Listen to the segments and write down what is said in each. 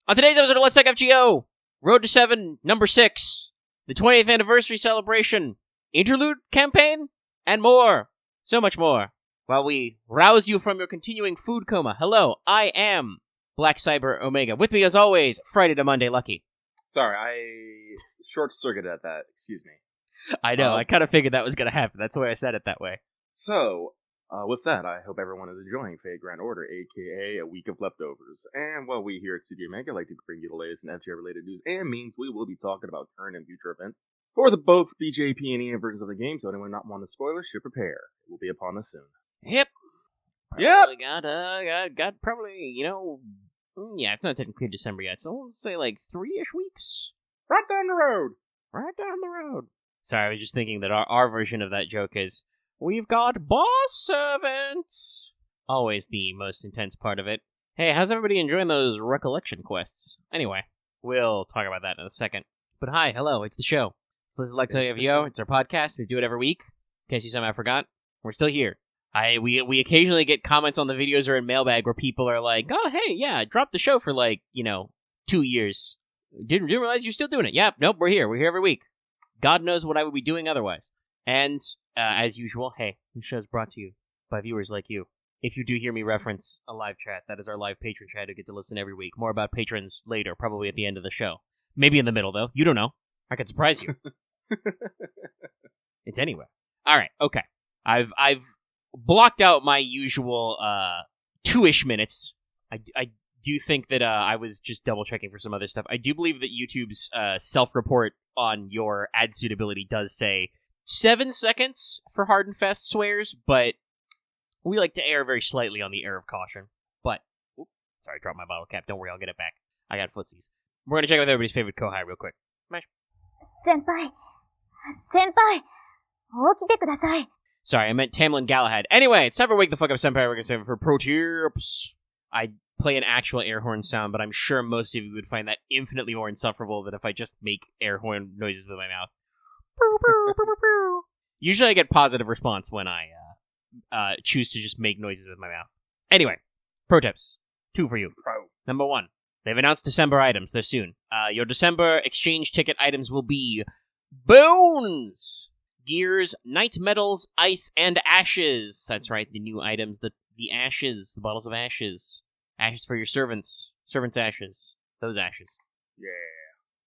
On today's episode of Let's Talk FGO, Road to 7, number 6, the 20th anniversary celebration, interlude campaign, and more. So much more. While we rouse you from your continuing food coma. Hello, I am Black Cyber Omega. With me as always, Friday to Monday Lucky. Sorry, I short-circuited at that. Excuse me. I know, I kind of figured that was going to happen. That's why I said it that way. So, with that, I hope everyone is enjoying Fate Grand Order, aka a week of leftovers. And while we here at Studio Mega like to bring you the latest in FGO-related news and memes, we will be talking about current and future events for both DJP and EM versions of the game, so anyone not wanting spoilers should prepare. It will be upon us soon. Yep. Probably got probably, yeah, it's not technically December yet, so let's say like 3-ish weeks. Right down the road. Sorry, I was just thinking that our version of that joke is, we've got boss servants! Always the most intense part of it. Hey, how's everybody enjoying those recollection quests? Anyway, we'll talk about that in a second. But hi, hello, it's the show. This is LTFGO, it's our podcast, we do it every week. In case you somehow forgot, we're still here. We occasionally get comments on the videos or in mailbag where people are like, oh, hey, yeah, I dropped the show for 2 years. Didn't realize you're still doing it. Yep, nope, we're here every week. God knows what I would be doing otherwise. And, as usual, hey, this show's brought to you by viewers like you. If you do hear me reference a live chat, that is our live patron chat who get to listen every week. More about patrons later, probably at the end of the show. Maybe in the middle, though. You don't know. I could surprise you. It's anywhere. Alright, okay. I've blocked out my usual, 2-ish minutes. I do think that, I was just double-checking for some other stuff. I do believe that YouTube's, self-report on your ad suitability does say 7 seconds for hard and fast swears, but we like to err very slightly on the air of caution. But, sorry, I dropped my bottle cap. Don't worry, I'll get it back. I got footsies. We're gonna check out everybody's favorite Kohai real quick. Smash. Senpai, 起きてください. Sorry, I meant Tamlin Galahad. Anyway, it's time for Wake the Fuck Up Senpai. We're gonna say for pro tips. I play an actual air horn sound, but I'm sure most of you would find that infinitely more insufferable than if I just make air horn noises with my mouth. Usually I get positive response when I choose to just make noises with my mouth. Anyway, pro tips. 2 for you. Number 1. They've announced December items. They're soon. Your December exchange ticket items will be Bones! Gears, Night Metals, Ice, and Ashes. That's right, the new items. The ashes. The bottles of ashes. Ashes for your servants. Servants' ashes. Those ashes. Yeah.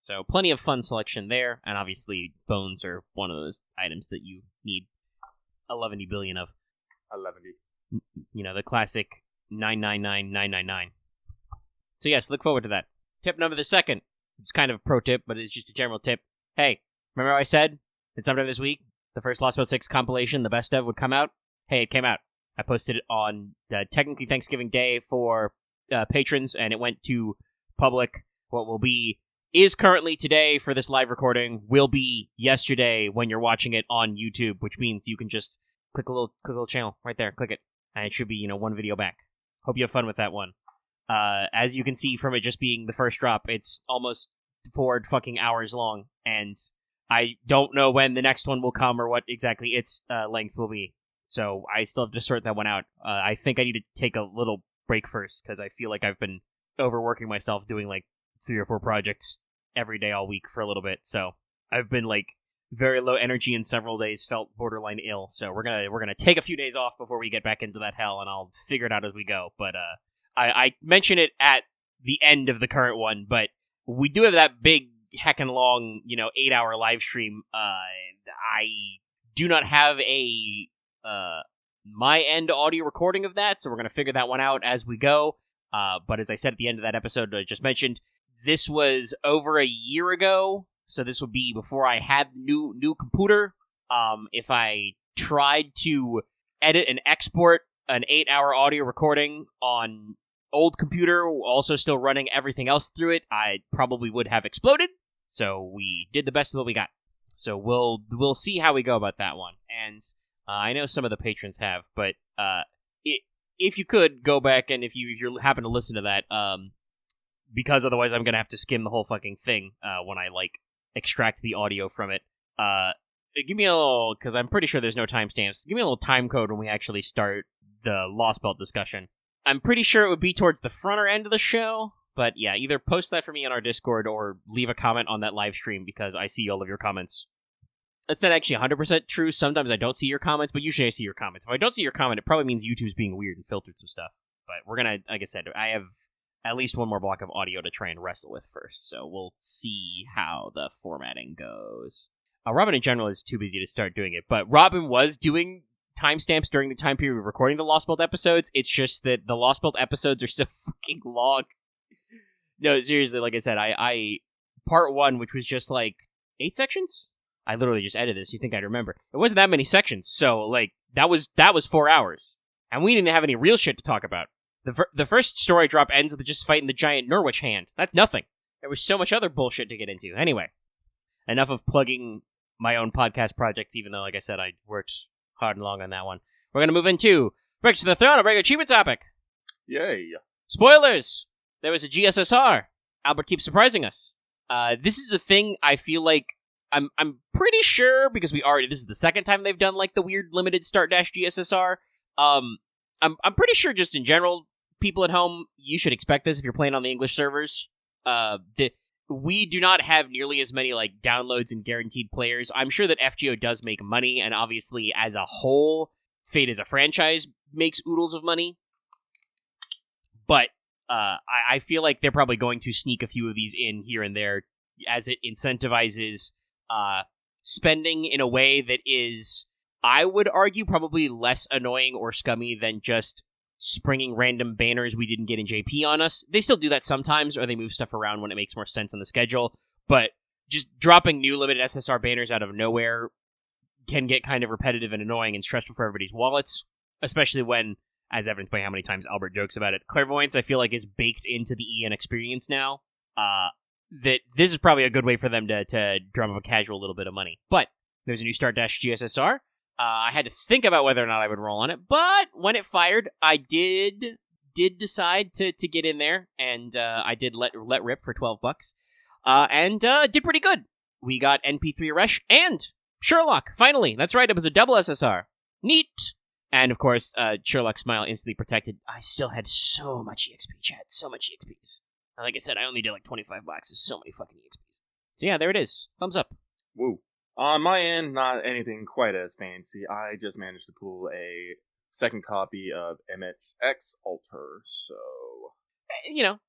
So, plenty of fun selection there, and obviously, bones are one of those items that you need 11 billion of. 11. The classic 999999. So yes, look forward to that. Tip number the 2nd. It's kind of a pro tip, but it's just a general tip. Hey, remember how I said that sometime this week, the first Lost Boat 6 compilation, the best of, would come out? Hey, it came out. I posted it on technically Thanksgiving Day for patrons, and it went to public. What is currently today for this live recording, will be yesterday when you're watching it on YouTube, which means you can just click a little channel right there, click it, and it should be, one video back. Hope you have fun with that one. As you can see from it just being the first drop, it's almost 4 fucking hours long, and I don't know when the next one will come or what exactly its length will be. So I still have to sort that one out. I think I need to take a little break first, because I feel like I've been overworking myself doing 3 or 4 projects every day all week for a little bit. So I've been very low energy in several days, felt borderline ill. So we're gonna take a few days off before we get back into that hell, and I'll figure it out as we go. But I mention it at the end of the current one, but we do have that big heckin' long, 8-hour live stream. I do not have a my end audio recording of that, so we're gonna figure that one out as we go. But as I said at the end of that episode I just mentioned, this was over a year ago, so this would be before I had new computer. If I tried to edit and export an 8-hour audio recording on old computer, also still running everything else through it, I probably would have exploded. So we did the best of what we got. So we'll see how we go about that one. And I know some of the patrons have, but if you could go back and if you happen to listen to that, because otherwise I'm gonna have to skim the whole fucking thing when I extract the audio from it. Give me a little, because I'm pretty sure there's no timestamps. Give me a little time code when we actually start the Lost Belt discussion. I'm pretty sure it would be towards the fronter end of the show, But yeah, either post that for me on our Discord or leave a comment on that live stream because I see all of your comments. That's not actually 100% true. Sometimes I don't see your comments, but usually I see your comments. If I don't see your comment, it probably means YouTube's being weird and filtered some stuff. But we're gonna, like I said, I have at least one more block of audio to try and wrestle with first, so we'll see how the formatting goes. Robin in general is too busy to start doing it, but Robin was doing timestamps during the time period we were recording the Lost Belt episodes. It's just that the Lost Belt episodes are so fucking long. No, seriously, like I said, I part 1, which was just like 8 sections? I literally just edited this. You think I'd remember? It wasn't that many sections, so like that was 4 hours, and we didn't have any real shit to talk about. The first story drop ends with just fighting the giant Norwich hand. That's nothing. There was so much other bullshit to get into. Anyway, enough of plugging my own podcast projects. Even though, like I said, I worked hard and long on that one. We're gonna move into Breaks to the Throne, a regular achievement topic. Yay! Spoilers. There was a GSSR. Albert keeps surprising us. This is a thing I feel like. I'm pretty sure because this is the second time they've done like the weird limited Start Dash GSSR. I'm pretty sure just in general, people at home, you should expect this if you're playing on the English servers. We do not have nearly as many like downloads and guaranteed players. I'm sure that FGO does make money, and obviously as a whole, Fate as a franchise makes oodles of money. But I feel like they're probably going to sneak a few of these in here and there as it incentivizes spending in a way that is, I would argue, probably less annoying or scummy than just springing random banners we didn't get in JP on us. They still do that sometimes, or they move stuff around when it makes more sense on the schedule, but just dropping new limited SSR banners out of nowhere can get kind of repetitive and annoying and stressful for everybody's wallets, especially when, as evidenced by how many times Albert jokes about it, clairvoyance, I feel like, is baked into the EN experience now. That this is probably a good way for them to drum up a casual little bit of money. But there's a new Start Dash GSSR. I had to think about whether or not I would roll on it, but when it fired, I did decide to get in there, and I did let rip for $12, and did pretty good. We got NP3 Resh and Sherlock. Finally, that's right. It was a double SSR. Neat. And of course, Sherlock's smile instantly protected. I still had so much EXP, chat. So much EXPs. Like I said, I only did like $25. There's so many fucking EXPs. So yeah, there it is. Thumbs up. Woo. On my end, not anything quite as fancy. I just managed to pull a second copy of MXX Alter, so... You know,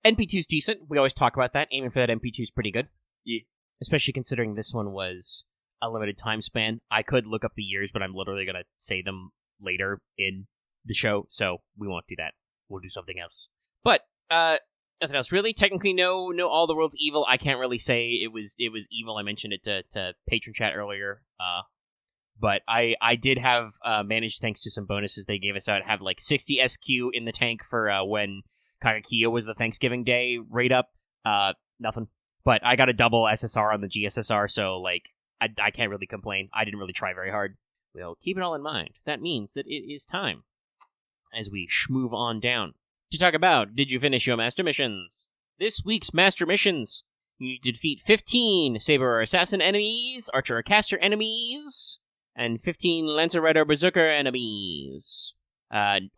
NP2's decent. We always talk about that. Aiming for that NP2's pretty good. Yeah. Especially considering this one was a limited time span. I could look up the years, but I'm literally going to say them later in the show, so we won't do that. We'll do something else. But, nothing else really. Technically, no. All the world's evil. I can't really say it was evil. I mentioned it to patron chat earlier. But I did have managed, thanks to some bonuses they gave us out, have like 60 SQ in the tank for when Kagakiyo was the Thanksgiving Day raid up. Nothing. But I got a double SSR on the GSSR, so like I can't really complain. I didn't really try very hard. Well, keep it all in mind. That means that it is time, as we schmoove on down, to talk about, did you finish your master missions? This week's master missions. You need to defeat 15 Saber or Assassin enemies, Archer or Caster enemies, and 15 Lancer Rider Berserker enemies.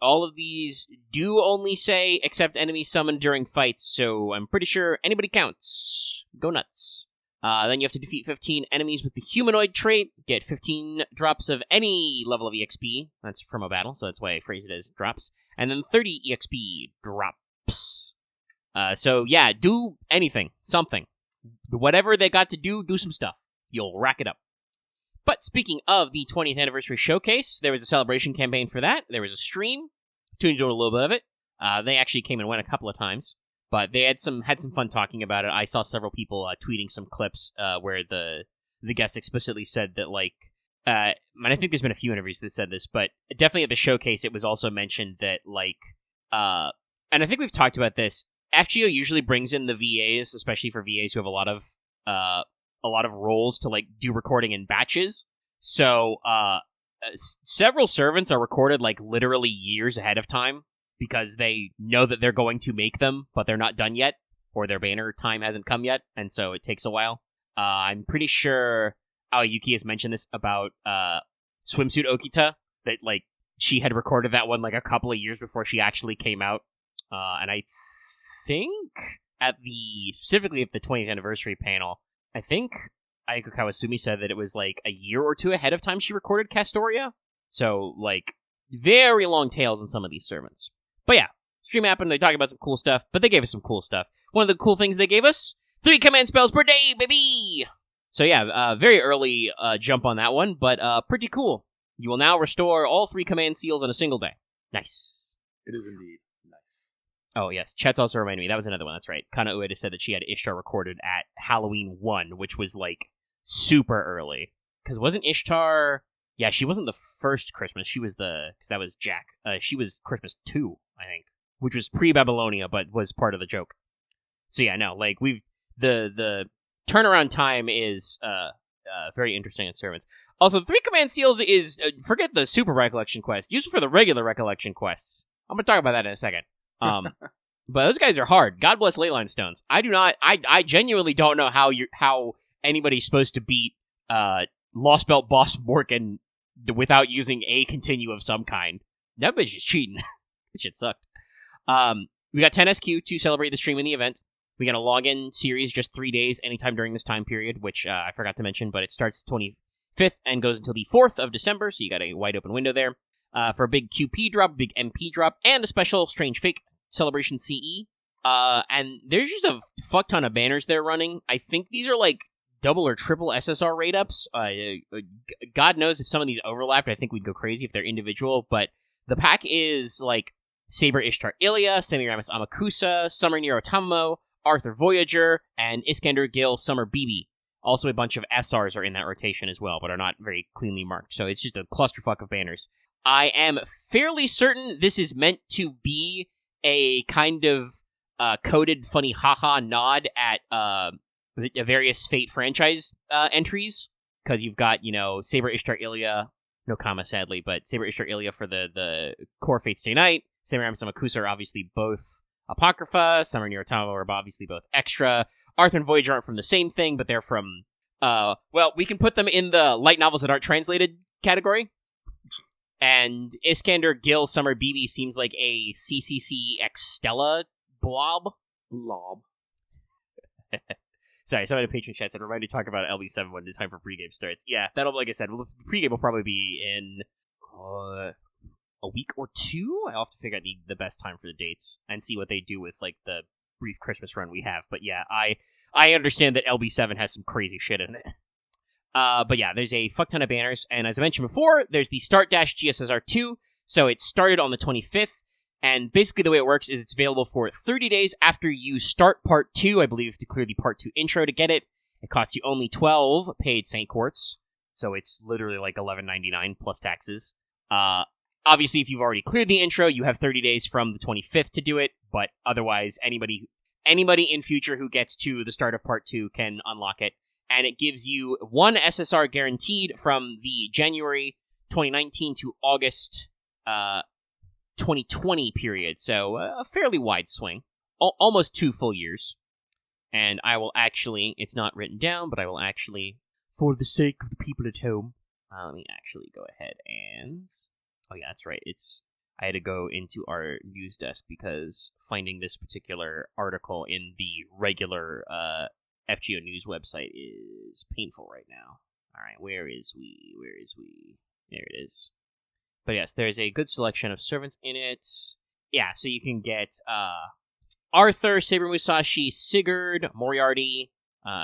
All of these do only say, except enemies summoned during fights, so I'm pretty sure anybody counts. Go nuts. Then you have to defeat 15 enemies with the humanoid trait, get 15 drops of any level of EXP. That's from a battle, so that's why I phrase it as drops. And then 30 EXP drops. So yeah, do anything, something. Whatever they got to do some stuff. You'll rack it up. But speaking of the 20th anniversary showcase, there was a celebration campaign for that. There was a stream. Tuned in a little bit of it. They actually came and went a couple of times. But they had some fun talking about it. I saw several people tweeting some clips where the guest explicitly said that, like, and I think there's been a few interviews that said this, but definitely at the showcase, it was also mentioned that, like, and I think we've talked about this. FGO usually brings in the VAs, especially for VAs who have a lot of roles to like do recording in batches. So several servants are recorded like literally years ahead of time, because they know that they're going to make them, but they're not done yet, or their banner time hasn't come yet, and so it takes a while. I'm pretty sure Aoyuki has mentioned this about Swimsuit Okita, that like she had recorded that one like a couple of years before she actually came out, and I think specifically at the 20th anniversary panel, I think Aiko Kawasumi said that it was like a year or two ahead of time she recorded Castoria. So, like, very long tails in some of these servants. But yeah, stream happened, they talked about some cool stuff, but they gave us some cool stuff. One of the cool things they gave us, 3 command spells per day, baby! So yeah, very early jump on that one, but pretty cool. You will now restore all 3 command seals in a single day. Nice. It is indeed nice. Oh yes, Chet's also reminded me, that was another one, that's right. Kana Ueda said that she had Ishtar recorded at Halloween 1, which was like super early. Because wasn't Ishtar... Yeah, she wasn't the first Christmas, she was because that was Jack. She was Christmas 2, I think. Which was pre-Babylonia, but was part of the joke. So yeah, no, like, the turnaround time is very interesting in servants. Also, 3 command seals is, forget the super recollection quest, use it for the regular recollection quests. I'm gonna talk about that in a second. But those guys are hard. God bless Leyline Stones. I genuinely don't know how anybody's supposed to beat Lost Belt Boss Morgan without using a continue of some kind. That bitch is cheating. That shit sucked. We got 10 SQ to celebrate the stream in the event. We got a login series just 3 days anytime during this time period, which I forgot to mention, but it starts 25th and goes until the 4th of December, so you got a wide open window there. For a big QP drop, a big MP drop, and a special Strange Fake Celebration CE. And there's just a fuck ton of banners they're running. I think these are like double or triple SSR rate ups. God knows if some of these overlapped, I think we'd go crazy if they're individual, but the pack is like Saber Ishtar Ilya, Semiramis Amakusa, Summer Nero Tammo, Arthur Voyager, and Iskander Gil Summer BB. Also a bunch of SRs are in that rotation as well, but are not very cleanly marked, so it's just a clusterfuck of banners. I am fairly certain this is meant to be a kind of coded funny haha nod at various Fate franchise entries, because you've got, Saber Ishtar Ilya, no comma sadly, but Saber Ishtar Ilya for the core Fate Stay Night, Semiramis Amakusa are obviously both Apocrypha, Summer Nero Tammo are obviously both extra, Arthur and Voyager aren't from the same thing, but they're from, we can put them in the light novels that aren't translated category. And Iskander Gil Summer BB seems like a CCC X Stella blob. Sorry, somebody in the Patreon chat said, remind me to talk about LB7 when the time for pregame starts. Yeah, that'll, like I said, pregame will probably be in a week or two. I'll have to figure out the best time for the dates and see what they do with, like, the brief Christmas run we have. But yeah, I understand that LB7 has some crazy shit in it. But yeah, there's a fuck ton of banners, and as I mentioned before, there's the Start Dash GSSR 2, so it started on the 25th, and basically the way it works is it's available for 30 days after you start Part 2, I believe, to clear the Part 2 intro to get it. It costs you only 12 paid Saint Quartz, so it's literally like $11.99 plus taxes. Obviously, if you've already cleared the intro, you have 30 days from the 25th to do it, but otherwise, anybody in future who gets to the start of Part 2 can unlock it. And it gives you 1 SSR guaranteed from the January 2019 to August 2020 period. So a fairly wide swing. Almost 2 full years. And I will actually, it's not written down, but I will actually, for the sake of the people at home, let me actually go ahead and... Oh yeah, that's right. I had to go into our news desk because finding this particular article in the regular... FGO News website is painful right now. Alright, where is we? There it is. But yes, there's a good selection of servants in it. Yeah, so you can get Arthur, Saber Musashi, Sigurd, Moriarty,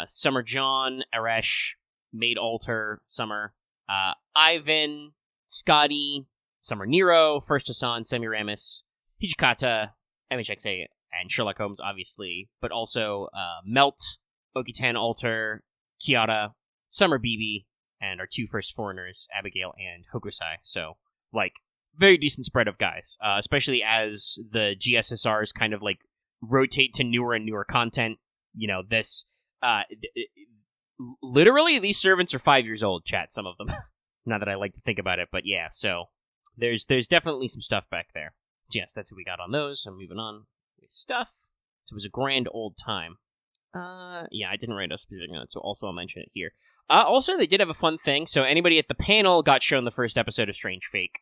Summer John, Aresh, Maid Alter, Summer, Ivan, Scotty, Summer Nero, First Hassan, Semiramis, Hijikata, MHXA, and Sherlock Holmes, obviously, but also Melt, Okitan Alter, Kiara, Summer BB, and our 2 first foreigners, Abigail and Hokusai. So, like, very decent spread of guys, especially as the GSSRs kind of, like, rotate to newer and newer content. Literally, these servants are 5 years old, chat, some of them. Not that I like to think about it, but yeah, so there's definitely some stuff back there. Yes, that's what we got on those. I'm moving on with stuff. So it was a grand old time. Yeah, I didn't write a specific note, so also I'll mention it here. Also, they did have a fun thing, so anybody at the panel got shown the first episode of Strange Fake.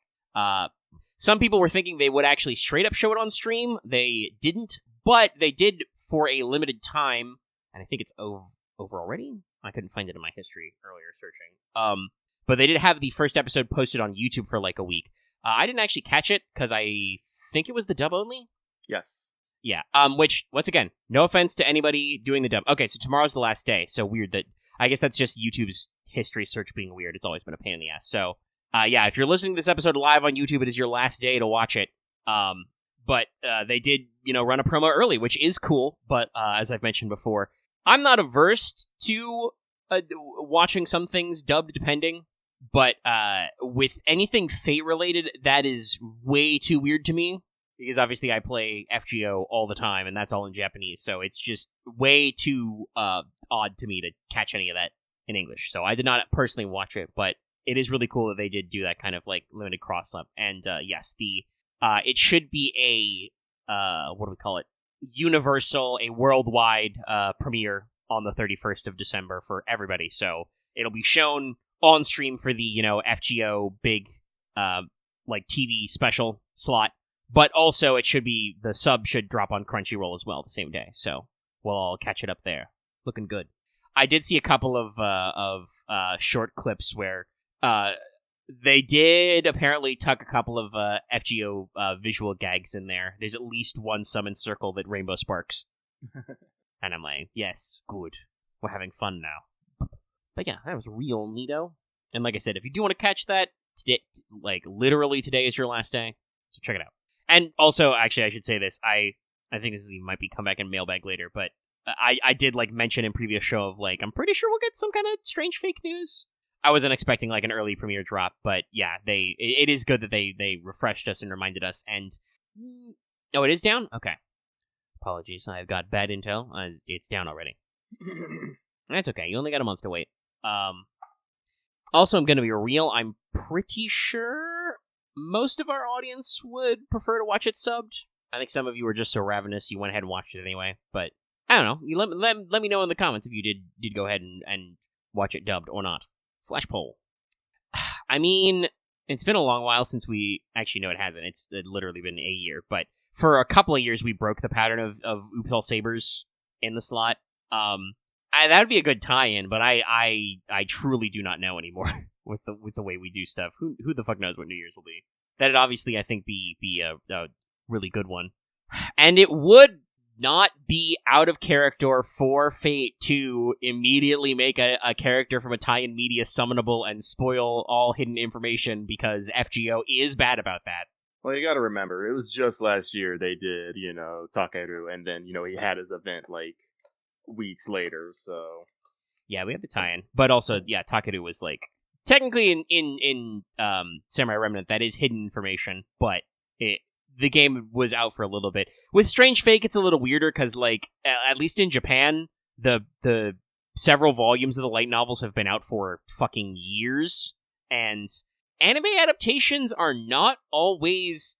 Some people were thinking they would actually straight up show it on stream. They didn't, But they did, for a limited time, and I think it's over already? I couldn't find it in my history earlier searching. But they did have the first episode posted on YouTube for like a week. I didn't actually catch it, because I think it was the dub only? Yes. Yeah, which, once again, no offense to anybody doing the dub. Okay, so tomorrow's the last day, so weird that... I guess that's just YouTube's history search being weird. It's always been a pain in the ass. So, yeah, if you're listening to this episode live on YouTube, it is your last day to watch it. But they did, run a promo early, which is cool. But as I've mentioned before, I'm not averse to watching some things dubbed, depending. But with anything Fate-related, that is way too weird to me. Because obviously I play FGO all the time, and that's all in Japanese. So it's just way too odd to me to catch any of that in English. So I did not personally watch it, but it is really cool that they did do that kind of like limited cross-up. And yes, it should be a, what do we call it? Universal, a worldwide premiere on the 31st of December for everybody. So it'll be shown on stream for the, FGO big, like TV special slot. But also, the sub should drop on Crunchyroll as well the same day. So we'll all catch it up there. Looking good. I did see a couple of short clips where they did apparently tuck a couple of FGO visual gags in there. There's at least one summon circle that rainbow sparks. And I'm like, yes, good. We're having fun now. But yeah, that was real neato. And like I said, if you do want to catch that, today, like literally today is your last day. So check it out. And also, actually, I should say this. I think this might be come back in mailbag later, but I did like mention in previous show of like, I'm pretty sure we'll get some kind of strange fake news. I wasn't expecting like an early premiere drop, but yeah, it is good that they refreshed us and reminded us. And oh, it is down? Okay. Apologies, I've got bad intel. It's down already. That's okay. You only got a month to wait. Also, I'm going to be real. I'm pretty sure most of our audience would prefer to watch it subbed. I think some of you were just so ravenous you went ahead and watched it anyway. But I don't know. You let me know in the comments if you did go ahead and watch it dubbed or not. Flash poll. I mean, it's been a long while since we... Actually, no, it hasn't. It's literally been a year. But for a couple of years, we broke the pattern of Oops All Sabers in the slot. That would be a good tie-in, but I truly do not know anymore with the way we do stuff. Who the fuck knows what New Year's will be? That'd obviously, I think, be a really good one. And it would not be out of character for Fate to immediately make a character from a tie-in media summonable and spoil all hidden information, because FGO is bad about that. Well, you gotta remember, it was just last year they did, Takeru, and then, he had his event, like, weeks later, so... Yeah, we have the tie-in. But also, yeah, Takeru was, like... Technically, in Samurai Remnant, that is hidden information, but the game was out for a little bit. With Strange Fake, it's a little weirder, because, like, at least in Japan, the several volumes of the light novels have been out for fucking years, and anime adaptations are not always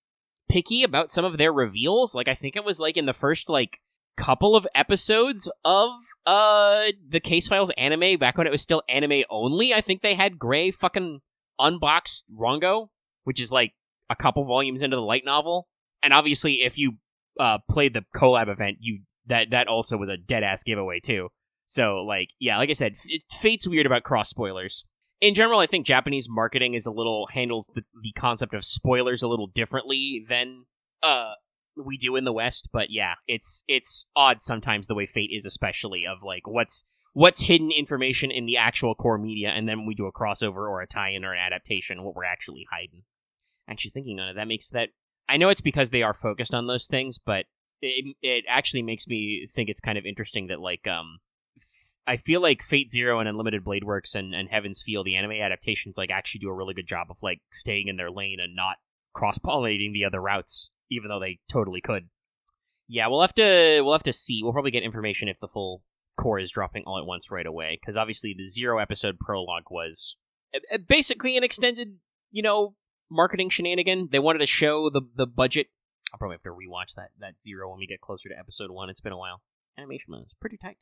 picky about some of their reveals. Like, I think it was, like, in the first, like, couple of episodes of the Case Files anime, back when it was still anime only, I think they had Gray fucking unbox Rongo, which is like a couple volumes into the light novel. And obviously, if you played the collab event, that also was a dead ass giveaway too. So like, yeah, like I said, Fate's weird about cross spoilers. In general, I think Japanese marketing handles the concept of spoilers a little differently than we do in the West, but yeah, it's odd sometimes the way Fate is, especially of like what's hidden information in the actual core media, and then when we do a crossover or a tie-in or an adaptation, what we're actually hiding. Actually thinking on it, that makes that... I know it's because they are focused on those things, but it actually makes me think it's kind of interesting that like I feel like Fate Zero and Unlimited Blade Works and Heaven's Feel, the anime adaptations, like actually do a really good job of like staying in their lane and not cross-pollinating the other routes, even though they totally could. Yeah, we'll have to see. We'll probably get information if the full core is dropping all at once right away, because obviously the 0-episode prologue was basically an extended, marketing shenanigan. They wanted to show the budget. I'll probably have to rewatch that 0 when we get closer to episode 1. It's been a while. Animation is pretty tight.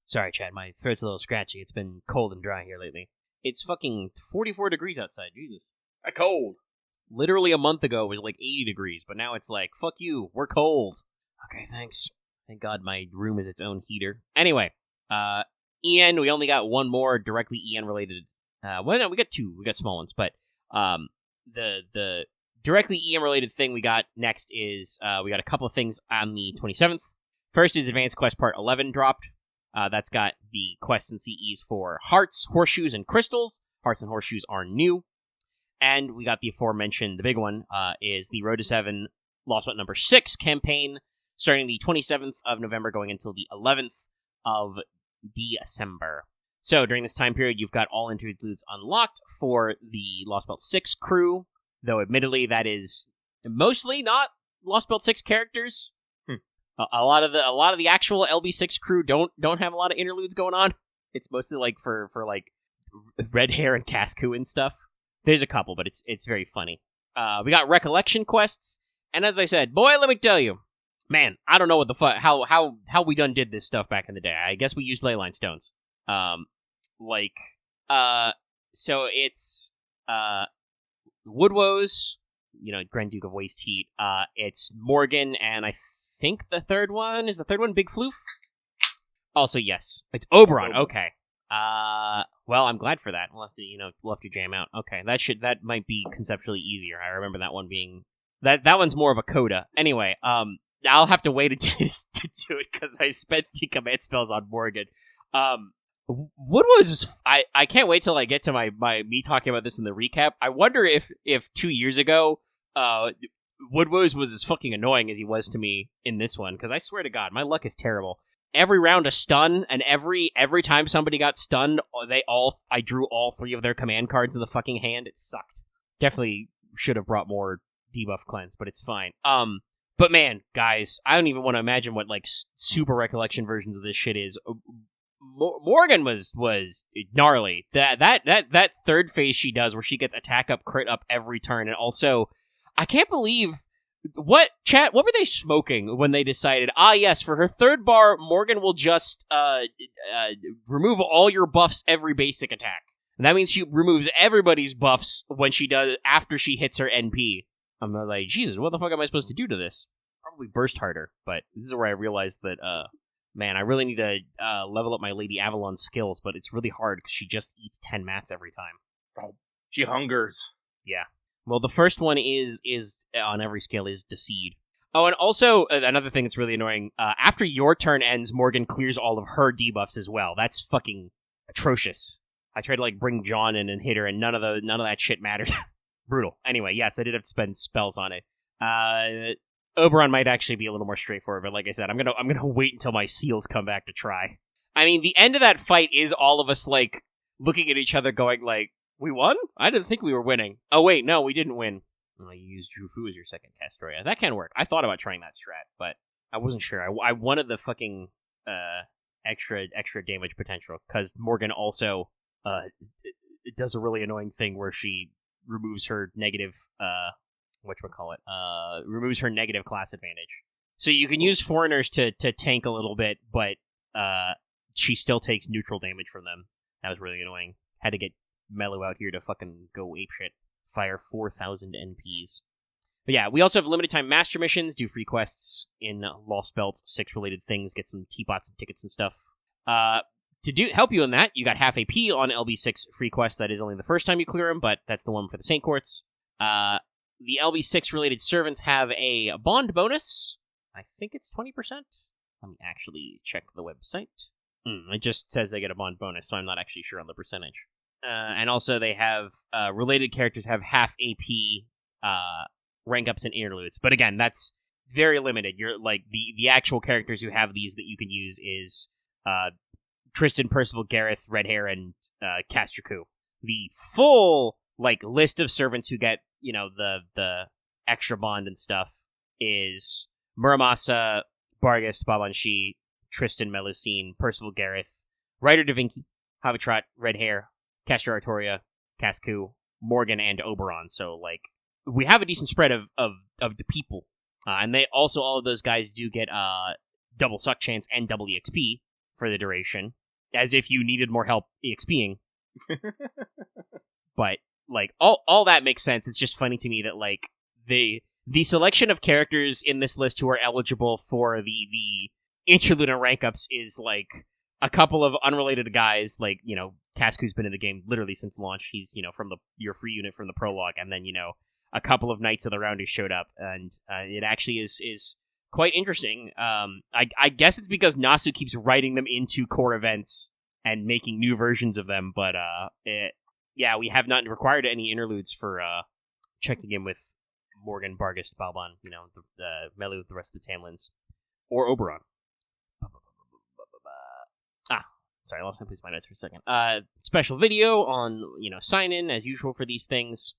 Sorry, Chad, my throat's a little scratchy. It's been cold and dry here lately. It's fucking 44 degrees outside. Jesus. That cold. Literally a month ago it was like 80 degrees, but now it's like, fuck you, we're cold. Okay, thanks. Thank God my room is its own heater. Anyway, Ian, we only got one more directly Ian related. Well, no, we got two. We got small ones, but the directly Ian related thing we got next is we got a couple of things on the 27th. First is Advanced Quest Part 11 dropped. That's got the quests and CEs for Hearts, Horseshoes, and Crystals. Hearts and Horseshoes are new. And we got the aforementioned, the big one, is the Road to 7 Lost Belt number 6 campaign, starting the 27th of November, going until the 11th of December. So during this time period, you've got all interludes unlocked for the Lost Belt 6 crew, though admittedly that is mostly not Lost Belt 6 characters. A lot of the actual LB6 crew don't have a lot of interludes going on. It's mostly like for like Red Hair and Casku and stuff. There's a couple, but it's very funny. We got recollection quests, and as I said, boy, let me tell you, man, I don't know what the fuck how we done did this stuff back in the day. I guess we used leyline stones. So it's Woodwoes, Grand Duke of Waste Heat. It's Morgan, and I think the third one Big Floof. Also, yes, it's Oberon. Okay. Well, I'm glad for that. We'll have to jam out. Okay, that might be conceptually easier. I remember that one being that one's more of a coda. Anyway, I'll have to wait to do it because I spent the command spells on Morgan. Woodwoes was I can't wait till I get to my me talking about this in the recap. I wonder if 2 years ago, Woodwoes was as fucking annoying as he was to me in this one, because I swear to God, my luck is terrible. Every round a stun, and every time somebody got stunned, I drew all 3 of their command cards in the fucking hand. It sucked. Definitely should have brought more debuff cleanse, but it's fine. But man, guys, I don't even want to imagine what like super recollection versions of this shit is. Morgan was gnarly. That third phase she does where she gets attack up, crit up every turn, and also I can't believe what were they smoking when they decided, yes, for her third bar, Morgan will just remove all your buffs every basic attack. And that means she removes everybody's buffs when she does after she hits her NP. I'm like, Jesus, what the fuck am I supposed to do to this? Probably burst harder, but this is where I realized that man, I really need to level up my Lady Avalon skills, but it's really hard because she just eats 10 mats every time. Oh, she hungers. Yeah. Well, the first one is on every scale is Deceive. Oh, and also another thing that's really annoying. After your turn ends, Morgan clears all of her debuffs as well. That's fucking atrocious. I tried to like bring John in and hit her, and none of that shit mattered. Brutal. Anyway, yes, I did have to spend spells on it. Oberon might actually be a little more straightforward, but like I said, I'm gonna wait until my seals come back to try. I mean, the end of that fight is all of us like looking at each other, going like, "We won? I didn't think we were winning." Oh wait, no, we didn't win. Well, you used Drufu as your second cast area. That can work. I thought about trying that strat, but I wasn't sure. I wanted the fucking extra damage potential because Morgan also it does a really annoying thing where she removes her negative removes her negative class advantage. So you can use foreigners to tank a little bit, but she still takes neutral damage from them. That was really annoying. Had to get Mellow out here to fucking go apeshit. Fire 4,000 NPs. But yeah, we also have limited time master missions, do free quests in Lost Belt, 6 related things, get some teapots and tickets and stuff. To help you in that, you got half AP on LB6 free quests. That is only the first time you clear them, but that's the one for the Saint Courts. The LB6 related servants have a bond bonus. I think it's 20%. Let me actually check the website. It just says they get a bond bonus, so I'm not actually sure on the percentage. And also they have related characters have half AP rank ups and interludes. But again, that's very limited. You're like the actual characters who have these that you can use is Tristan, Percival, Gareth, Redhair, and Castraku. The full like list of servants who get the extra bond and stuff is Muramasa, Barghest, Babanshi, Tristan, Melusine, Percival, Gareth, Ryder Da Vinci, Havitrot, Redhair, Castor Artoria, Casku, Morgan, and Oberon. So, like, we have a decent spread of the people. And they also, all of those guys do get double suck chance and double EXP for the duration, as if you needed more help EXPing. But, like, all that makes sense. It's just funny to me that, like, they the selection of characters in this list who are eligible for the interlude and rank ups is like a couple of unrelated guys, like, you know, Cascu's been in the game literally since launch. He's, you know, from your free unit from the prologue, and then, you know, a couple of Knights of the Round who showed up, and it actually is quite interesting. I guess it's because Nasu keeps writing them into core events and making new versions of them, but we have not required any interludes for checking in with Morgan, Bargast, Balban, you know, the Melu, the rest of the Tamlins, or Oberon. Sorry, I lost my place in my notes for a second. Special video on, you know, sign in as usual for these things.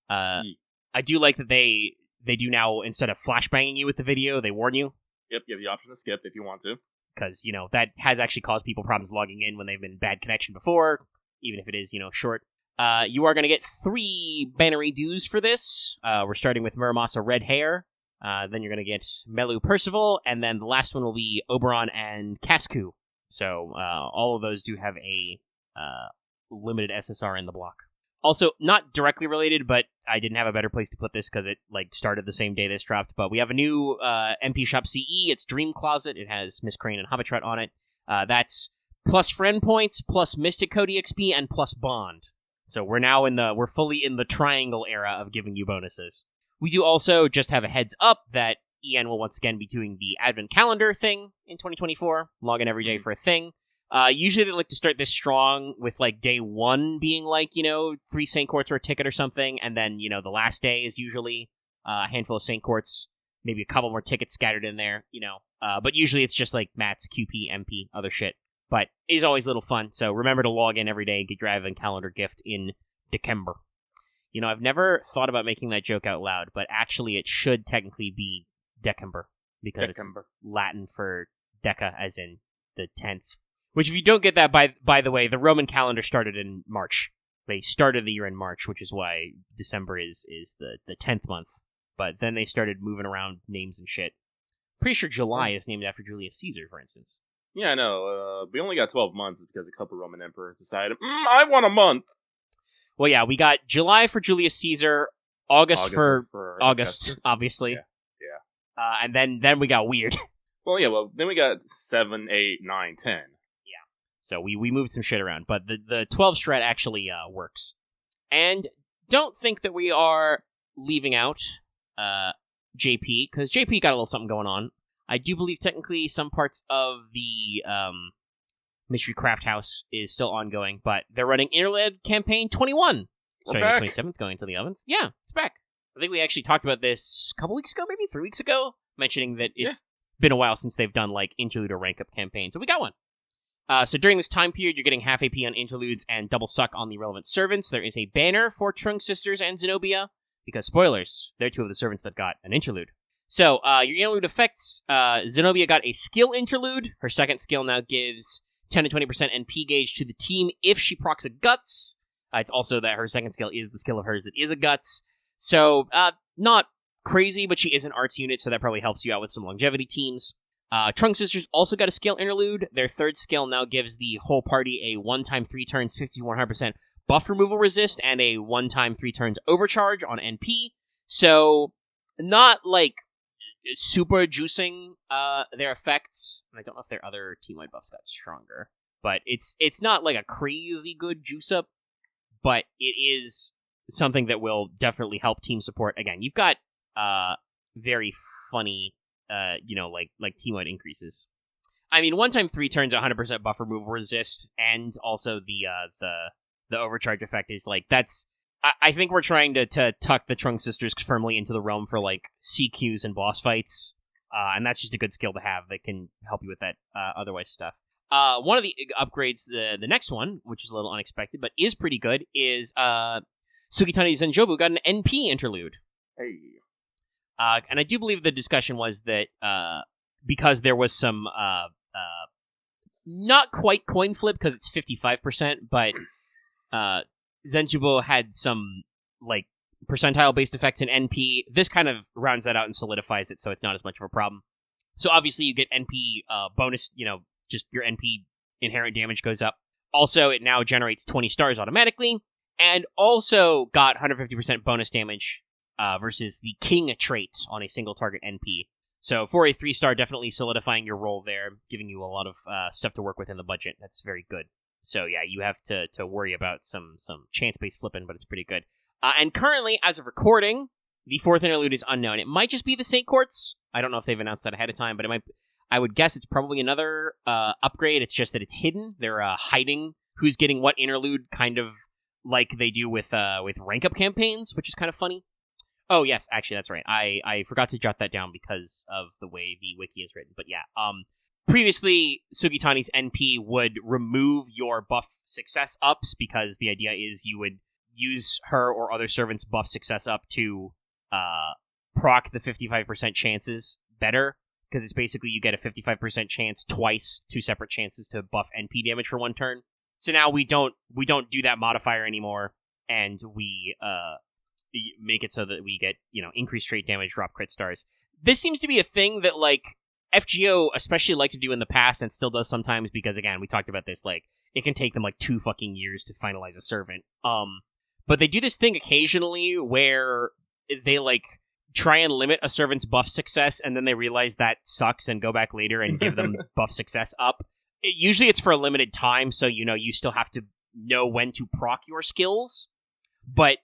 I do like that they do now, instead of flashbanging you with the video, they warn you. Yep, you have the option to skip if you want to. Because, you know, that has actually caused people problems logging in when they've been bad connection before, even if it is, you know, short. You are going to get 3 bannery dues for this. We're starting with Muramasa Red Hair. Then you're going to get Melu Percival, and then the last one will be Oberon and Cascu. So all of those do have a limited SSR in the block. Also, not directly related, but I didn't have a better place to put this because it like started the same day this dropped. But we have a new MP Shop CE. It's Dream Closet. It has Miss Crane and Hobbitrat on it. That's plus friend points, plus Mystic Code EXP, and plus Bond. So we're fully in the triangle era of giving you bonuses. We do also just have a heads up that EN will once again be doing the Advent Calendar thing in 2024. Log in every day for a thing. Usually they like to start this strong with, like, day 1 being, like, you know, 3 Saint Courts or a ticket or something, and then, you know, the last day is usually a handful of Saint Courts, maybe a couple more tickets scattered in there, you know. But usually it's just, like, Mats, QP, MP, other shit. But it is always a little fun, so remember to log in every day and get your Advent Calendar gift in December. You know, I've never thought about making that joke out loud, but actually it should technically be December, because it's Latin for Deca, as in the 10th. Which, if you don't get that, by the way, the Roman calendar started in March. They started the year in March, which is why December is the 10th month. But then they started moving around names and shit. Pretty sure July is named after Julius Caesar, for instance. Yeah, I know. We only got 12 months because a couple Roman emperors decided, I want a month. Well, yeah, we got July for Julius Caesar, August for August, Augustus. Obviously. Yeah. And then we got weird. Well, then we got 7, 8, 9, 10. So we moved some shit around, but the 12 strat actually works. And don't think that we are leaving out JP, because JP got a little something going on. I do believe technically some parts of the Mystery Craft House is still ongoing, but they're running Interlude Campaign 21. Starting on the 27th, going until the 11th. Yeah, it's back. I think we actually talked about this a couple weeks ago, maybe 3 weeks ago, mentioning that it's been a while since they've done like Interlude or Rank Up campaign, so we got one. So during this time period, you're getting half AP on Interludes and double suck on the relevant servants. There is a banner for Trunk Sisters and Zenobia, because spoilers, they're 2 of the servants that got an Interlude. So, your Interlude effects, Zenobia got a skill Interlude. Her second skill now gives 10 to 20% NP gauge to the team if she procs a Guts. It's also that her second skill is the skill of hers that is a Guts. So, not crazy, but she is an arts unit, so that probably helps you out with some longevity teams. Trunk Sisters also got a skill Interlude. Their third skill now gives the whole party a 1x 3 turns 50-100% buff removal resist and a 1x 3 turns overcharge on NP. So, not like super juicing their effects. And I don't know if their other team-wide buffs got stronger. But it's not like a crazy good juice up, but it is something that will definitely help team support. Again, you've got very funny like team-wide increases. I mean, 1x 3 turns 100% buff removal resist, and also the overcharge effect is like, that's... I think we're trying to tuck the Trunk Sisters firmly into the realm for like CQs and boss fights, and that's just a good skill to have that can help you with that otherwise stuff. One of the upgrades, the next one, which is a little unexpected, but is pretty good, is Sugitani Zenjobu got an NP Interlude. Hey. And I do believe the discussion was that because there was some not quite coin flip because it's 55%, but Zenjubo had some like percentile-based effects in NP. This kind of rounds that out and solidifies it, so it's not as much of a problem. So obviously you get NP bonus, just your NP inherent damage goes up. Also, it now generates 20 stars automatically, and also got 150% bonus damage versus the King trait on a single target NP. So for a 3-star, definitely solidifying your role there, giving you a lot of stuff to work with in the budget. That's very good. So yeah, you have to worry about some chance-based flipping, but it's pretty good. And currently, as of recording, the 4th interlude is unknown. It might just be the Saint Courts. I don't know if they've announced that ahead of time, but it might. I would guess it's probably another upgrade. It's just that it's hidden. They're hiding who's getting what interlude, kind of like they do with rank-up campaigns, which is kind of funny. Oh, yes, actually, that's right. I forgot to jot that down because of the way the wiki is written. But yeah, previously, Sugitani's NP would remove your buff success ups because the idea is you would use her or other servants' buff success up to proc the 55% chances better, because it's basically you get a 55% chance twice, 2 separate chances to buff NP damage for 1 turn. So now we don't do that modifier anymore, and we make it so that we get, increased trait damage, drop crit stars. This seems to be a thing that, FGO especially liked to do in the past and still does sometimes because, again, we talked about this, it can take them, 2 fucking years to finalize a servant. But they do this thing occasionally where they, try and limit a servant's buff success, and then they realize that sucks and go back later and give them buff success up. Usually it's for a limited time, so, you still have to know when to proc your skills. But,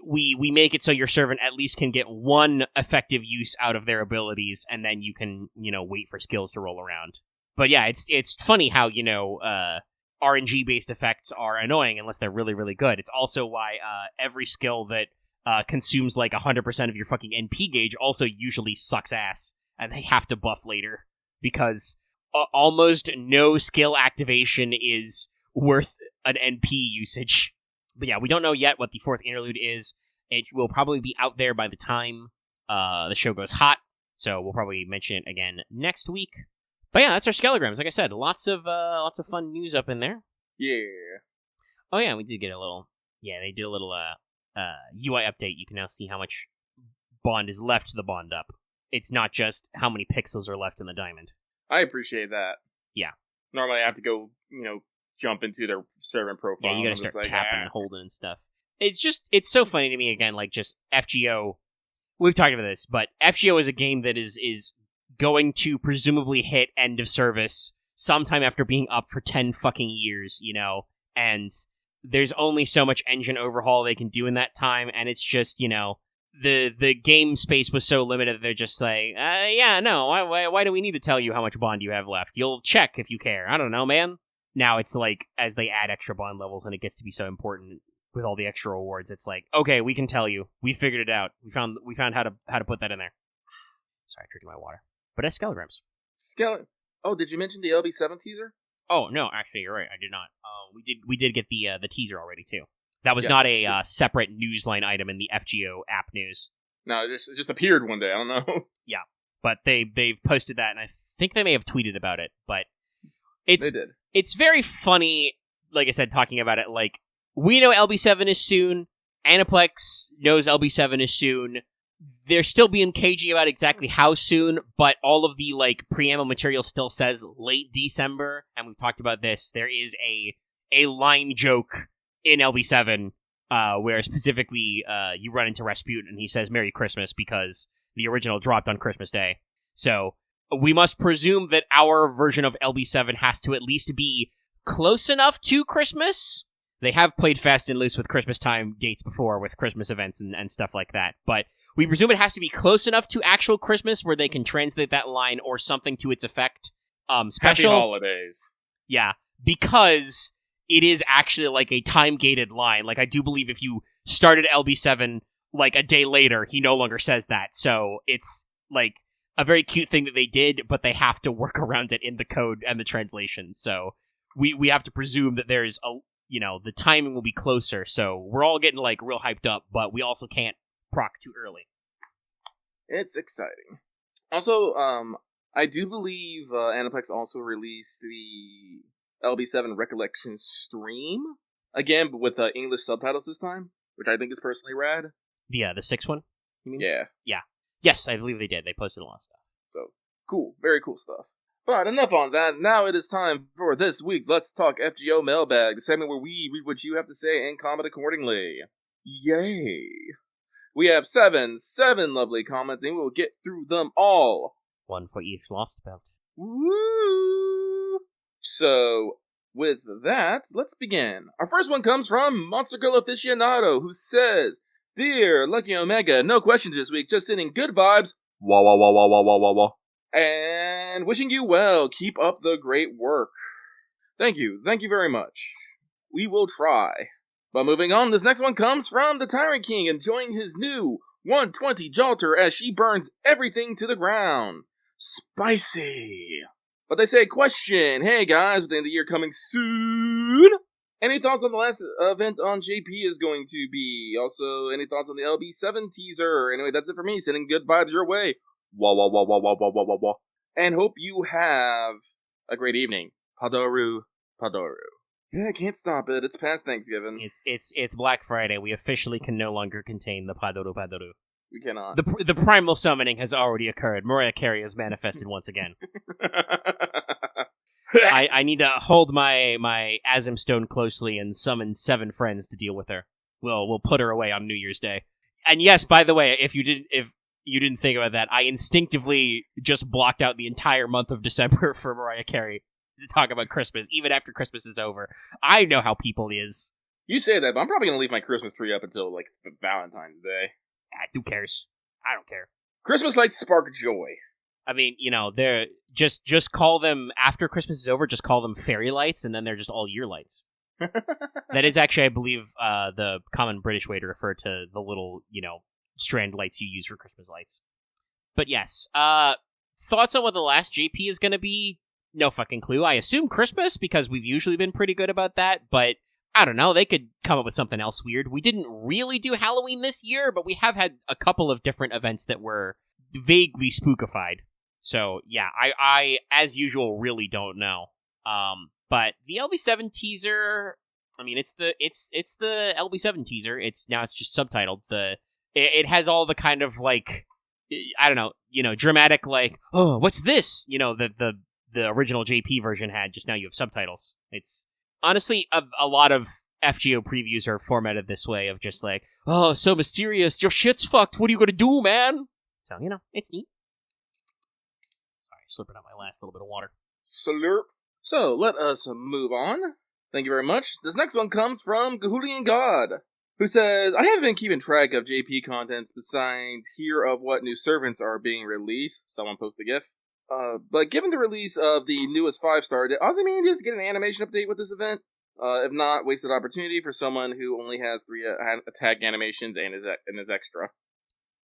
we make it so your servant at least can get 1 effective use out of their abilities, and then you can, wait for skills to roll around. But yeah, it's funny how, RNG-based effects are annoying unless they're really, really good. It's also why every skill that consumes 100% of your fucking NP gauge also usually sucks ass, and they have to buff later, because almost no skill activation is worth an NP usage. But yeah, we don't know yet what the 4th interlude is. It will probably be out there by the time the show goes hot, so we'll probably mention it again next week. But yeah, that's our Skelligramms. Like I said, lots of fun news up in there. Yeah. Oh yeah, we did get a little. Yeah, they did a little UI update. You can now see how much bond is left to the bond up. It's not just how many pixels are left in the diamond. I appreciate that. Yeah. Normally I have to go, jump into their servant profile. Yeah, you gotta start tapping and holding and stuff. It's so funny to me, again, just FGO. We've talked about this, but FGO is a game that is going to presumably hit end of service sometime after being up for 10 fucking years, and there's only so much engine overhaul they can do in that time, and it's just, the game space was so limited that they're just why do we need to tell you how much bond you have left? You'll check if you care. I don't know, man. Now it's as they add extra bond levels and it gets to be so important with all the extra rewards, it's okay, we can tell you. We figured it out. We found how to put that in there. Sorry, drinking my water. But that's Skelligramms. Oh, did you mention the LB7 teaser? Oh, no, actually, you're right. I did not. We did get the teaser already, too. That was not a separate newsline item in the FGO app news. No, it just appeared one day. I don't know. Yeah, but they've posted that, and I think they may have tweeted about it, but they did. It's very funny, like I said, talking about it, we know LB7 is soon, Aniplex knows LB7 is soon, they're still being cagey about exactly how soon, but all of the, preamble material still says late December, and we've talked about this. There is a line joke in LB7, where specifically, you run into Rasputin, and he says Merry Christmas, because the original dropped on Christmas Day. So, we must presume that our version of LB7 has to at least be close enough to Christmas. They have played fast and loose with Christmas time dates before, with Christmas events and stuff like that, but we presume it has to be close enough to actual Christmas where they can translate that line or something to its effect. Special. Happy holidays. Yeah, because it is actually a time-gated line. I do believe if you started LB7 a day later, he no longer says that. So it's a very cute thing that they did, but they have to work around it in the code and the translation. So we have to presume that there's the timing will be closer. So we're all getting real hyped up, but we also can't proc too early. It's exciting. Also, I do believe Aniplex also released the LB7 Recollection stream again, but with English subtitles this time, which I think is personally rad. The 6th one, you mean? Yeah. Yes, I believe they did. They posted a lot of stuff. So cool, very cool stuff. But enough on that. Now it is time for this week's Let's Talk FGO Mailbag, the segment where we read what you have to say and comment accordingly. Yay! We have seven lovely comments, and we will get through them all. One for each lost belt. Woo! So, with that, let's begin. Our first one comes from Monster Girl Aficionado, who says, Dear Lucky Omega, no questions this week, just sending good vibes. Wah wah wah wah wah wah wah wah. And wishing you well. Keep up the great work. Thank you very much. We will try. But moving on, this next one comes from the Tyrant King, enjoying his new 120 Jalter as she burns everything to the ground. Spicy. But they say, question, hey guys, with the end of the year coming soon, any thoughts on the last event on JP is going to be? Also, any thoughts on the LB7 teaser? Anyway, that's it for me, sending good vibes your way. Wah wah wah wah wah wah wah wah wah. And hope you have a great evening. Padoru. Yeah, I can't stop it. It's past Thanksgiving. It's Black Friday. We officially can no longer contain the Padoru. We cannot. The primal summoning has already occurred. Mariah Carey has manifested once again. I need to hold my Azim Stone closely and summon 7 friends to deal with her. We'll put her away on New Year's Day. And yes, by the way, if you didn't think about that, I instinctively just blocked out the entire month of December for Mariah Carey to talk about Christmas, even after Christmas is over. I know how people is. You say that, but I'm probably going to leave my Christmas tree up until, like, Valentine's Day. Who cares? I don't care. Christmas lights spark joy. I mean, they're just call them, after Christmas is over, just call them fairy lights, and then they're just all year lights. That is actually, I believe, the common British way to refer to the little, strand lights you use for Christmas lights. But yes, thoughts on what the last JP is going to be? No fucking clue. I assume Christmas, because we've usually been pretty good about that, but I don't know, they could come up with something else weird. We didn't really do Halloween this year, but we have had a couple of different events that were vaguely spookified. So, yeah, I as usual, really don't know. But the LB7 teaser, I mean, it's the LB7 teaser. It's just subtitled. It has all the kind of, like, I don't know, dramatic, like, oh, what's this? The original JP version had. Just now you have subtitles. It's honestly, a lot of FGO previews are formatted this way, of just like, oh, so mysterious, your shit's fucked, what are you gonna do, man? So, it's neat. Sorry, slipping out my last little bit of water. Slurp. So, let us move on. Thank you very much. This next one comes from Gahulian God, who says, I haven't been keeping track of JP contents besides hear of what new servants are being released. Someone post a GIF. But given the release of the newest 5-star, did Ozymandias get an animation update with this event? If not, wasted opportunity for someone who only has 3 attack animations and is extra.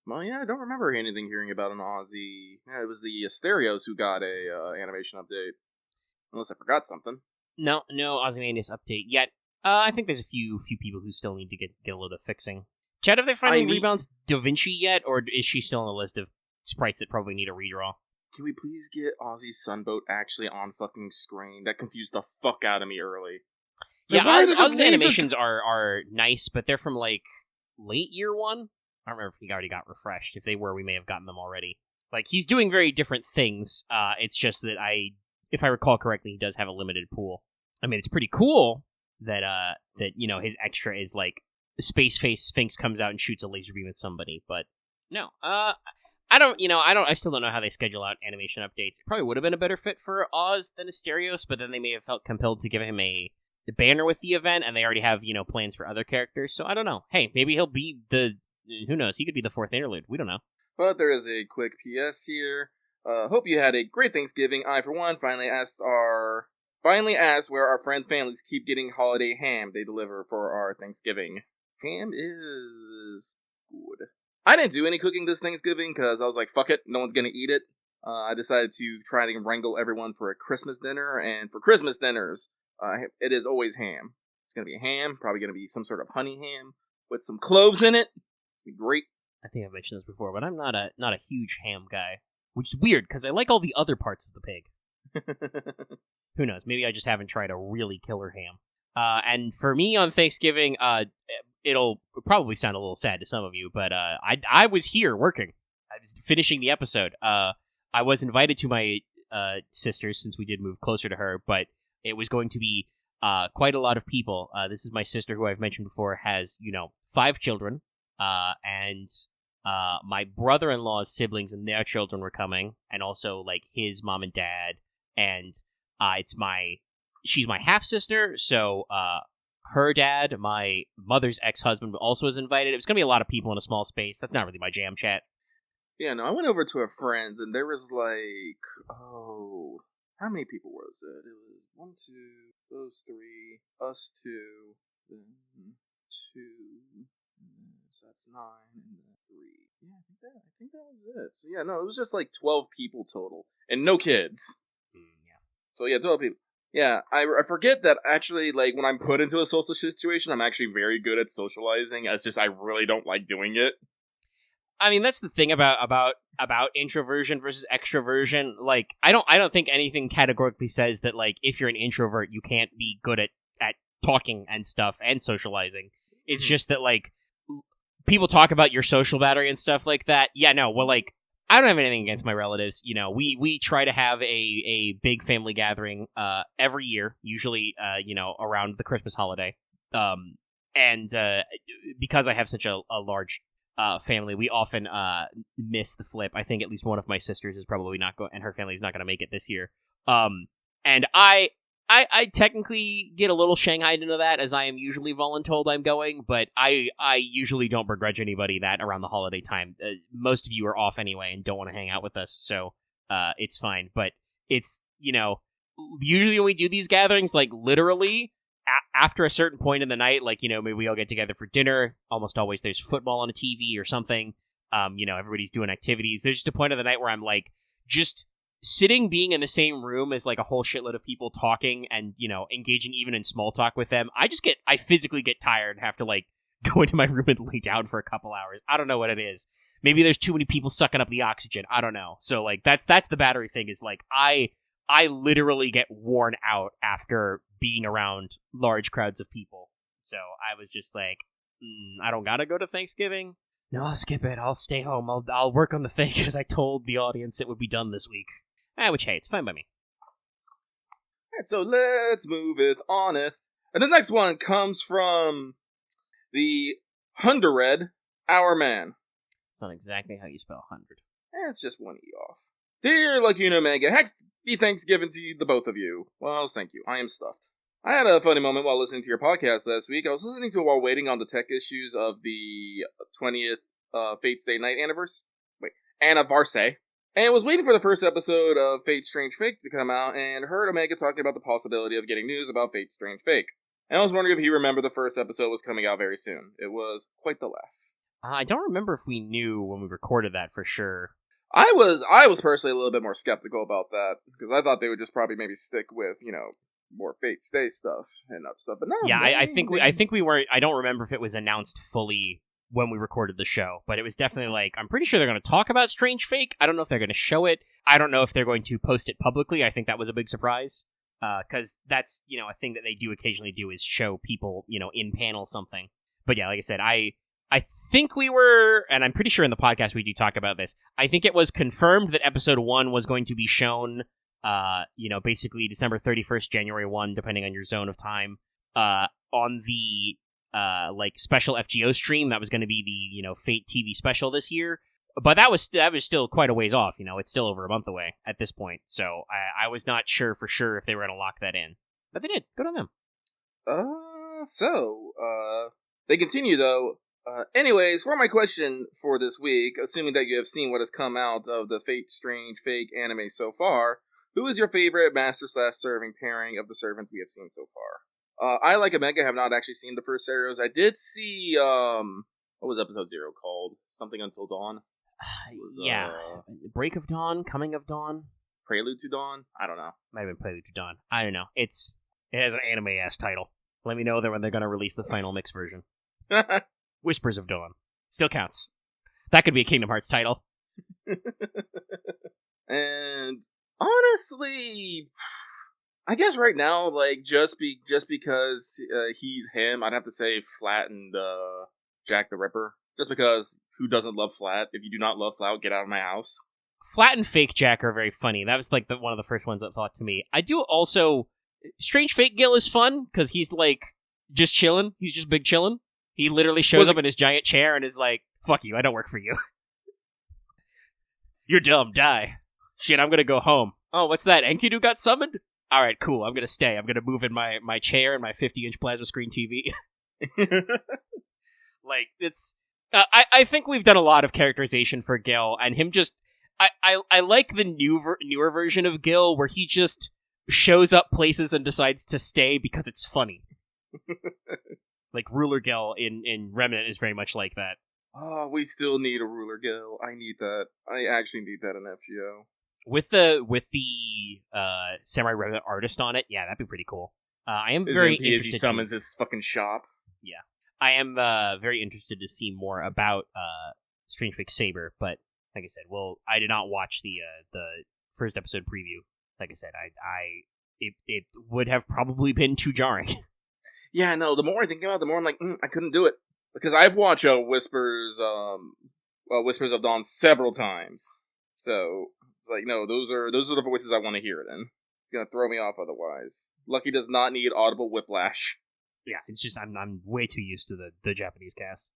Well, yeah, I don't remember hearing about an Ozzy. Yeah, it was the Asterios who got a animation update. Unless I forgot something. No Ozymandias update yet. I think there's a few people who still need to get a little bit of fixing. Chad, have they finally rebalanced Da Vinci yet, or is she still on the list of sprites that probably need a redraw? Can we please get Ozzy's Sunboat actually on fucking screen? That confused the fuck out of me early. Yeah, Ozzy's animations are nice, but they're from, like, late year 1? I don't remember if he already got refreshed. If they were, we may have gotten them already. Like, he's doing very different things. It's just that if I recall correctly, he does have a limited pool. I mean, it's pretty cool that his extra is, like, Space Face Sphinx comes out and shoots a laser beam at somebody, but no. I still don't know how they schedule out animation updates. It probably would have been a better fit for Oz than Asterios, but then they may have felt compelled to give him the banner with the event, and they already have, plans for other characters, so I don't know. Hey, maybe he'll be who knows, he could be the 4th interlude. We don't know. But there is a quick PS here. Hope you had a great Thanksgiving. I, for one, finally asked where our friends' families keep getting holiday ham they deliver for our Thanksgiving. Ham is good. I didn't do any cooking this Thanksgiving because I was like, fuck it, no one's gonna eat it. I decided to try to wrangle everyone for a Christmas dinner, and for Christmas dinners, it is always ham. It's gonna be a ham, probably gonna be some sort of honey ham with some cloves in it. It's gonna be great. I think I've mentioned this before, but I'm not a huge ham guy, which is weird because I like all the other parts of the pig. Who knows? Maybe I just haven't tried a really killer ham. And for me on Thanksgiving, it'll probably sound a little sad to some of you, but I was here working. I was finishing the episode. I was invited to my sister's since we did move closer to her, but it was going to be quite a lot of people. This is my sister who I've mentioned before has, 5 children. and my brother-in-law's siblings and their children were coming, and also like his mom and dad, and she's my half sister, so her dad, my mother's ex-husband, also was invited. It was gonna be a lot of people in a small space. That's not really my jam, chat. Yeah, no, I went over to a friend's, and there was like, how many people was it? It was 1, 2, those 3, us 2, then 2, so that's 9, and then 3. Yeah, I think that was it. So yeah, no, it was just like 12 people total, and no kids. Yeah. So yeah, 12 people. Yeah, I forget that actually, like, when I'm put into a social situation, I'm actually very good at socializing. It's just I really don't like doing it. I mean, that's the thing about introversion versus extroversion. Like, I don't think anything categorically says that, like, if you're an introvert, you can't be good at talking and stuff and socializing. It's just that, like, people talk about your social battery and stuff like that. Yeah, no, well, like, I don't have anything against my relatives. You know, we try to have a big family gathering every year, usually, around the Christmas holiday. And because I have such a large family, we often miss the flip. I think at least one of my sisters is probably not going, and her family is not going to make it this year. And I technically get a little shanghaied into that, as I am usually voluntold I'm going, but I usually don't begrudge anybody that around the holiday time. Most of you are off anyway and don't want to hang out with us, so it's fine. But it's, usually when we do these gatherings, like, literally, after a certain point in the night, like, maybe we all get together for dinner. Almost always there's football on a TV or something. Everybody's doing activities. There's just a point of the night where I'm, like, just sitting, being in the same room as, like, a whole shitload of people talking and, engaging even in small talk with them. I physically get tired and have to, like, go into my room and lay down for a couple hours. I don't know what it is. Maybe there's too many people sucking up the oxygen. I don't know. So, like, that's the battery thing, is, like, I literally get worn out after being around large crowds of people. So I was just like, I don't gotta go to Thanksgiving. No, I'll skip it. I'll stay home. I'll work on the thing because I told the audience it would be done this week. Which, hey, it's fine by me. Alright, so let's move it on it. And the next one comes from the Hundered, Our Man. It's not exactly how you spell 100. It's just one E off. Dear Laguna Mega, happy Thanksgiving to the both of you. Well, thank you. I am stuffed. I had a funny moment while listening to your podcast last week. I was listening to it while waiting on the tech issues of the 20th Fate's Day night anniversary, and was waiting for the first episode of Fate Strange Fake to come out, and heard Omega talking about the possibility of getting news about Fate Strange Fake. And I was wondering if he remembered the first episode was coming out very soon. It was quite the laugh. I don't remember if we knew when we recorded that for sure. I was personally a little bit more skeptical about that, because I thought they would just probably maybe stick with, more Fate Stay stuff and stuff. But no, yeah, I think we weren't. I don't remember if it was announced fully when we recorded the show, but it was definitely like, I'm pretty sure they're going to talk about Strange Fake. I don't know if they're going to show it. I don't know if they're going to post it publicly. I think that was a big surprise, because that's, a thing that they do occasionally do, is show people, in panel something. But yeah, like I said, I think we were, and I'm pretty sure in the podcast we do talk about this, I think it was confirmed that episode 1 was going to be shown, basically December 31st, January 1, depending on your zone of time, on the, special FGO stream. That was going to be the, Fate TV special this year. But that was still quite a ways off, it's still over a month away at this point. So I was not sure for sure if they were going to lock that in. But they did. Good on them. They continue, though. Anyways, for my question for this week, assuming that you have seen what has come out of the Fate Strange Fake anime so far, who is your favorite master/serving pairing of the servants we have seen so far? I, like Omega, have not actually seen the first series. I did see, what was episode 0 called? Something Until Dawn? Break of Dawn? Coming of Dawn? Prelude to Dawn? I don't know. Might have been Prelude to Dawn. I don't know. It has an anime-ass title. Let me know when they're going to release the final mix version. Whispers of Dawn. Still counts. That could be a Kingdom Hearts title. And honestly, I guess right now, like, just because he's him, I'd have to say Flat and Jack the Ripper. Just because who doesn't love Flat? If you do not love Flat, get out of my house. Flat and Fake Jack are very funny. That was like one of the first ones that thought to me. I do also... Strange Fake Gil is fun, because he's like just chilling. He's just big chilling. He literally shows up in his giant chair and is like, fuck you, I don't work for you. You're dumb, die. Shit, I'm gonna go home. Oh, what's that? Enkidu got summoned? Alright, cool, I'm gonna stay. I'm gonna move in my chair and my 50-inch plasma screen TV. Like, it's... I think we've done a lot of characterization for Gil, and him just... I like the newer version of Gil, where he just shows up places and decides to stay because it's funny. Like, Ruler Gil in Remnant is very much like that. Oh, we still need a Ruler Gil. I need that. I actually need that in FGO. With the Samurai Remnant artist on it, yeah, that'd be pretty cool. I am very interested as he summons to... his fucking shop. Yeah. I am very interested to see more about Strange Fake Saber, but like I said, I did not watch the first episode preview. Like I said, it would have probably been too jarring. Yeah, no. The more I think about it, the more I'm like, I couldn't do it because I've watched Whispers of Dawn several times. So it's like, no, those are the voices I want to hear. Then it's gonna throw me off otherwise. Lucky does not need audible whiplash. Yeah, it's just I'm way too used to the Japanese cast.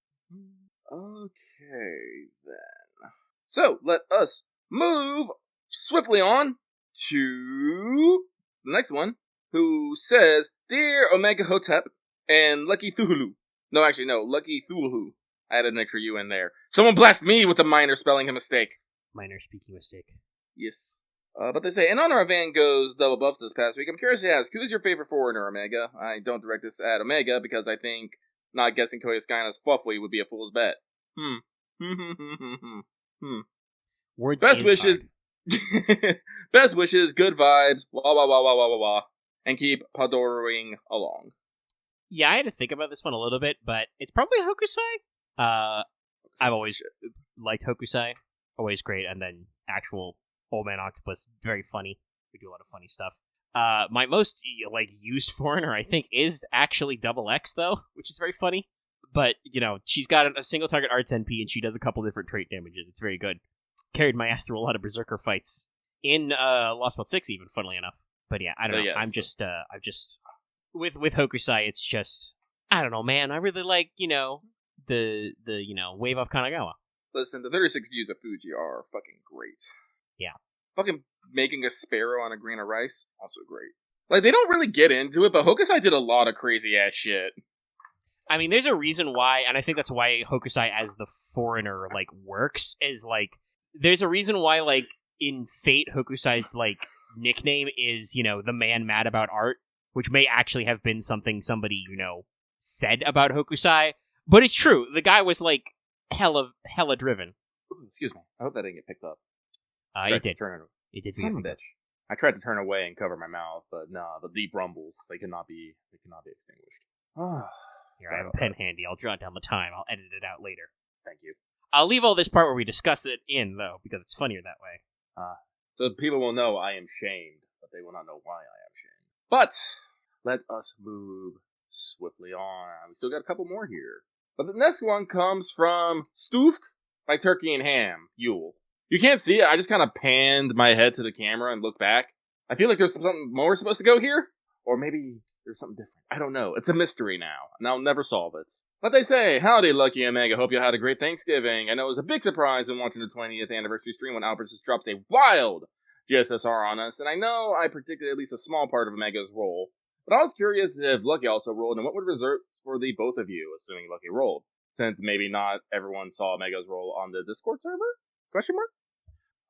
Okay, then. So, let us move swiftly on to the next one, who says, Dear Omega Hotep and Lucky Thuhulu. No, actually, no, Lucky Thuhulu. I added an extra U in there. Someone blast me with a minor spelling mistake. Minor speaking mistake. Yes. But they say, in honor of Van Gogh's double buffs this past week, I'm curious to ask, who's your favorite foreigner, Omega? I don't direct this at Omega, because I think not guessing Koyaskina's Fluffly would be a fool's bet. Words Best wishes. Best wishes, good vibes, wah wah wah wah wah wah wah, and keep padoring along. Yeah, I had to think about this one a little bit, but it's probably Hokusai. I've always liked Hokusai. Always great, and then actual Old Man Octopus, very funny. We do a lot of funny stuff. My most used foreigner, I think, is actually Double X, though, which is very funny. But, she's got a single target arts NP, and she does a couple different trait damages. It's very good. Carried my ass through a lot of Berserker fights. In Lost Belt 6, even, funnily enough. But yeah, I don't know. Yes. I'm just... With Hokusai, it's just... I don't know, man. I really like, the Wave of Kanagawa. Listen, the 36 views of Fuji are fucking great. Yeah. Fucking making a sparrow on a grain of rice, also great. Like, they don't really get into it, but Hokusai did a lot of crazy-ass shit. I mean, there's a reason why, and I think that's why Hokusai as the foreigner, works, is, there's a reason why, in Fate, Hokusai's, nickname is, the man mad about art, which may actually have been something somebody, said about Hokusai, but it's true. The guy was, hella driven. Ooh, excuse me. I hope that didn't get picked up. It did. It did. Son of a bitch. I tried to turn away and cover my mouth, but nah, the deep rumbles, they cannot be extinguished. Here, I have a pen handy. I'll jot down the time. I'll edit it out later. Thank you. I'll leave all this part where we discuss it in, though, because it's funnier that way. So people will know I am shamed, but they will not know why I am shamed. But let us move swiftly on. We still got a couple more here. But the next one comes from Stoofed by Turkey and Ham, Yule. You can't see it. I just kind of panned my head to the camera and looked back. I feel like there's something more supposed to go here. Or maybe there's something different. I don't know. It's a mystery now, and I'll never solve it. But they say, howdy, Lucky Omega. Hope you had a great Thanksgiving. I know it was a big surprise when watching the 20th anniversary stream when Albert just drops a wild GSSR on us, and I know I predicted at least a small part of Omega's role. But I was curious if Lucky also rolled, and what would results for the both of you, assuming Lucky rolled, since maybe not everyone saw Omega's role on the Discord server? Question mark?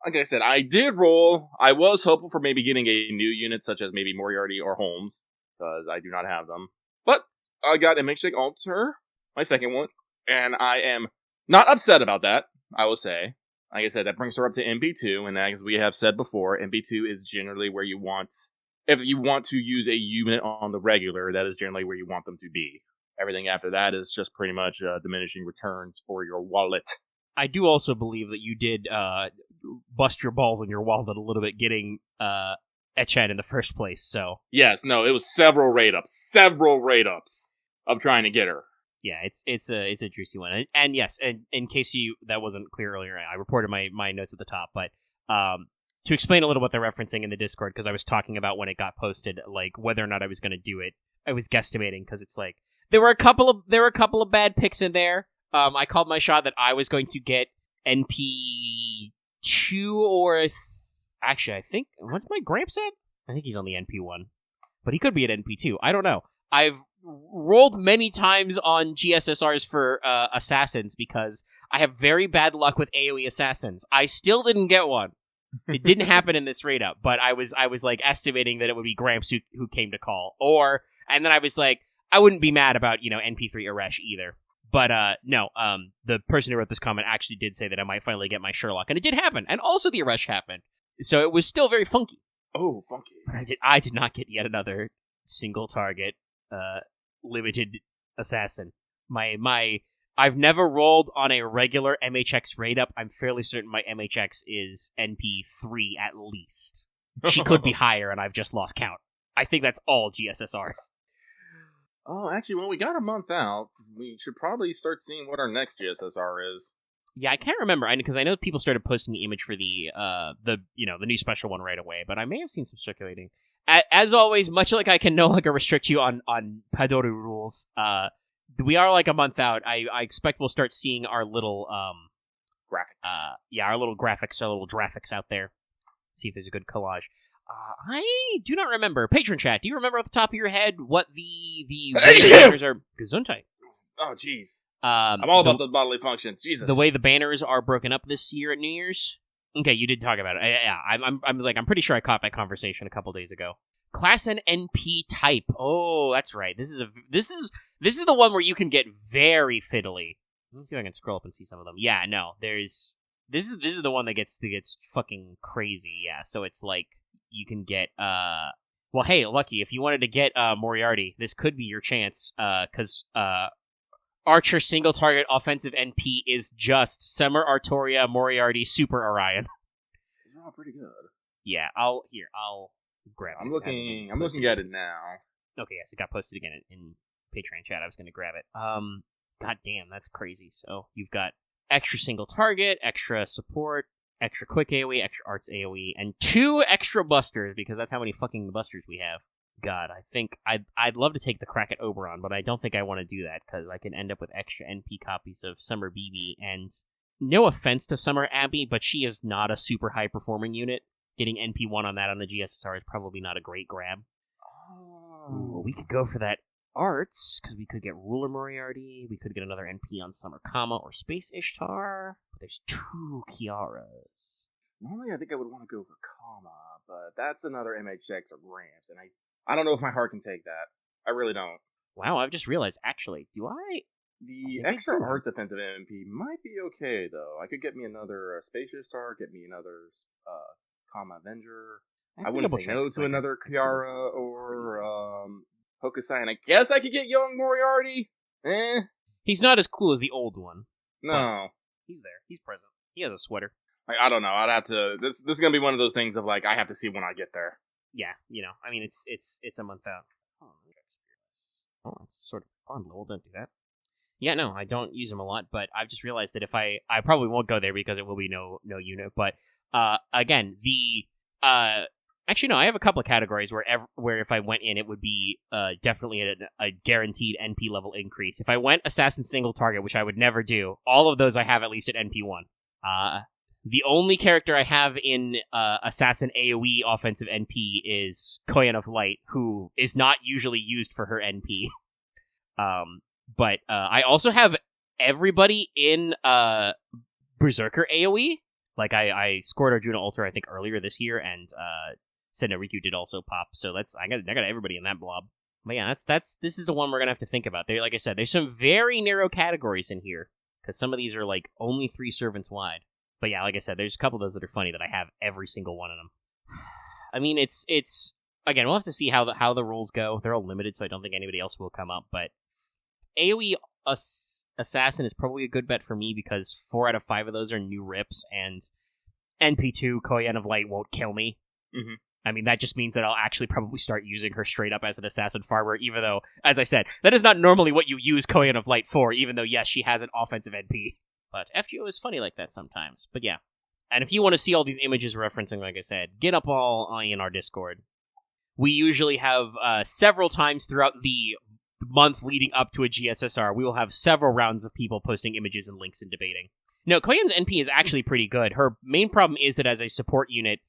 Like I said, I did roll. I was hopeful for maybe getting a new unit, such as maybe Moriarty or Holmes, because I do not have them. But I got a Milkshake Alter, my second one, and I am not upset about that, I will say. Like I said, that brings her up to MP2, and as we have said before, MP2 is generally where you want... If you want to use a unit on the regular, that is generally where you want them to be. Everything after that is just pretty much diminishing returns for your wallet. I do also believe that you did bust your balls in your wallet a little bit getting Etchan in the first place, so... Yes, no, it was several rate-ups of trying to get her. Yeah, it's a juicy one. And yes, and in case that wasn't clear earlier, I reported my notes at the top, but to explain a little what they're referencing in the Discord, because I was talking about when it got posted, whether or not I was going to do it, I was guesstimating, because it's There were a couple of bad picks in there. I called my shot that I was going to get NP 2 or actually, I think what's my Gramps at? I think he's on the NP 1, but he could be at NP 2. I don't know. I've rolled many times on GSSRs for assassins because I have very bad luck with AoE assassins. I still didn't get one. It didn't happen in this raid up, but I was like estimating that it would be Gramps who came to call, and then I was like, I wouldn't be mad about NP3 Aresh either. But no, the person who wrote this comment actually did say that I might finally get my Sherlock, and it did happen, and also the Aresh happened. So it was still very funky. Oh, funky! But I did not get yet another single target limited assassin. I've never rolled on a regular MHX raid up. I'm fairly certain my MHX is NP3 at least. She could be higher, and I've just lost count. I think that's all GSSRs. Oh, actually, when we got a month out, we should probably start seeing what our next GSSR is. Yeah, I can't remember, because I know people started posting the image for the new special one right away, but I may have seen some circulating. As always, much like I can no longer restrict you on Padoru rules, we are like a month out. I expect we'll start seeing our little graphics. Our little graphics, our little graphics out there. See if there's a good collage. I do not remember. Patron chat, do you remember off the top of your head what the banners are? Gesundheit. Oh, jeez. I'm all about the bodily functions. Jesus. The way the banners are broken up this year at New Year's. Okay, you did talk about it. Yeah, I'm pretty sure I caught that conversation a couple days ago. Class and NP type. Oh, that's right. This is the one where you can get very fiddly. Let me see if I can scroll up and see some of them. Yeah, no, this is the one that gets fucking crazy. Yeah, so it's like you can get well, hey, Lucky, if you wanted to get Moriarty, this could be your chance. Because Archer single target offensive NP is just Summer Artoria Moriarty Super Orion. Oh, pretty good. Yeah, I'll grab it. I'm looking at it now. Okay, yes, it got posted again in Patreon chat. I was going to grab it. God damn, that's crazy. So you've got extra single target, extra support, extra quick AoE, extra arts AoE, and 2 extra busters, because that's how many fucking busters we have. God, I think I'd love to take the crack at Oberon, but I don't think I want to do that, because I can end up with extra NP copies of Summer BB, and no offense to Summer Abby, but she is not a super high-performing unit. Getting NP1 on that on the GSSR is probably not a great grab. Ooh, we could go for that arts, because we could get Ruler Moriarty, we could get another NP on Summer Coma or Space Ishtar, but there's 2 Kiaras. Normally I think I would want to go for Coma, but that's another MHX or Gramps, and I don't know if my heart can take that. I really don't. Wow, I've just realized, actually, The extra arts offensive MP might be okay, though. I could get me another Space Ishtar, get me another Coma Avenger. I wouldn't say no to another Kiara or Hokusai, and I guess I could get young Moriarty. He's not as cool as the old one. No. He's there. He's present. He has a sweater. I don't know. I'd have to. This is gonna be one of those things of like I have to see when I get there. Yeah, I mean it's a month out. Oh, that's sort of fun. We'll don't do that. Yeah, no, I don't use them a lot, but I've just realized that if I probably won't go there because it will be no unit. But again, actually no, I have a couple of categories where if I went in, it would be definitely a guaranteed NP level increase. If I went assassin single target, which I would never do, all of those I have at least at NP1. The only character I have in Assassin AoE offensive NP is Koyan of Light, who is not usually used for her NP. But I also have everybody in Berserker AoE. Like, I scored Arjuna Alter, I think, earlier this year, and Senna Riku did also pop, so I got everybody in that blob. But yeah, this is the one we're gonna have to think about. Like I said, there's some very narrow categories in here, because some of these are, like, only 3 servants wide. But yeah, like I said, there's a couple of those that are funny that I have every single one of them. I mean, it's again, we'll have to see how the rules go. They're all limited, so I don't think anybody else will come up. But AoE Assassin is probably a good bet for me because 4 out of 5 of those are new rips, and NP2 Koyan of Light won't kill me. Mm-hmm. I mean, that just means that I'll actually probably start using her straight up as an assassin farmer, even though, as I said, that is not normally what you use Koyan of Light for, even though, yes, she has an offensive NP. But FGO is funny like that sometimes. But yeah. And if you want to see all these images referencing, like I said, get up all in our Discord. We usually have several times throughout the month leading up to a GSSR, we will have several rounds of people posting images and links and debating. No, Koyan's NP is actually pretty good. Her main problem is that as a support unit,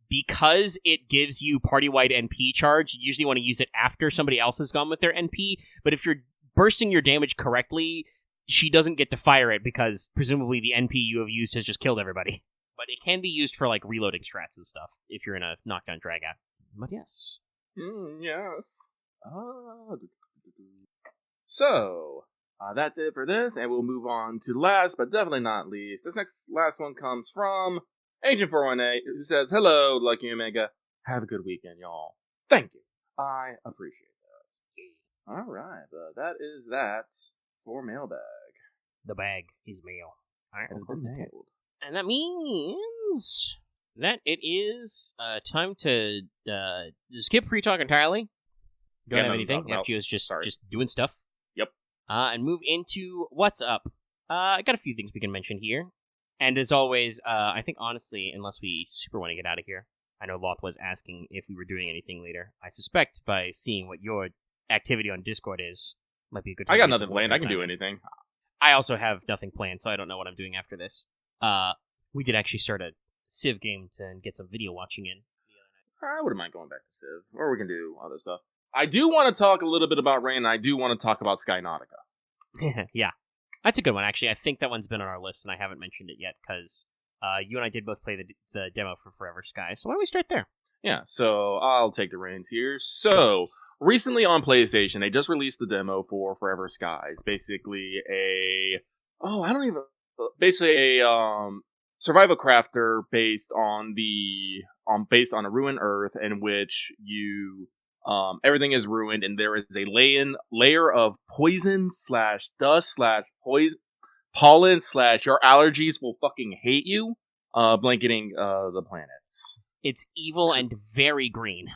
because it gives you party-wide NP charge, you usually want to use it after somebody else has gone with their NP, but if you're bursting your damage correctly, she doesn't get to fire it because presumably the NP you have used has just killed everybody. But it can be used for like reloading strats and stuff if you're in a knockdown drag out. But yes. Yes. So, that's it for this, and we'll move on to last, but definitely not least. This last one comes from Agent 418, who says, "Hello, Lucky Omega. Have a good weekend, y'all. Thank you. I appreciate that." All right, that is that for mailbag. The bag is mail. All right, It has been mailed. and that means that it is time to skip free talk entirely. Don't have anything. FGO is just doing stuff. Yep. And move into what's up. I got a few things we can mention here. And as always, I think honestly, unless we super want to get out of here, I know Loth was asking if we were doing anything later. I suspect by seeing what your activity on Discord is, might be a good time. I got nothing planned. I can do anything. I also have nothing planned, so I don't know what I'm doing after this. We did actually start a Civ game to get some video watching in. I wouldn't mind going back to Civ, or we can do other stuff. I do want to talk a little bit about Rain, and I do want to talk about Skynautica. Yeah. That's a good one, actually. I think that one's been on our list, and I haven't mentioned it yet, because you and I did both play the demo for Forever Sky, so why don't we start there? Yeah, so I'll take the reins here. So, recently on PlayStation, they just released the demo for Forever Skies. Basically a survival crafter based on a ruined Earth in which you everything is ruined and there is a layer of poison / dust / pollen / your allergies will fucking hate you, blanketing the planets. It's evil and very green.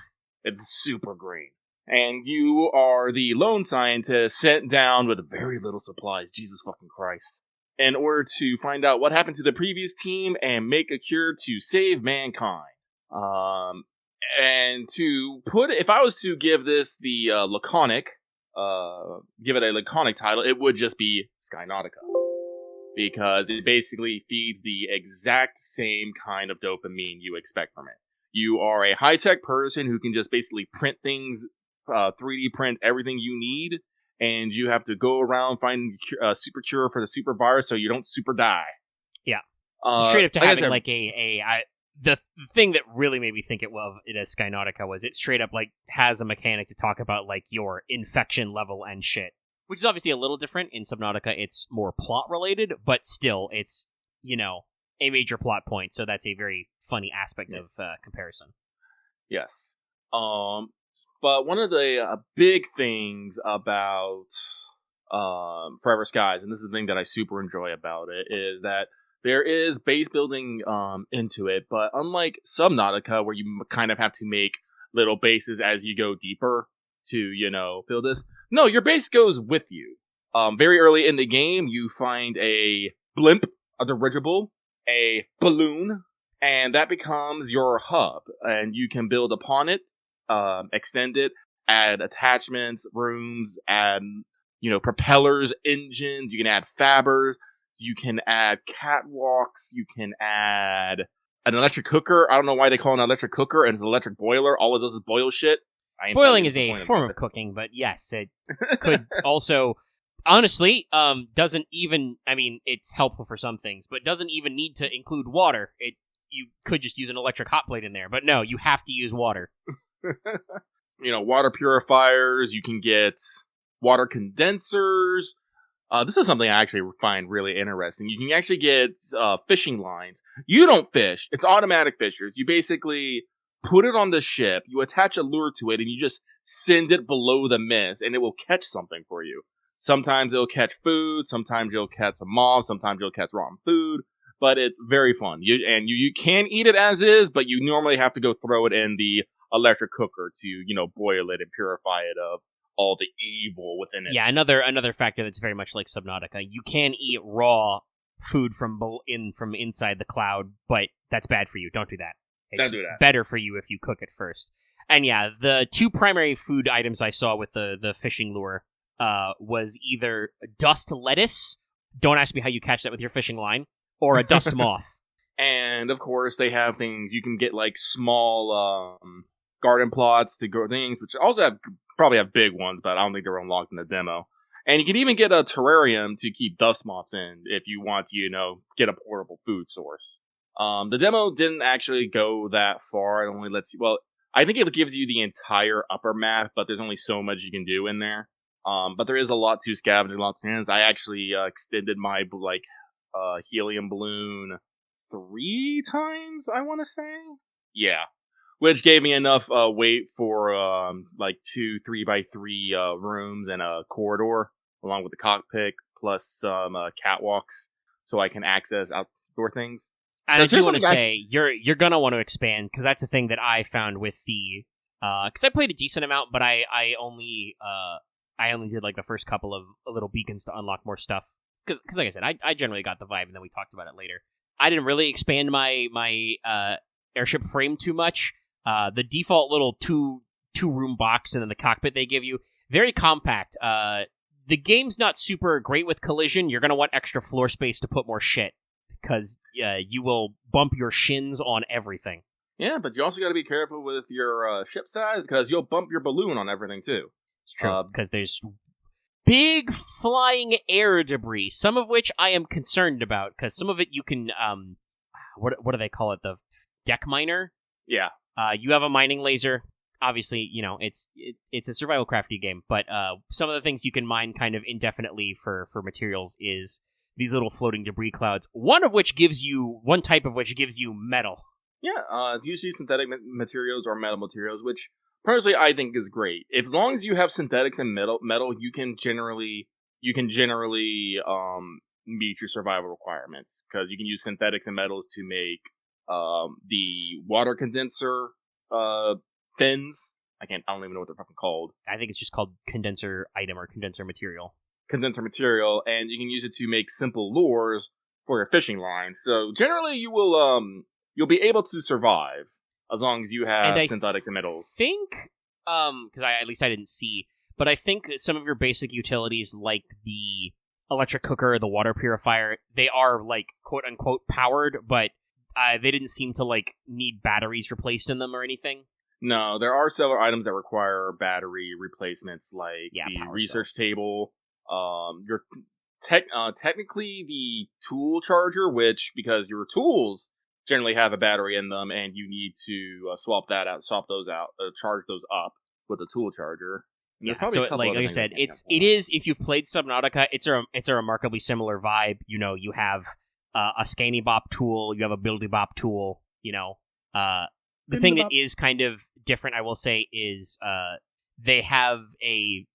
It's super green. And you are the lone scientist sent down with very little supplies, Jesus fucking Christ, in order to find out what happened to the previous team and make a cure to save mankind. And to put, if I was to give this the give it a laconic title, it would just be Skynautica. Because it basically feeds the exact same kind of dopamine you expect from it. You are a high-tech person who can just basically print things, 3D print everything you need, and you have to go around finding a super cure for the super virus so you don't super die. Yeah. Straight up to having like the thing that really made me think it as Skynautica was it straight up like has a mechanic to talk about like your infection level and shit. Which is obviously a little different. In Subnautica, it's more plot-related, but still, it's, a major plot point, so that's a very funny aspect of comparison. Yes. But one of the big things about Forever Skies, and this is the thing that I super enjoy about it, is that there is base building into it, but unlike Subnautica, where you kind of have to make little bases as you go deeper to, build this, no, your base goes with you. Very early in the game, you find a blimp, a dirigible, a balloon, and that becomes your hub, and you can build upon it, extend it, add attachments, rooms, add, propellers, engines, you can add fabbers, you can add catwalks, you can add an electric cooker. I don't know why they call it an electric cooker, and it's an electric boiler. All it does is boil shit. Boiling is a form of cooking, but yes, it could also, honestly, doesn't even, it's helpful for some things, but doesn't even need to include water. You could just use an electric hot plate in there, but no, you have to use water. Water purifiers, you can get water condensers. This is something I actually find really interesting. You can actually get fishing lines. You don't fish. It's automatic fishers. You basically put it on the ship, you attach a lure to it, and you just send it below the mist, and it will catch something for you. Sometimes it'll catch food, sometimes you'll catch a moth, sometimes you'll catch rotten food, but it's very fun. You can eat it as is, but you normally have to go throw it in the electric cooker to, boil it and purify it of all the evil within it. Yeah, another factor that's very much like Subnautica. You can eat raw food from inside the cloud, but that's bad for you. Don't do that. It's Don't do that. Better for you if you cook it first. And yeah, the two primary food items I saw with the fishing lure was either dust lettuce, don't ask me how you catch that with your fishing line, or a dust moth. And of course, they have things you can get, like small garden plots to grow things, which also probably have big ones, but I don't think they're unlocked in the demo. And you can even get a terrarium to keep dust moths in if you want to, get a portable food source. The demo didn't actually go that far. It only lets you, well, I think it gives you the entire upper map, but there's only so much you can do in there. But there is a lot to scavenge, a lot to hands. I actually extended my helium balloon 3 times, I want to say. Yeah. Which gave me enough weight for like 2 3x3 rooms and a corridor, along with the cockpit, plus some catwalks, so I can access outdoor things. And I do want to say, you're gonna want to expand, because that's a thing that I found with the... Because I played a decent amount, but I only did like the first couple of little beacons to unlock more stuff. Because like I said, I generally got the vibe, and then we talked about it later. I didn't really expand my airship frame too much. The default little two-room box and then the cockpit they give you, very compact. The game's not super great with collision. You're going to want extra floor space to put more shit, because you will bump your shins on everything. Yeah, but you also got to be careful with your ship size, because you'll bump your balloon on everything, too. It's true, because there's big flying air debris, some of which I am concerned about, because some of it you can, what do they call it, the deck miner? Yeah. You have a mining laser. Obviously, it's a survival crafty game, but some of the things you can mine kind of indefinitely for materials is these little floating debris clouds, one type of which gives you metal. Yeah, it's usually synthetic materials or metal materials, which personally I think is great. As long as you have synthetics and metal, you can generally meet your survival requirements, because you can use synthetics and metals to make the water condenser fins. I don't even know what they're fucking called. I think it's just called condenser item or condenser material. Condenser material, and you can use it to make simple lures for your fishing line. So generally, you'll be able to survive as long as you have synthetics and metals. I think, because at least I didn't see, but I think some of your basic utilities, like the electric cooker or the water purifier, they are like quote unquote powered, but they didn't seem to like need batteries replaced in them or anything. No, there are several items that require battery replacements, like the research table. Your technically the tool charger, which, because your tools generally have a battery in them, and you need to swap those out, charge those up with a tool charger. Yeah, so like I said, it is, if you've played Subnautica, it's a remarkably similar vibe. You have a Scanny Bop tool, you have a Buildy Bop tool. The thing that is kind of different, I will say, is they have a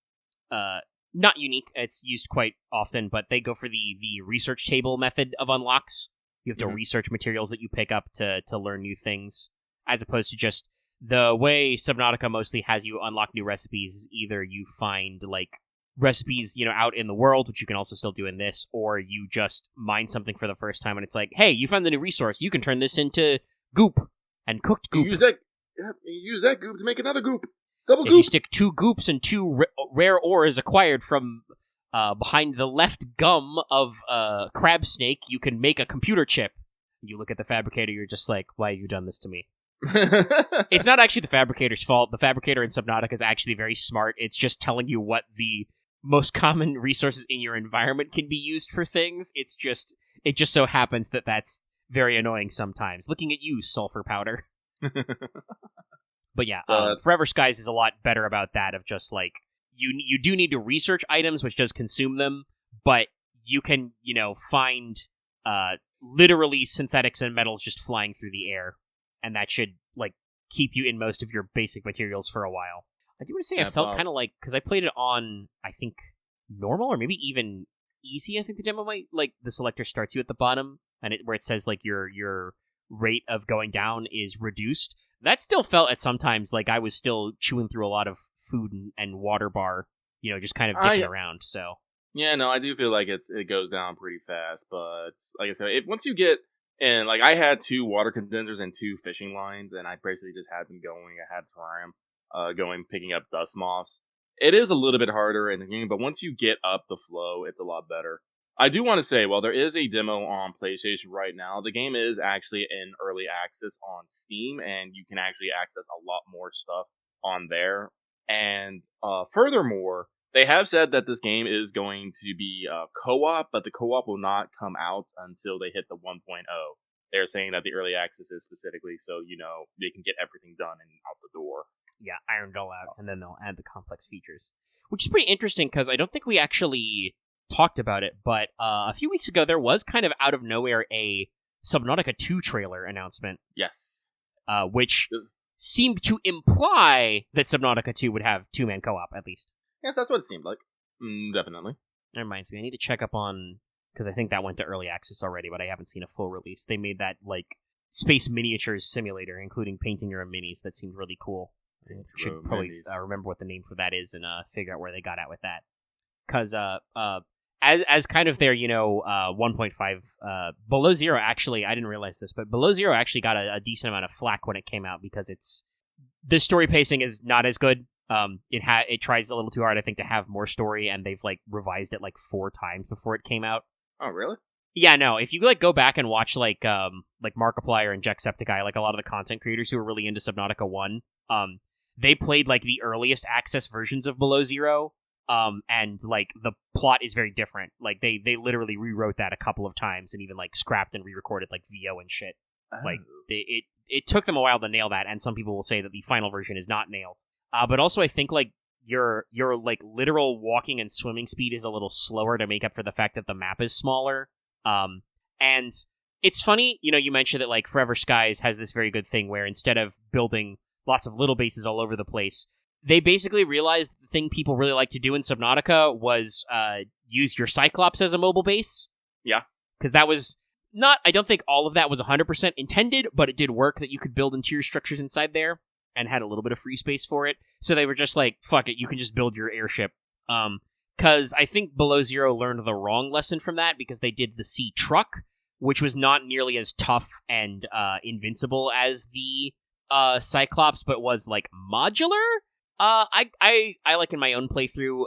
not unique. It's used quite often, but they go for the research table method of unlocks. You have to research materials that you pick up to learn new things, as opposed to just the way Subnautica mostly has you unlock new recipes is either you find like recipes, out in the world, which you can also still do in this, or you just mine something for the first time and it's like, hey, you found the new resource, you can turn this into goop and cooked goop. You use that goop to make another goop. Double goop. If you stick 2 goops and 2 rare ores acquired from behind the left gum of crab snake, you can make a computer chip. You look at the fabricator, you're just like, why have you done this to me? It's not actually the fabricator's fault. The fabricator in Subnautica is actually very smart. It's just telling you what the most common resources in your environment can be used for things. It just so happens that that's very annoying sometimes. Looking at you, sulfur powder. But yeah, Forever Skies is a lot better about that, of just like, you do need to research items, which does consume them, but you can, find literally synthetics and metals just flying through the air, and that should like keep you in most of your basic materials for a while. I do want to say I felt kind of like, because I played it on, I think, normal or maybe even easy. I think the demo might, like, the selector starts you at the bottom, and where it says like your rate of going down is reduced. That still felt at sometimes like I was still chewing through a lot of food and water bar, just kind of dicking around. So yeah, no, I do feel like it goes down pretty fast. But like I said, once you get And like I had 2 water condensers and 2 fishing lines, and I basically just had them going. I had terrarium going, picking up dust moths. It is a little bit harder in the game, but once you get up the flow, it's a lot better. I do want to say, while there is a demo on PlayStation right now, the game is actually in early access on Steam, and you can actually access a lot more stuff on there. And furthermore, they have said that this game is going to be co-op, but the co-op will not come out until they hit the 1.0. They're saying that the early access is specifically so, they can get everything done and out the door. Yeah, ironed all out, and then they'll add the complex features. Which is pretty interesting, because I don't think we actually talked about it, but a few weeks ago there was kind of out of nowhere a Subnautica 2 trailer announcement. Yes. Which seemed to imply that Subnautica 2 would have 2-man co-op, at least. Yes, that's what it seemed like. Definitely. That reminds me, I need to check up on, because I think that went to early access already, but I haven't seen a full release. They made that, space miniatures simulator, including painting your own minis. That seemed really cool. I should probably remember what the name for that is and figure out where they got at with that. Because as kind of their 1.5 Below Zero, actually, I didn't realize this, but Below Zero actually got a decent amount of flack when it came out because the story pacing is not as good. It tries a little too hard, I think, to have more story, and they've revised it 4 times before it came out. Oh, really? Yeah, no. If you go back and watch Markiplier and Jacksepticeye, a lot of the content creators who are really into Subnautica 1, they played the earliest access versions of Below Zero. And the plot is very different. They literally rewrote that a couple of times and even scrapped and re-recorded VO and shit. Oh. It took them a while to nail that, and some people will say that the final version is not nailed. But also I think your literal walking and swimming speed is a little slower to make up for the fact that the map is smaller. And it's funny, you mentioned that Forever Skies has this very good thing where instead of building lots of little bases all over the place, they basically realized the thing people really like to do in Subnautica was use your Cyclops as a mobile base. Yeah. Because that was not, I don't think all of that was 100% intended, but it did work that you could build interior structures inside there and had a little bit of free space for it. So they were just fuck it, you can just build your airship. Because I think Below Zero learned the wrong lesson from that because they did the Sea Truck, which was not nearly as tough and invincible as the Cyclops, but was modular. I in my own playthrough,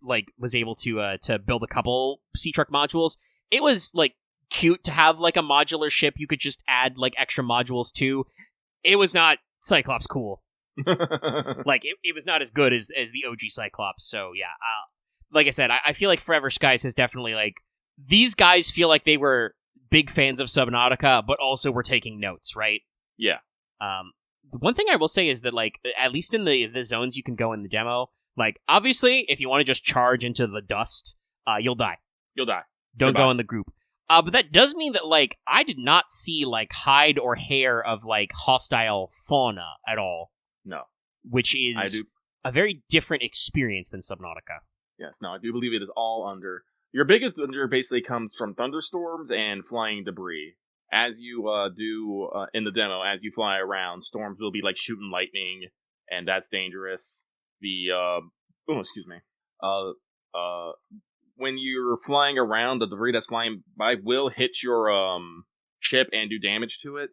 was able to build a couple Sea Truck modules. It was cute to have a modular ship you could just add extra modules to. It was not Cyclops cool. It was not as good as the OG Cyclops. So yeah, like I said, I feel like Forever Skies has definitely these guys feel like they were big fans of Subnautica, but also were taking notes, right? Yeah. The one thing I will say is that, at least in the zones you can go in the demo, obviously, if you want to just charge into the dust, you'll die. You'll die. Don't go in the group. But that does mean that, I did not see, hide or hair of, hostile fauna at all. No. Which is a very different experience than Subnautica. Yes, no, I do believe it is all under. Your biggest danger basically comes from thunderstorms and flying debris. As you do in the demo, as you fly around, storms will be shooting lightning, and that's dangerous. When you're flying around, the debris that's flying by will hit your ship and do damage to it.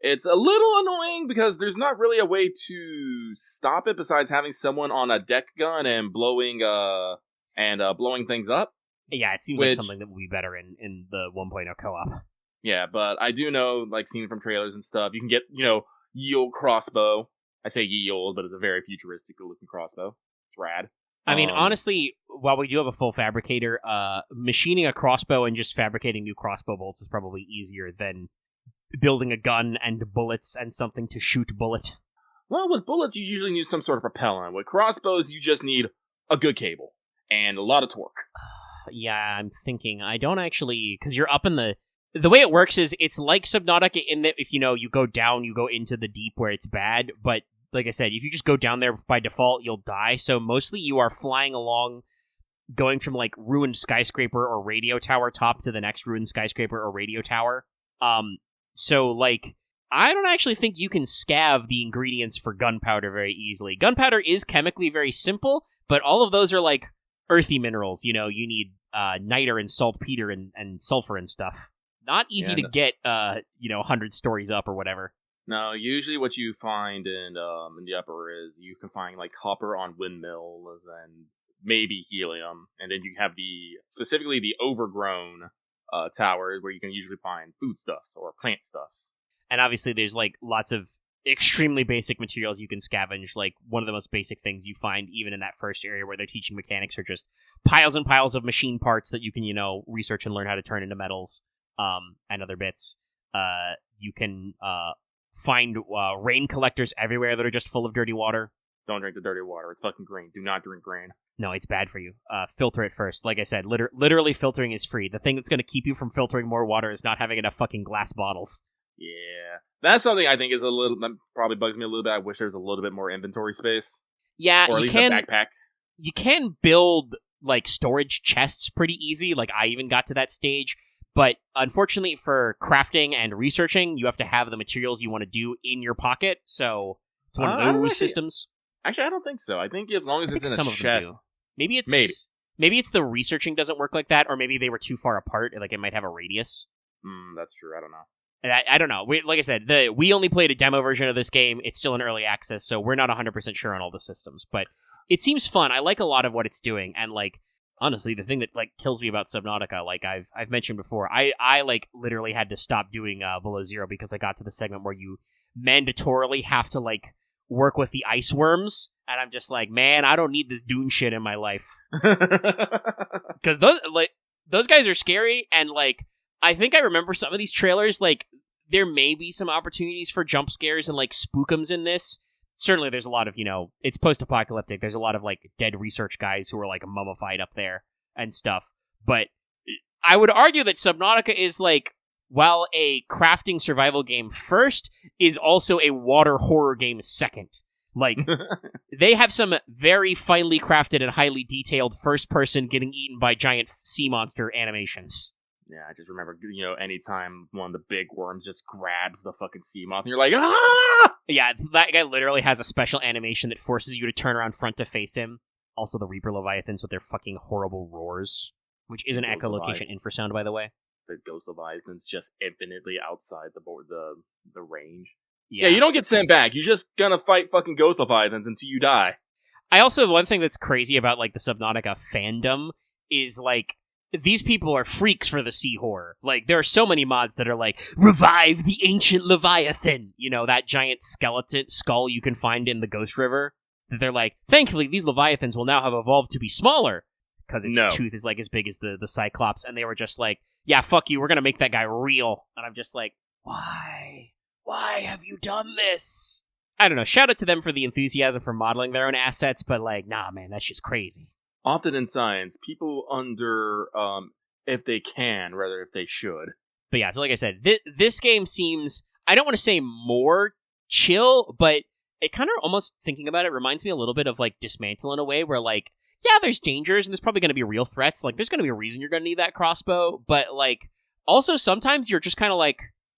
It's a little annoying because there's not really a way to stop it besides having someone on a deck gun and blowing things up. Yeah, it seems like something that would be better in the 1.0 co-op. Yeah, but I do know, seeing from trailers and stuff, you can get, ye old crossbow. I say ye old, but it's a very futuristic-looking crossbow. It's rad. I mean, honestly, while we do have a full fabricator, machining a crossbow and just fabricating new crossbow bolts is probably easier than building a gun and bullets and something to shoot bullet. Well, with bullets, you usually use some sort of propellant. With crossbows, you just need a good cable and a lot of torque. Yeah, I'm thinking. I don't actually... Because you're up in the... The way it works is it's like Subnautica in that if, you go down, you go into the deep where it's bad. But, like I said, if you just go down there by default, you'll die. So mostly you are flying along, going from, ruined skyscraper or radio tower top to the next ruined skyscraper or radio tower. So, I don't actually think you can scav the ingredients for gunpowder very easily. Gunpowder is chemically very simple, but all of those are, earthy minerals. You need niter and saltpeter and sulfur and stuff. Not easy to no. get, 100 stories up or whatever. No, usually what you find in the upper is you can find like copper on windmills and maybe helium, and then you have specifically the overgrown towers where you can usually find foodstuffs or plant stuffs. And obviously there's like lots of extremely basic materials you can scavenge. Like one of the most basic things you find even in that first area where they're teaching mechanics are just piles and piles of machine parts that you can, research and learn how to turn into metals, and other bits. You can find rain collectors everywhere that are just full of dirty water. Don't drink the dirty water. It's fucking green. Do not drink rain. No, it's bad for you. Filter it first. Like I said, literally filtering is free. The thing that's going to keep you from filtering more water is not having enough fucking glass bottles. Yeah. That's something I think that probably bugs me a little bit. I wish there's a little bit more inventory space. Yeah, or at least a backpack. You can build, like, storage chests pretty easy. Like, I even got to that stage. But unfortunately for crafting and researching, you have to have the materials you want to do in your pocket. So it's one of those systems. Actually, I don't think so. I think as long as it's in a chest. Maybe it's the researching doesn't work like that, or maybe they were too far apart. Like, it might have a radius. That's true. I don't know. I don't know. Like I said, we only played a demo version of this game. It's still in early access, so we're not 100% sure on all the systems. But it seems fun. I like a lot of what it's doing, and like honestly, the thing that like kills me about Subnautica, like I've mentioned before, I like literally had to stop doing Below Zero because I got to the segment where you mandatorily have to like work with the ice worms, and I'm just like, man, I don't need this Dune shit in my life because those guys are scary, and like. I think I remember some of these trailers, like, there may be some opportunities for jump scares and, like, spookums in this. Certainly there's a lot of, it's post-apocalyptic. There's a lot of, like, dead research guys who are, like, mummified up there and stuff. But I would argue that Subnautica is, like, while a crafting survival game first, is also a water horror game second. Like, they have some very finely crafted and highly detailed first-person getting eaten by giant sea monster animations. Yeah, I just remember, anytime one of the big worms just grabs the fucking sea moth, and you're like, ah! Yeah, that guy literally has a special animation that forces you to turn around front to face him. Also, the Reaper Leviathans with their fucking horrible roars, which is an echolocation infrasound, by the way. The Ghost Leviathan's just infinitely outside the range. Yeah, you don't get sent back. You're just gonna fight fucking Ghost Leviathans until you die. I also, one thing that's crazy about, like, the Subnautica fandom is, like, these people are freaks for the sea horror. Like, there are so many mods that are like, revive the ancient Leviathan! That giant skeleton skull you can find in the Ghost River. That they're like, thankfully, these Leviathans will now have evolved to be smaller. Because its tooth is, like, as big as the Cyclops. And they were just like, yeah, fuck you, we're gonna make that guy real. And I'm just like, why? Why have you done this? I don't know, shout out to them for the enthusiasm for modeling their own assets, but like, nah, man, that's just crazy. Often in science, people if they can, rather if they should. But yeah, so like I said, this game seems, I don't want to say more chill, but it kind of almost, thinking about it, reminds me a little bit of like Dismantle in a way, where like, yeah, there's dangers, and there's probably going to be real threats, like there's going to be a reason you're going to need that crossbow, but like, also sometimes you're just kind of like,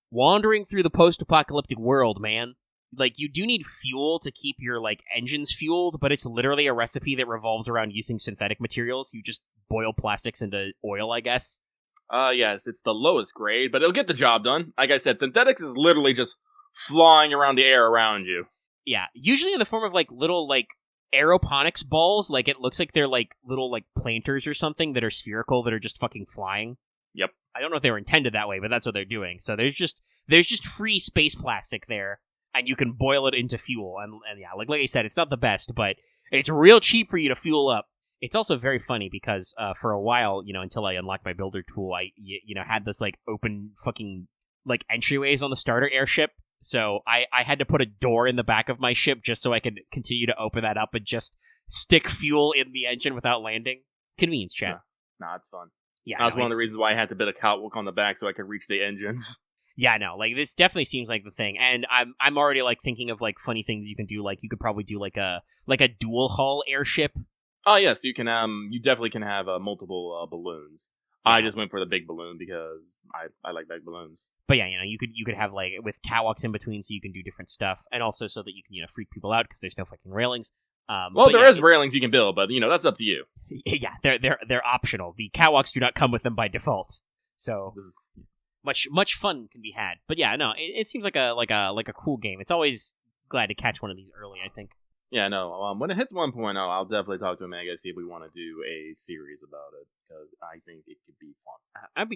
wandering through the post-apocalyptic world, man. Like, you do need fuel to keep your, like, engines fueled, but it's literally a recipe that revolves around using synthetic materials. You just boil plastics into oil, I guess. Yes, it's the lowest grade, but it'll get the job done. Like I said, synthetics is literally just flying around the air around you. Yeah, usually in the form of, like, little, like, aeroponics balls. Like, it looks like they're, like, little, like, planters or something that are spherical that are just fucking flying. Yep. I don't know if they were intended that way, but that's what they're doing. So there's just free space plastic there. And you can boil it into fuel, and yeah, like I said, it's not the best, but it's real cheap for you to fuel up. It's also very funny because for a while, until I unlocked my builder tool, I had this like open fucking like entryways on the starter airship, so I had to put a door in the back of my ship just so I could continue to open that up and just stick fuel in the engine without landing. Convenience, chat. Nah, it's fun. Yeah, that was one of the reasons why I had to build a catwalk on the back so I could reach the engines. Yeah, no, like, this definitely seems like the thing, and I'm already, like, thinking of, like, funny things you can do, like, you could probably do, like a dual-hull airship. Oh, yes, you can, you definitely can have multiple balloons. Yeah. I just went for the big balloon because I like big balloons. But yeah, you could have, like, with catwalks in between so you can do different stuff, and also so that you can, freak people out because there's no fucking railings. There is railings you can build, but, that's up to you. Yeah, they're optional. The catwalks do not come with them by default, so... much fun can be had. But yeah, no, it seems like a cool game. It's always glad to catch one of these early, I think. Yeah, no. When it hits 1.0, I'll definitely talk to Omega, see if we want to do a series about it, because I think it could be fun.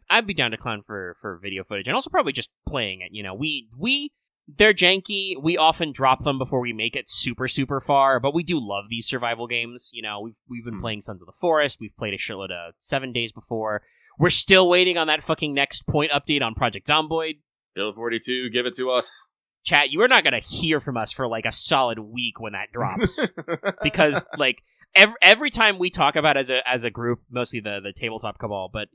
I'd be down to clown for video footage, and also probably just playing it. They're janky. We often drop them before we make it super far, but we do love these survival games. We've been playing Sons of the Forest. We've played a shitload of 7 Days before. We're still waiting on that fucking next point update on Project Zomboid. Bill 42, give it to us. Chat, you are not going to hear from us for like a solid week when that drops. Because like every time we talk about as a group, mostly the tabletop cabal, but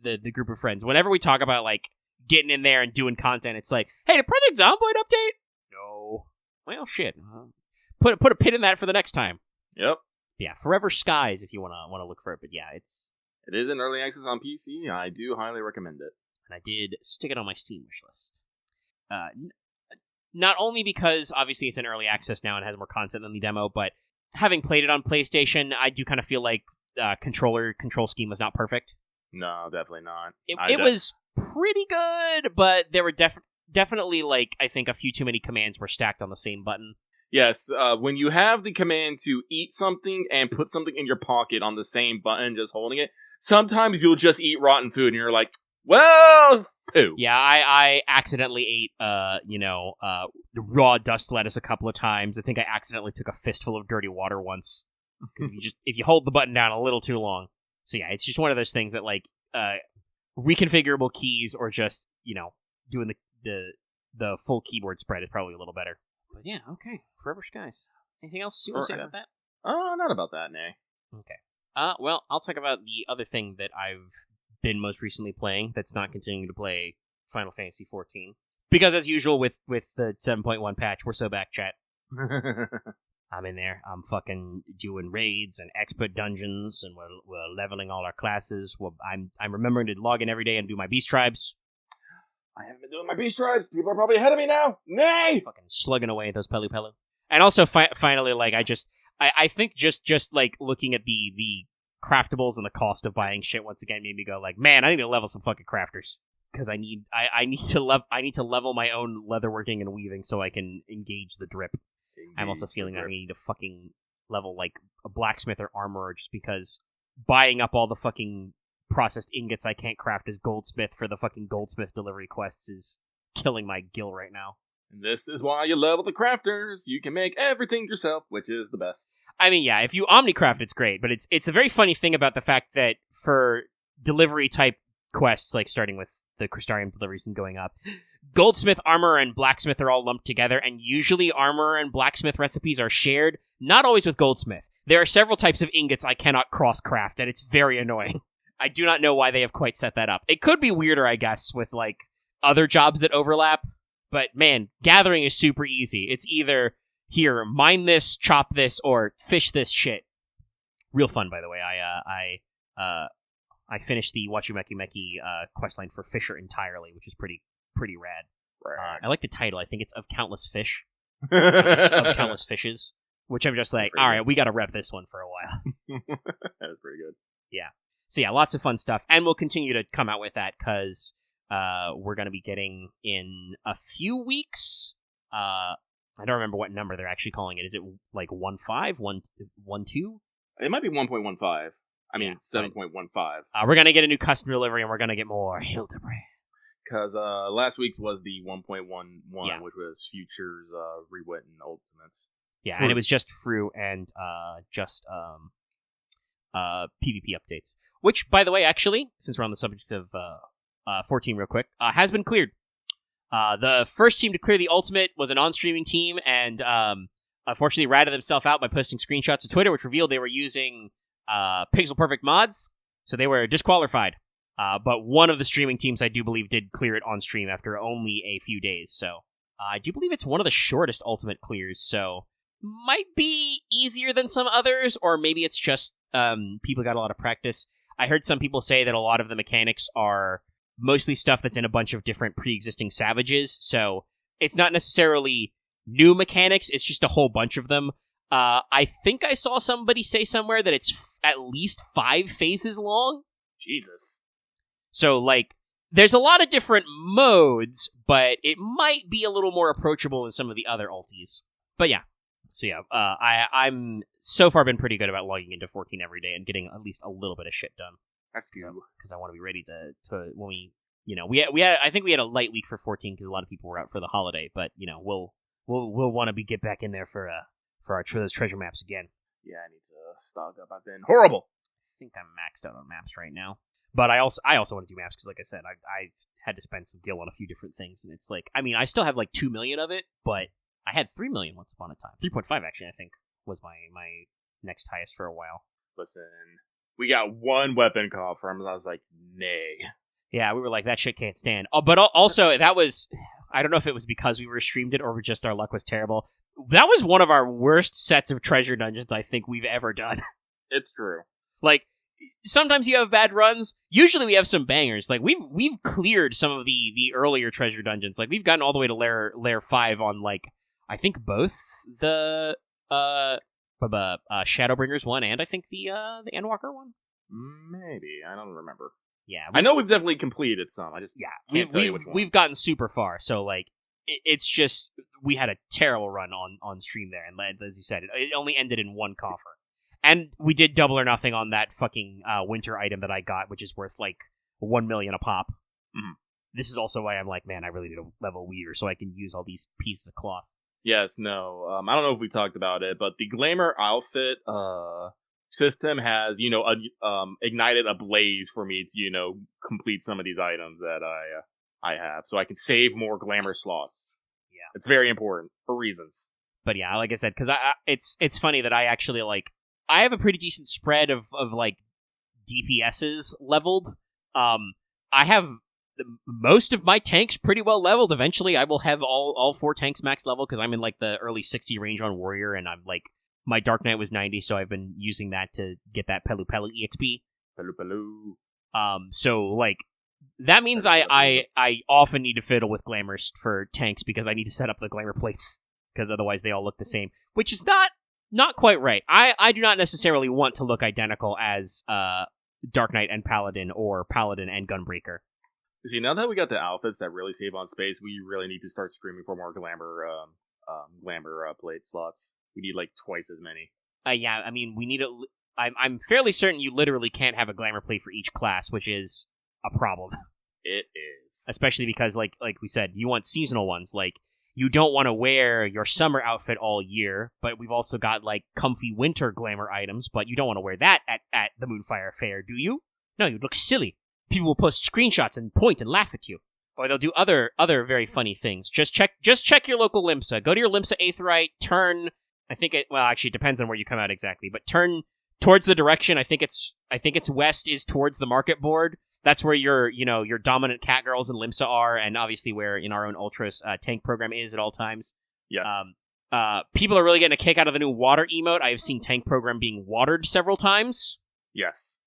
the group of friends, whenever we talk about like getting in there and doing content, it's like, hey, did Project Zomboid update? No. Well, shit. Put a pin in that for the next time. Yep. Yeah, Forever Skies if you want to look for it, but yeah, it is in early access on PC. I do highly recommend it. And I did stick it on my Steam wish list. Not only because, obviously, it's in early access now and has more content than the demo, but having played it on PlayStation, I do kind of feel like control scheme was not perfect. No, definitely not. It was pretty good, but there were definitely, like, I think a few too many commands were stacked on the same button. Yes, when you have the command to eat something and put something in your pocket on the same button, just holding it, sometimes you'll just eat rotten food and you're like, well, poo. Yeah, I accidentally ate, raw dust lettuce a couple of times. I think I accidentally took a fistful of dirty water once. Because if you hold the button down a little too long. So yeah, it's just one of those things that, like, reconfigurable keys or just, doing the full keyboard spread is probably a little better. But yeah, okay. Forever Skies. Anything else you want to say about that? Not about that, nay. Okay. Well, I'll talk about the other thing that I've been most recently playing that's not continuing to play Final Fantasy XIV. Because as usual with the 7.1 patch, we're so back, chat. I'm in there. I'm fucking doing raids and expert dungeons, and we're leveling all our classes. I'm remembering to log in every day and do my beast tribes. I haven't been doing my beast tribes. People are probably ahead of me now. Nay! Fucking slugging away at those Pelu Pelu. And also, finally, like, I think just like looking at the craftables and the cost of buying shit once again made me go like, man, I need to level some fucking crafters, because I need to level my own leatherworking and weaving so I can engage the drip. I'm also feeling I need to fucking level like a blacksmith or armorer, just because buying up all the fucking processed ingots I can't craft as goldsmith for the fucking goldsmith delivery quests is killing my gil right now. And this is why you level the crafters. You can make everything yourself, which is the best. I mean, yeah, if you omnicraft, it's great, but it's a very funny thing about the fact that for delivery-type quests, like starting with the Crystarium deliveries and going up, goldsmith, armor, and blacksmith are all lumped together, and usually armor and blacksmith recipes are shared, not always with goldsmith. There are several types of ingots I cannot cross-craft, and it's very annoying. I do not know why they have quite set that up. It could be weirder, I guess, with, like, other jobs that overlap, but, man, gathering is super easy. It's either, here, mine this, chop this, or fish this shit. Real fun, by the way. I finished the Wachumeki Meki questline for Fisher entirely, which is pretty rad. I like the title. I think it's Of Countless Fish. Of Countless Fishes. Which I'm just like, alright, we gotta rep this one for a while. That is pretty good. Yeah. So yeah, lots of fun stuff. And we'll continue to come out with that, because we're gonna be getting in a few weeks. I don't remember what number they're actually calling it. Is it like 1.5? 1.2? It might be 1.15. I mean, 7.15. We're going to get a new custom delivery, and we're going to get more Hildebrand. Because last week's was the 1.11, which was Futures, Rewritten Ultimates. Yeah, and it was just Fru and just PvP updates. Which, by the way, actually, since we're on the subject of 14 real quick, has been cleared. The first team to clear the Ultimate was a non-streaming team, and unfortunately ratted themselves out by posting screenshots to Twitter, which revealed they were using Pixel Perfect mods, so they were disqualified. But one of the streaming teams, I do believe, did clear it on stream after only a few days, so I do believe it's one of the shortest Ultimate clears, so might be easier than some others, or maybe it's just people got a lot of practice. I heard some people say that a lot of the mechanics are mostly stuff that's in a bunch of different pre-existing savages, so it's not necessarily new mechanics, it's just a whole bunch of them. I think I saw somebody say somewhere that it's at least 5 phases long. Jesus. So, like, there's a lot of different modes, but it might be a little more approachable than some of the other ultis. But yeah. So yeah, I'm so far been pretty good about logging into 14 every day and getting at least a little bit of shit done. That's good. Because I want to be ready to when we, we had I think we had a light week for 14 because a lot of people were out for the holiday, but we'll want to get back in there for those treasure maps again. Yeah, I need to stock up. I've been horrible. I think I'm maxed out on maps right now, but I also want to do maps because, like I said, I've had to spend some gil on a few different things, and it's like, I mean, I still have like 2 million of it, but I had 3 million once upon a time. 3.5 actually, I think, was my next highest for a while. Listen, we got one weapon call from him. I was like, nay. Yeah, we were like, that shit can't stand. Oh, but also, that was, I don't know if it was because we were streamed it or just our luck was terrible. That was one of our worst sets of treasure dungeons I think we've ever done. It's true. Like, sometimes you have bad runs. Usually we have some bangers. Like, we've cleared some of the earlier treasure dungeons. Like, we've gotten all the way to layer 5 on, like, I think both the Shadowbringers one and I think the Endwalker one. Maybe, I don't remember. Yeah, I know we've definitely completed some. I just can't tell you which ones. We've gotten super far. So like, it's just we had a terrible run on stream there, and as you said, it only ended in one coffer. And we did double or nothing on that fucking winter item that I got, which is worth like 1 million a pop. Mm-hmm. This is also why I'm like, man, I really need a level weir so I can use all these pieces of cloth. Yes, no. I don't know if we talked about it, but the Glamour outfit system has, ignited a blaze for me to, complete some of these items that I have, so I can save more Glamour slots. Yeah, it's very important for reasons. But yeah, like I said, because it's funny that I actually I have a pretty decent spread of like DPSs leveled. I have most of my tanks pretty well leveled. Eventually, I will have all 4 tanks max level because I'm in like the early 60 range on Warrior, and I'm like, my Dark Knight was 90, so I've been using that to get that Pelu Pelu EXP. Pelu. So like that means I often need to fiddle with glamours for tanks because I need to set up the glamour plates because otherwise they all look the same, which is not quite right. I do not necessarily want to look identical as Dark Knight and Paladin or Paladin and Gunbreaker. See, now that we got the outfits that really save on space, we really need to start screaming for more glamour plate slots. We need like twice as many. Yeah, I mean, we need I'm fairly certain you literally can't have a glamour plate for each class, which is a problem. It is. Especially because, like we said, you want seasonal ones. Like, you don't want to wear your summer outfit all year, but we've also got, like, comfy winter glamour items, but you don't want to wear that at the Moonfire Fair, do you? No, you'd look silly. People will post screenshots and point and laugh at you. Or they'll do other very funny things. Just check your local Limsa. Go to your Limsa Aetheryte, turn, actually it depends on where you come out exactly, but turn towards the direction, I think it's west is towards the market board. That's where your dominant catgirls and Limsa are, and obviously where in our own Ultras tank program is at all times. Yes. People are really getting a kick out of the new water emote. I have seen tank program being watered several times. Yes.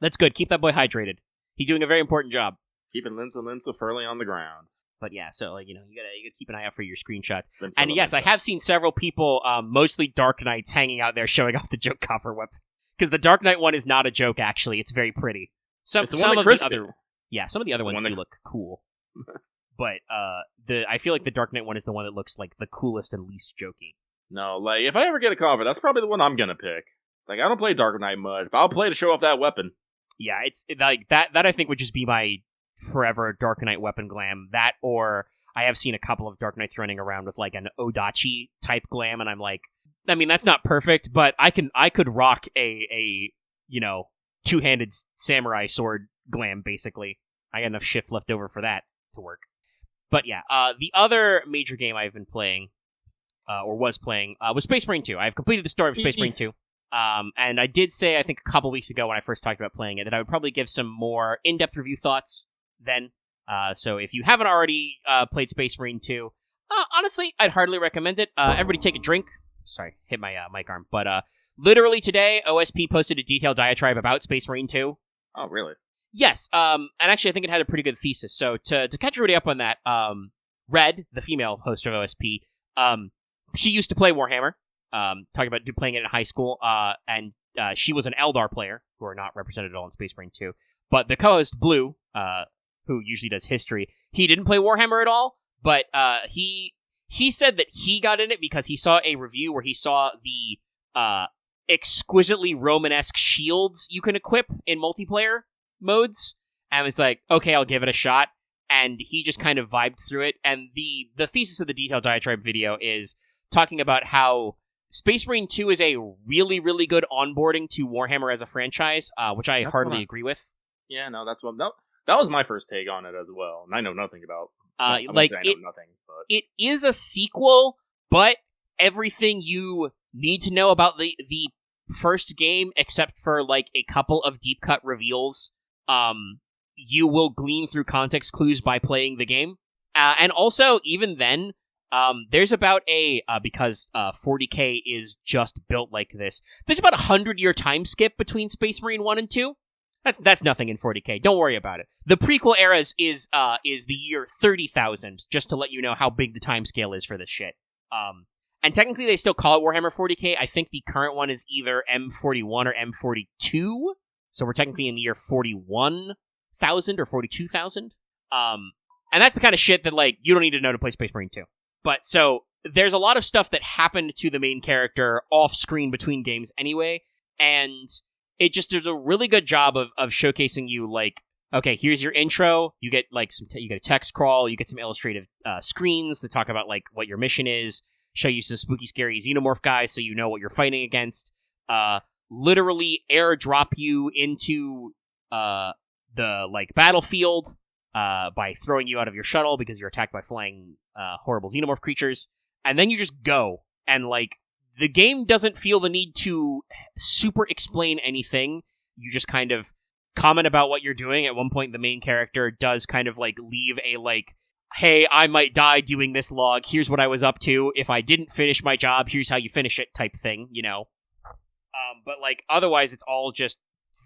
That's good. Keep that boy hydrated. He's doing a very important job. Keeping Limsa firmly on the ground. But yeah, so you gotta keep an eye out for your screenshot. And yes, I have seen several people, mostly Dark Knights, hanging out there showing off the joke coffer weapon. Because the Dark Knight one is not a joke. Actually, it's very pretty. Some of the other ones do look cool. But I feel like the Dark Knight one is the one that looks like the coolest and least jokey. No, like if I ever get a coffer, that's probably the one I'm gonna pick. Like I don't play Dark Knight much, but I'll play to show off that weapon. Yeah, it's like that I think would just be my forever Dark Knight weapon glam. That, or I have seen a couple of Dark Knights running around with like an Odachi type glam, and I'm like, I mean, that's not perfect, but I could rock a two-handed samurai sword glam, basically. I got enough shift left over for that to work. But yeah, the other major game I've been playing, was Space Marine 2. I've completed the story of Space Marine 2. And I did say, I think a couple weeks ago when I first talked about playing it, that I would probably give some more in-depth review thoughts then. So if you haven't already played Space Marine 2, honestly, I'd hardly recommend it. Everybody take a drink. Sorry, hit my mic arm. But literally today, OSP posted a detailed diatribe about Space Marine 2. Oh, really? Yes. And actually, I think it had a pretty good thesis. So to catch everybody up on that, Red, the female host of OSP, she used to play Warhammer. Talking about playing it in high school, and she was an Eldar player, who are not represented at all in Space Marine 2. But the co-host, Blue, who usually does history. He didn't play Warhammer at all, but he said that he got in it because he saw a review where he saw the exquisitely Romanesque shields you can equip in multiplayer modes, and was like, okay, I'll give it a shot. And he just kind of vibed through it. And the thesis of the Detailed Diatribe video is talking about how Space Marine 2 is a really, really good onboarding to Warhammer as a franchise, which I heartily agree with. Yeah, no, that was my first take on it as well. And I know nothing about it is a sequel, but everything you need to know about the first game, except for like a couple of deep cut reveals, you will glean through context clues by playing the game. And also, even then, there's about because 40K is just built like this, there's about 100-year time skip between Space Marine 1 and 2. That's nothing in 40K. Don't worry about it. The prequel eras is the year 30,000, just to let you know how big the time scale is for this shit. And technically they still call it Warhammer 40K. I think the current one is either M41 or M42. So we're technically in the year 41,000 or 42,000. And that's the kind of shit that, like, you don't need to know to play Space Marine 2. But so there's a lot of stuff that happened to the main character off screen between games anyway, and it just does a really good job of showcasing you, like, okay, here's your intro. You get like you get a text crawl. You get some illustrative screens that talk about like what your mission is. Show you some spooky, scary xenomorph guys so you know what you're fighting against. Literally airdrop you into the like battlefield by throwing you out of your shuttle because you're attacked by flying horrible xenomorph creatures, and then you just go, and like the game doesn't feel the need to super explain anything. You just kind of comment about what you're doing. At one point, the main character does kind of like leave a like, hey, I might die doing this log. Here's what I was up to. If I didn't finish my job, here's how you finish it type thing, you know? But like otherwise, it's all just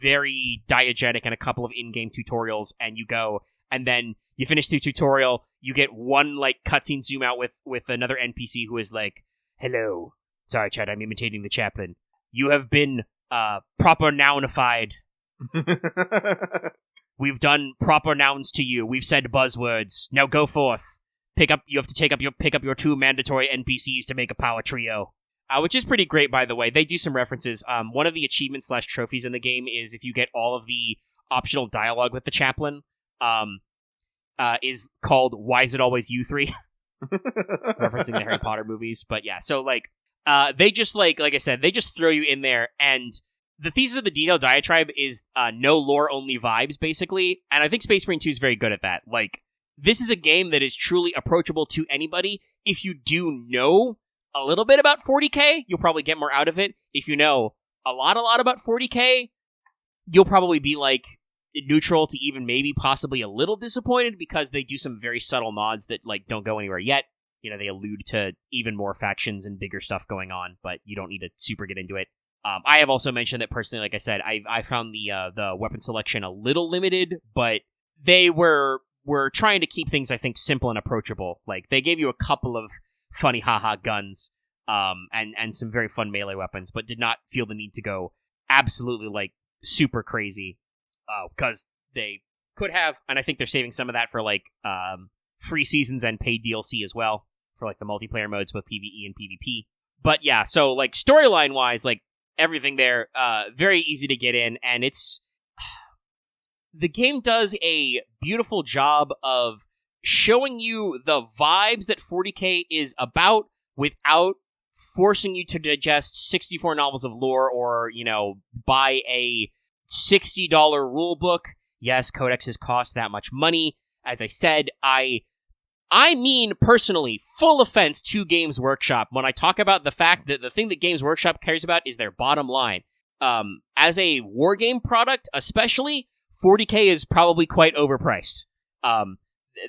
very diegetic and a couple of in-game tutorials, and you go, and then you finish the tutorial, you get one like cutscene zoom out with another NPC who is like, hello. Sorry, Chad, I'm imitating the chaplain. You have been proper nounified. We've done proper nouns to you. We've said buzzwords. Now go forth. You have to pick up your 2 mandatory NPCs to make a power trio. Which is pretty great, by the way. They do some references. One of the achievements / trophies in the game is if you get all of the optional dialogue with the chaplain, is called Why Is It Always You 3? Referencing the Harry Potter movies. But yeah, so like, they just like I said, they just throw you in there, and the thesis of the Detailed Diatribe is no lore, only vibes, basically. And I think Space Marine 2 is very good at that. Like, this is a game that is truly approachable to anybody. If you do know a little bit about 40K, you'll probably get more out of it. If you know a lot about 40K, you'll probably be like neutral to even maybe possibly a little disappointed, because they do some very subtle nods that like don't go anywhere yet. You know, they allude to even more factions and bigger stuff going on, but you don't need to super get into it. I have also mentioned that personally, like I said, I found the weapon selection a little limited, but they were trying to keep things, I think, simple and approachable. Like, they gave you a couple of funny haha guns, and some very fun melee weapons, but did not feel the need to go absolutely like super crazy, because they could have, and I think they're saving some of that for like free seasons and paid DLC as well for like the multiplayer modes, both PvE and PvP. But yeah, so like storyline wise, like everything there, very easy to get in, and the game does a beautiful job of showing you the vibes that 40K is about without forcing you to digest 64 novels of lore or, you know, buy a $60 rule book. Yes, codexes cost that much money. As I said, I mean, personally, full offense to Games Workshop when I talk about the fact that the thing that Games Workshop cares about is their bottom line. As a wargame product, especially, 40K is probably quite overpriced.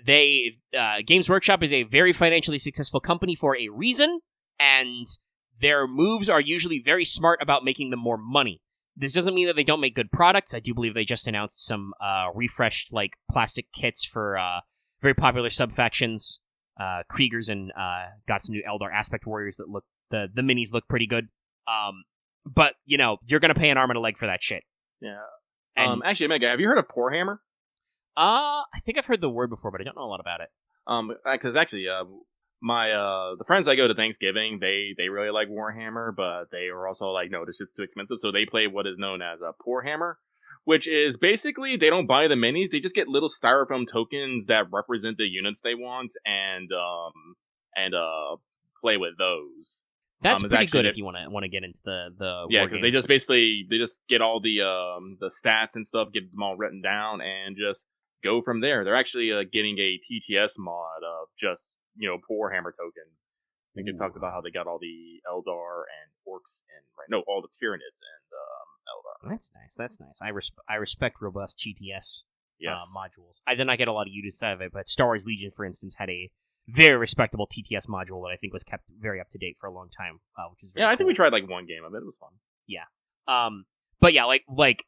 Games Workshop is a very financially successful company for a reason, and their moves are usually very smart about making them more money. This doesn't mean that they don't make good products. I do believe they just announced some refreshed like plastic kits for very popular sub-factions, Kriegers, and got some new Eldar Aspect Warriors that look, the minis look pretty good. But, you know, you're going to pay an arm and a leg for that shit. Yeah. And, actually, Mega, have you heard of Poorhammer? I think I've heard the word before, but I don't know a lot about it. Because actually, my the friends I go to Thanksgiving, they really like Warhammer, but they are also like, no, this shit's too expensive, so they play what is known as a Poor Hammer, which is basically they don't buy the minis, they just get little styrofoam tokens that represent the units they want, and play with those. That's pretty good if you want to get into the yeah, because they just basically get all the stats and stuff, get them all written down, and just go from there. They're actually getting a TTS mod of just Poor Hammer tokens. I think they talked about how they got all the Eldar and Orcs and all the Tyranids and Eldar. That's nice. I respect robust GTS yes. modules. I did not get a lot of use out of it, but Star Wars Legion, for instance, had a very respectable TTS module that I think was kept very up to date for a long time, which is very cool. I think we tried like one game of it. It was fun. Yeah. But yeah, like,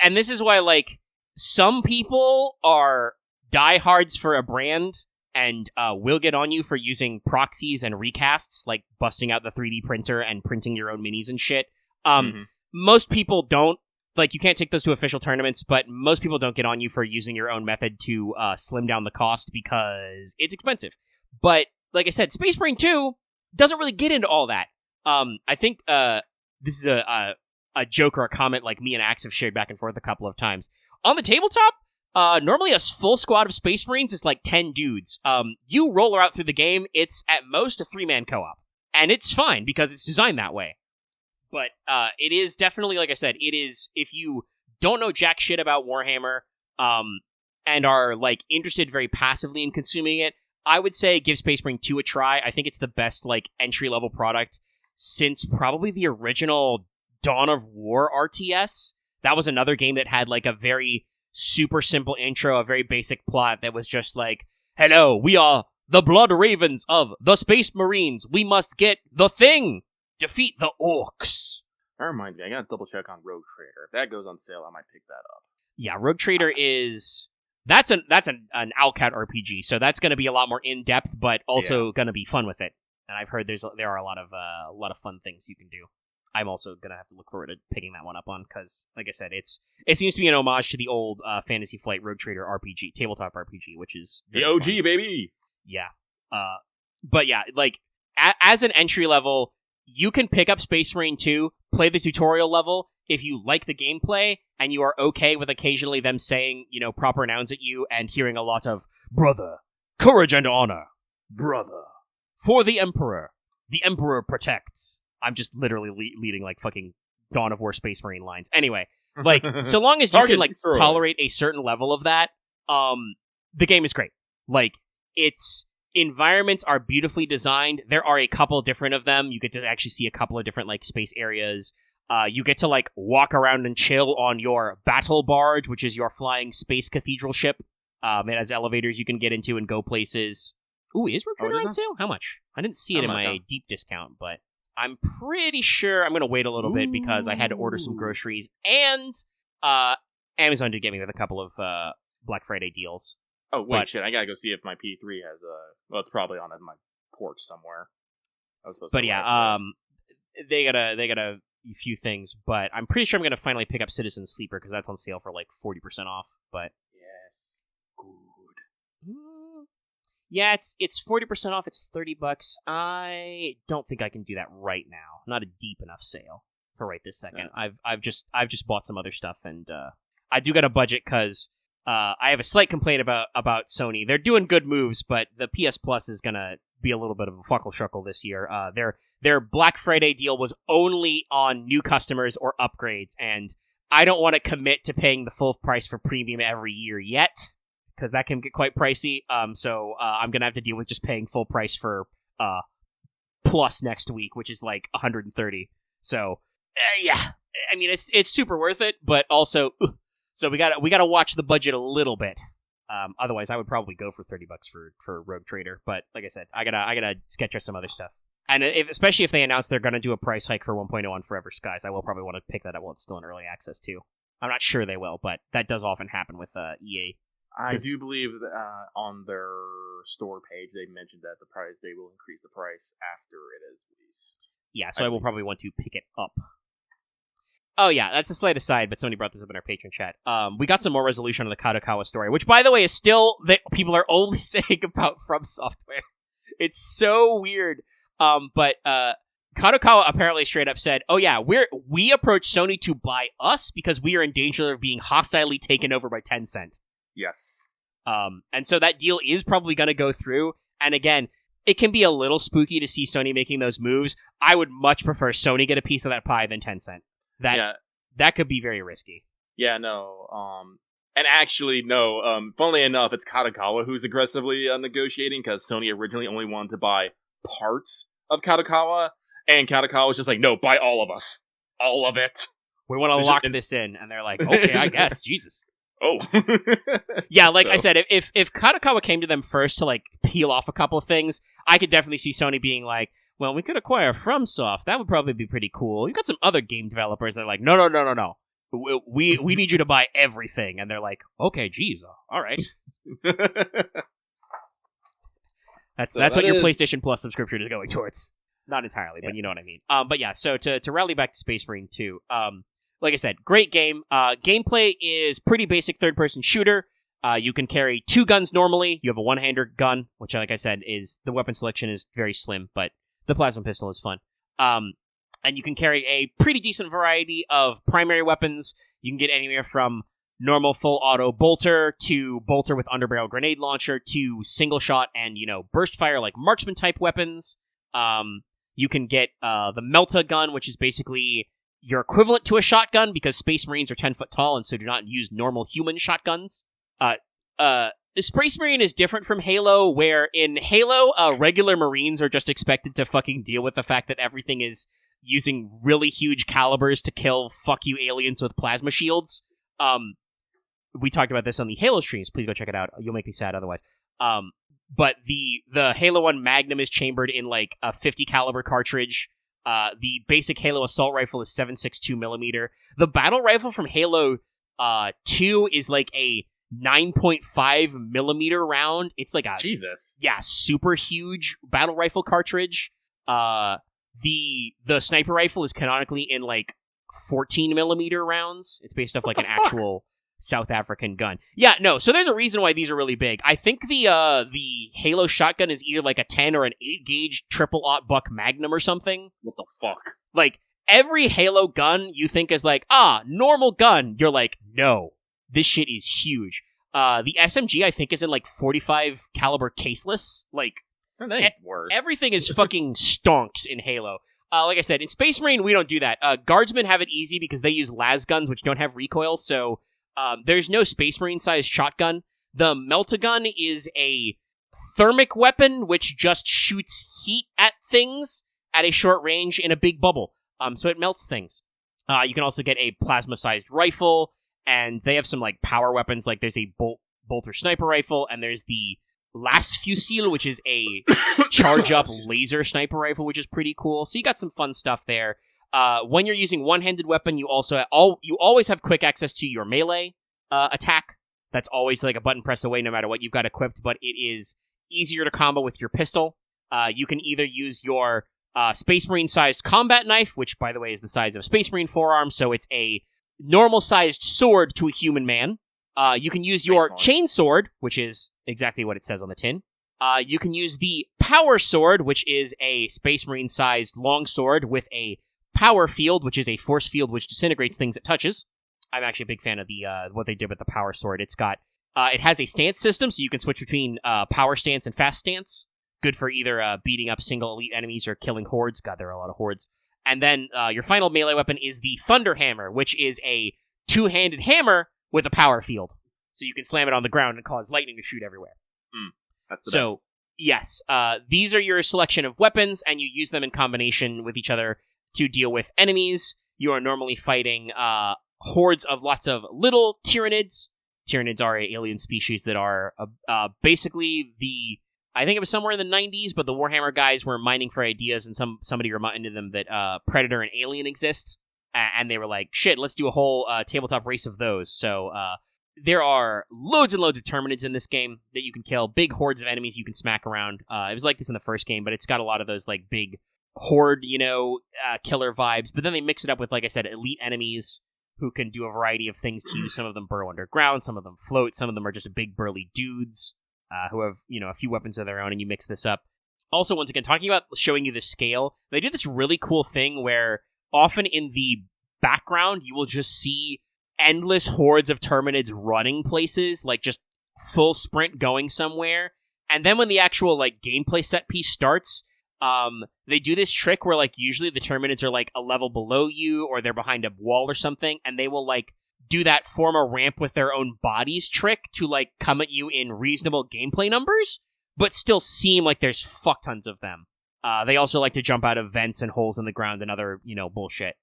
and this is why like some people are diehards for a brand and will get on you for using proxies and recasts, like busting out the 3D printer and printing your own minis and shit. Most people don't. Like, you can't take those to official tournaments, but most people don't get on you for using your own method to slim down the cost because it's expensive. But, like I said, Space Marine 2 doesn't really get into all that. I think this is a joke or a comment like me and Axe have shared back and forth a couple of times. On the tabletop, normally a full squad of Space Marines is like 10 dudes. You roll her out through the game, it's at most a 3-man co-op. And it's fine because it's designed that way. But it is definitely, like I said, it is, if you don't know jack shit about Warhammer and are like interested very passively in consuming it, I would say give Space Marine 2 a try. I think it's the best like entry-level product since probably the original Dawn of War RTS. That was another game that had like a very super simple intro, a very basic plot that was just like, hello, we are the Blood Ravens of the Space Marines. We must get the thing. Defeat the orcs. That reminds me, I gotta double check on Rogue Trader. If that goes on sale, I might pick that up. Yeah, Rogue Trader is that's an Alcat RPG, so that's going to be a lot more in depth, but also going to be fun with it. And I've heard there are a lot of fun things you can do. I'm also going to have to look forward to picking that one up on because, like I said, it seems to be an homage to the old Fantasy Flight Rogue Trader RPG, tabletop RPG, which is the OG fun. Baby. Yeah, but yeah, like as an entry level. You can pick up Space Marine 2, play the tutorial level, if you like the gameplay, and you are okay with occasionally them saying, proper nouns at you, and hearing a lot of, brother, courage and honor, brother, for the Emperor protects. I'm just literally leading, like, fucking Dawn of War Space Marine lines. Anyway, like, so long as you can, like, tolerate a certain level of that, the game is great. Like, environments are beautifully designed. There are a couple different of them. You get to actually see a couple of different, like, space areas. You get to, like, walk around and chill on your battle barge, which is your flying space cathedral ship. It has elevators you can get into and go places. Ooh, is Rogue Trader on sale? How much? I didn't see it in my deep discount, but I'm pretty sure I'm going to wait a little bit because I had to order some groceries, and Amazon did get me with a couple of Black Friday deals. Oh, wait, shit, I gotta go see if my P3 has well, it's probably on my porch somewhere. I was supposed to. But yeah, they got a few things, but I'm pretty sure I'm gonna finally pick up Citizen Sleeper because that's on sale for like 40% off. But yes, good. Yeah, it's 40% off. It's $30. I don't think I can do that right now. Not a deep enough sale for right this second. Yeah. I've just bought some other stuff, and I do got a budget because. I have a slight complaint about Sony. They're doing good moves, but the PS Plus is gonna be a little bit of a fuckle shuckle this year. Their Black Friday deal was only on new customers or upgrades, and I don't want to commit to paying the full price for premium every year yet, because that can get quite pricey. So I'm gonna have to deal with just paying full price for Plus next week, which is like $130. So yeah, I mean it's super worth it, but also. So we gotta watch the budget a little bit. Otherwise, I would probably go for $30 for Rogue Trader. But like I said, I gotta sketch out some other stuff. And especially if they announce they're gonna do a price hike for 1.0 on Forever Skies, I will probably want to pick that up while it's still in early access too. I'm not sure they will, but that does often happen with EA. I do believe that on their store page they mentioned that they will increase the price after it is released. Yeah, so I will probably want to pick it up. Oh, yeah, that's a slight aside, but somebody brought this up in our Patreon chat. We got some more resolution on the Kadokawa story, which, by the way, is still that people are only saying about From Software. It's so weird. But Kadokawa apparently straight up said, oh, yeah, we approached Sony to buy us because we are in danger of being hostilely taken over by Tencent. Yes. And so that deal is probably going to go through. And again, it can be a little spooky to see Sony making those moves. I would much prefer Sony get a piece of that pie than Tencent. That could be very risky. Yeah, no. And actually, no. Funnily enough, it's Kadokawa who's aggressively negotiating because Sony originally only wanted to buy parts of Kadokawa, and Kadokawa was just like, no, buy all of us. All of it. We want to lock this in. And they're like, okay, I guess. Jesus. Oh. Yeah, like I said, if Kadokawa came to them first to, like, peel off a couple of things, I could definitely see Sony being like, well, we could acquire FromSoft. That would probably be pretty cool. You've got some other game developers that are like, no. We need you to buy everything. And they're like, okay, geez, all right. That's what your PlayStation Plus subscription is going towards. Not entirely, but you know what I mean. But yeah, so to rally back to Space Marine 2, like I said, great game. Gameplay is pretty basic third-person shooter. You can carry 2 guns normally. You have a one-hander gun, which, like I said, is the weapon selection is very slim, but the plasma pistol is fun. And you can carry a pretty decent variety of primary weapons. You can get anywhere from normal full auto bolter to bolter with underbarrel grenade launcher to single shot and, burst fire like marksman type weapons. You can get the Melta gun, which is basically your equivalent to a shotgun because Space Marines are 10 foot tall and so do not use normal human shotguns. The Space Marine is different from Halo, where in Halo, regular Marines are just expected to fucking deal with the fact that everything is using really huge calibers to kill fuck you aliens with plasma shields. We talked about this on the Halo streams. Please go check it out. You'll make me sad otherwise. But the Halo 1 Magnum is chambered in like a 50 caliber cartridge. The basic Halo assault rifle is 7.62 millimeter. The battle rifle from Halo 2 is like a 9.5 millimeter round. It's like a super huge battle rifle cartridge. The sniper rifle is canonically in like 14 millimeter rounds. It's based off like an actual South African gun. Yeah, no. So there's a reason why these are really big. I think the Halo shotgun is either like a 10 or an 8 gauge triple-aught buck Magnum or something. What the fuck? Like every Halo gun you think is like normal gun. You're like, no, this shit is huge. The SMG I think is in like 45 caliber caseless. Like worse. Everything is fucking stonks in Halo. Like I said, in Space Marine we don't do that. Guardsmen have it easy because they use las guns which don't have recoil. So there's no Space Marine sized shotgun. The Melta gun is a thermic weapon which just shoots heat at things at a short range in a big bubble. So it melts things. You can also get a plasma sized rifle, and they have some like power weapons. Like there's a bolter sniper rifle, and there's the Las Fusil, which is a charge up laser sniper rifle, which is pretty cool. So you got some fun stuff there. When you're using one-handed weapon, you always have quick access to your melee attack. That's always like a button press away no matter what you've got equipped, but it is easier to combo with your pistol. You can either use your Space Marine-sized combat knife, which, by the way, is the size of a Space Marine forearm, so it's a normal-sized sword to a human man. You can use your chain sword, which is exactly what it says on the tin. You can use the power sword, which is a Space Marine-sized long sword with a power field, which is a force field which disintegrates things it touches. I'm actually a big fan of the what they did with the power sword. It has a stance system, so you can switch between power stance and fast stance. Good for either beating up single elite enemies or killing hordes. God, there are a lot of hordes. And then your final melee weapon is the Thunder Hammer, which is a two-handed hammer with a power field. So you can slam it on the ground and cause lightning to shoot everywhere. That's the best. Yes, these are your selection of weapons, and you use them in combination with each other to deal with enemies. You are normally fighting hordes of lots of little Tyranids. Tyranids are an alien species that are basically I think it was somewhere in the 90s, but the Warhammer guys were mining for ideas, and somebody reminded them that Predator and Alien exist, and they were like, shit, let's do a whole tabletop race of those. So there are loads and loads of Terminids in this game that you can kill, big hordes of enemies you can smack around. It was like this in the first game, but it's got a lot of those like big horde, killer vibes, but then they mix it up with, like I said, elite enemies who can do a variety of things to you. Some of them burrow underground, some of them float, some of them are just big burly dudes who have, a few weapons of their own, and you mix this up. Also, once again, talking about showing you the scale, they do this really cool thing where often in the background, you will just see endless hordes of Terminids running places, like just full sprint going somewhere. And then when the actual like gameplay set piece starts, they do this trick where like usually the Terminids are like a level below you or they're behind a wall or something, and they will like do that form a ramp with their own bodies trick to like come at you in reasonable gameplay numbers, but still seem like there's fuck tons of them. They also like to jump out of vents and holes in the ground and other, bullshit.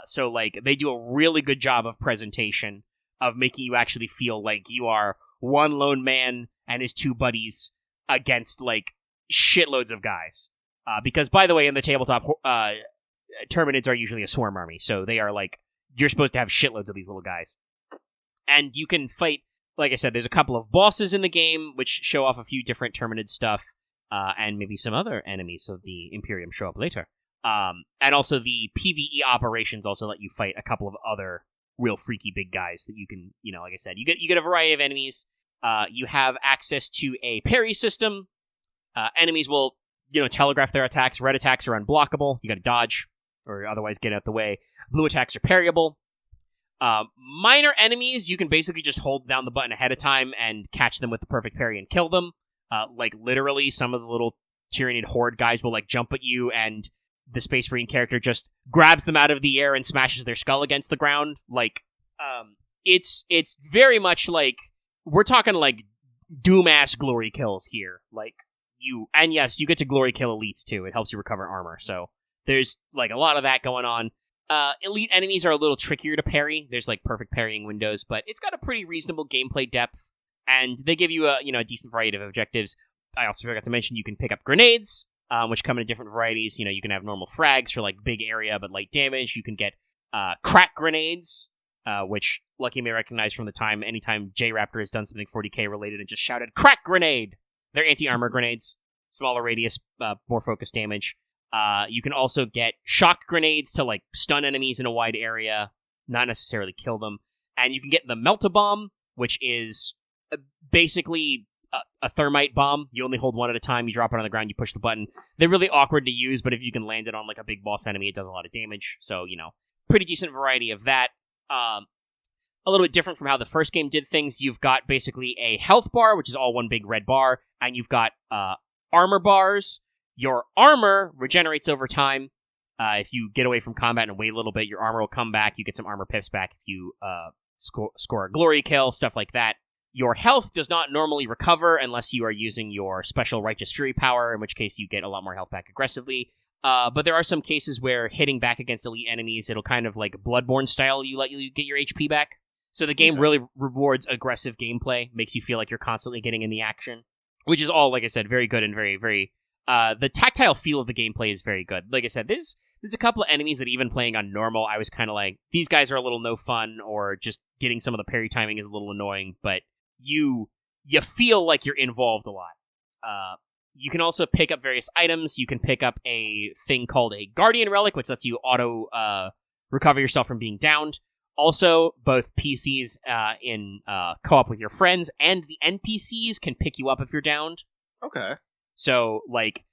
So like they do a really good job of presentation of making you actually feel like you are one lone man and his two buddies against like shitloads of guys. Because by the way, in the tabletop, Terminids are usually a swarm army, so they are like, you're supposed to have shitloads of these little guys. And you can fight, like I said, there's a couple of bosses in the game which show off a few different Terminid stuff, and maybe some other enemies of the Imperium show up later. And also the PvE operations also let you fight a couple of other real freaky big guys that you can, like I said, you get a variety of enemies. You have access to a parry system. Enemies will, telegraph their attacks. Red attacks are unblockable. You gotta dodge, or otherwise get out the way. Blue attacks are parryable. Minor enemies, you can basically just hold down the button ahead of time and catch them with the perfect parry and kill them. Like, literally, some of the little Tyranid horde guys will, like, jump at you, and the Space Marine character just grabs them out of the air and smashes their skull against the ground. Like, it's very much like, we're talking, like, Doom-ass glory kills here. Like, and yes, you get to glory kill elites too. It helps you recover armor, so there's like a lot of that going on. Elite enemies are a little trickier to parry. There's like perfect parrying windows, but it's got a pretty reasonable gameplay depth, and they give you a decent variety of objectives. I also forgot to mention you can pick up grenades, which come in different varieties. You can have normal frags for like big area but light damage. You can get crack grenades, which Lucky may recognize from the time anytime J-Raptor has done something 40k related and just shouted crack grenade. They're anti-armor grenades, smaller radius, more focused damage. You can also get shock grenades to like stun enemies in a wide area, not necessarily kill them. And you can get the melt-a-bomb, which is basically a thermite bomb. You only hold one at a time. You drop it on the ground. You push the button. They're really awkward to use, but if you can land it on like a big boss enemy, it does a lot of damage. So pretty decent variety of that. A little bit different from how the first game did things. You've got basically a health bar, which is all one big red bar, and you've got armor bars. Your armor regenerates over time. If you get away from combat and wait a little bit, your armor will come back. You get some armor pips back if you score a glory kill, stuff like that. Your health does not normally recover unless you are using your special Righteous Fury power, in which case you get a lot more health back aggressively. But there are some cases where hitting back against elite enemies, it'll kind of like Bloodborne style, let you get your HP back. So the game really rewards aggressive gameplay, makes you feel like you're constantly getting in the action, which is all, like I said, very good and very, very... the tactile feel of the gameplay is very good. Like I said, there's a couple of enemies that even playing on normal, I was kind of like, these guys are a little no fun, or just getting some of the parry timing is a little annoying, but you feel like you're involved a lot. You can also pick up various items. You can pick up a thing called a Guardian Relic, which lets you auto recover yourself from being downed. Also, both PCs in co-op with your friends and the NPCs can pick you up if you're downed. Okay. So, like,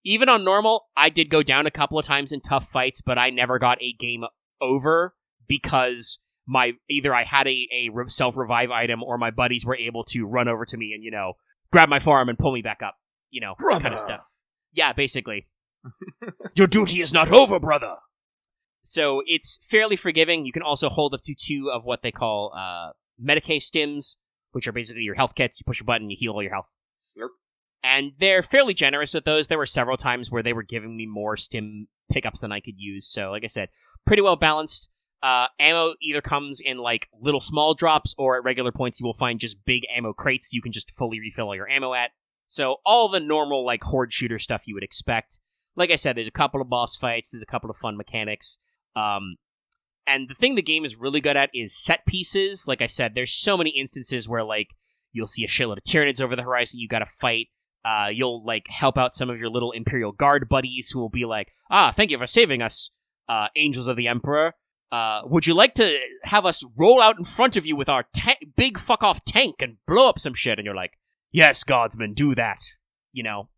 even on normal, I did go down a couple of times in tough fights, but I never got a game over because either I had a self-revive item or my buddies were able to run over to me and, grab my forearm and pull me back up. Brother. Kind of stuff. Yeah, basically. Your duty is not over, brother! So it's fairly forgiving. You can also hold up to 2 of what they call Medicae stims, which are basically your health kits. You push a button, you heal all your health. Slurp. And they're fairly generous with those. There were several times where they were giving me more stim pickups than I could use. So, like I said, pretty well balanced. Ammo either comes in like little small drops, or at regular points you will find just big ammo crates you can just fully refill all your ammo at. So all the normal like horde shooter stuff you would expect. Like I said, there's a couple of boss fights. There's a couple of fun mechanics. And the thing the game is really good at is set pieces. Like I said, there's so many instances where like you'll see a shitload of Tyranids over the horizon you gotta fight. You'll like help out some of your little Imperial Guard buddies who will be like, thank you for saving us, Angels of the Emperor. Would you like to have us roll out in front of you with our big fuck-off tank and blow up some shit? And you're like, yes, Guardsman, do that. You know,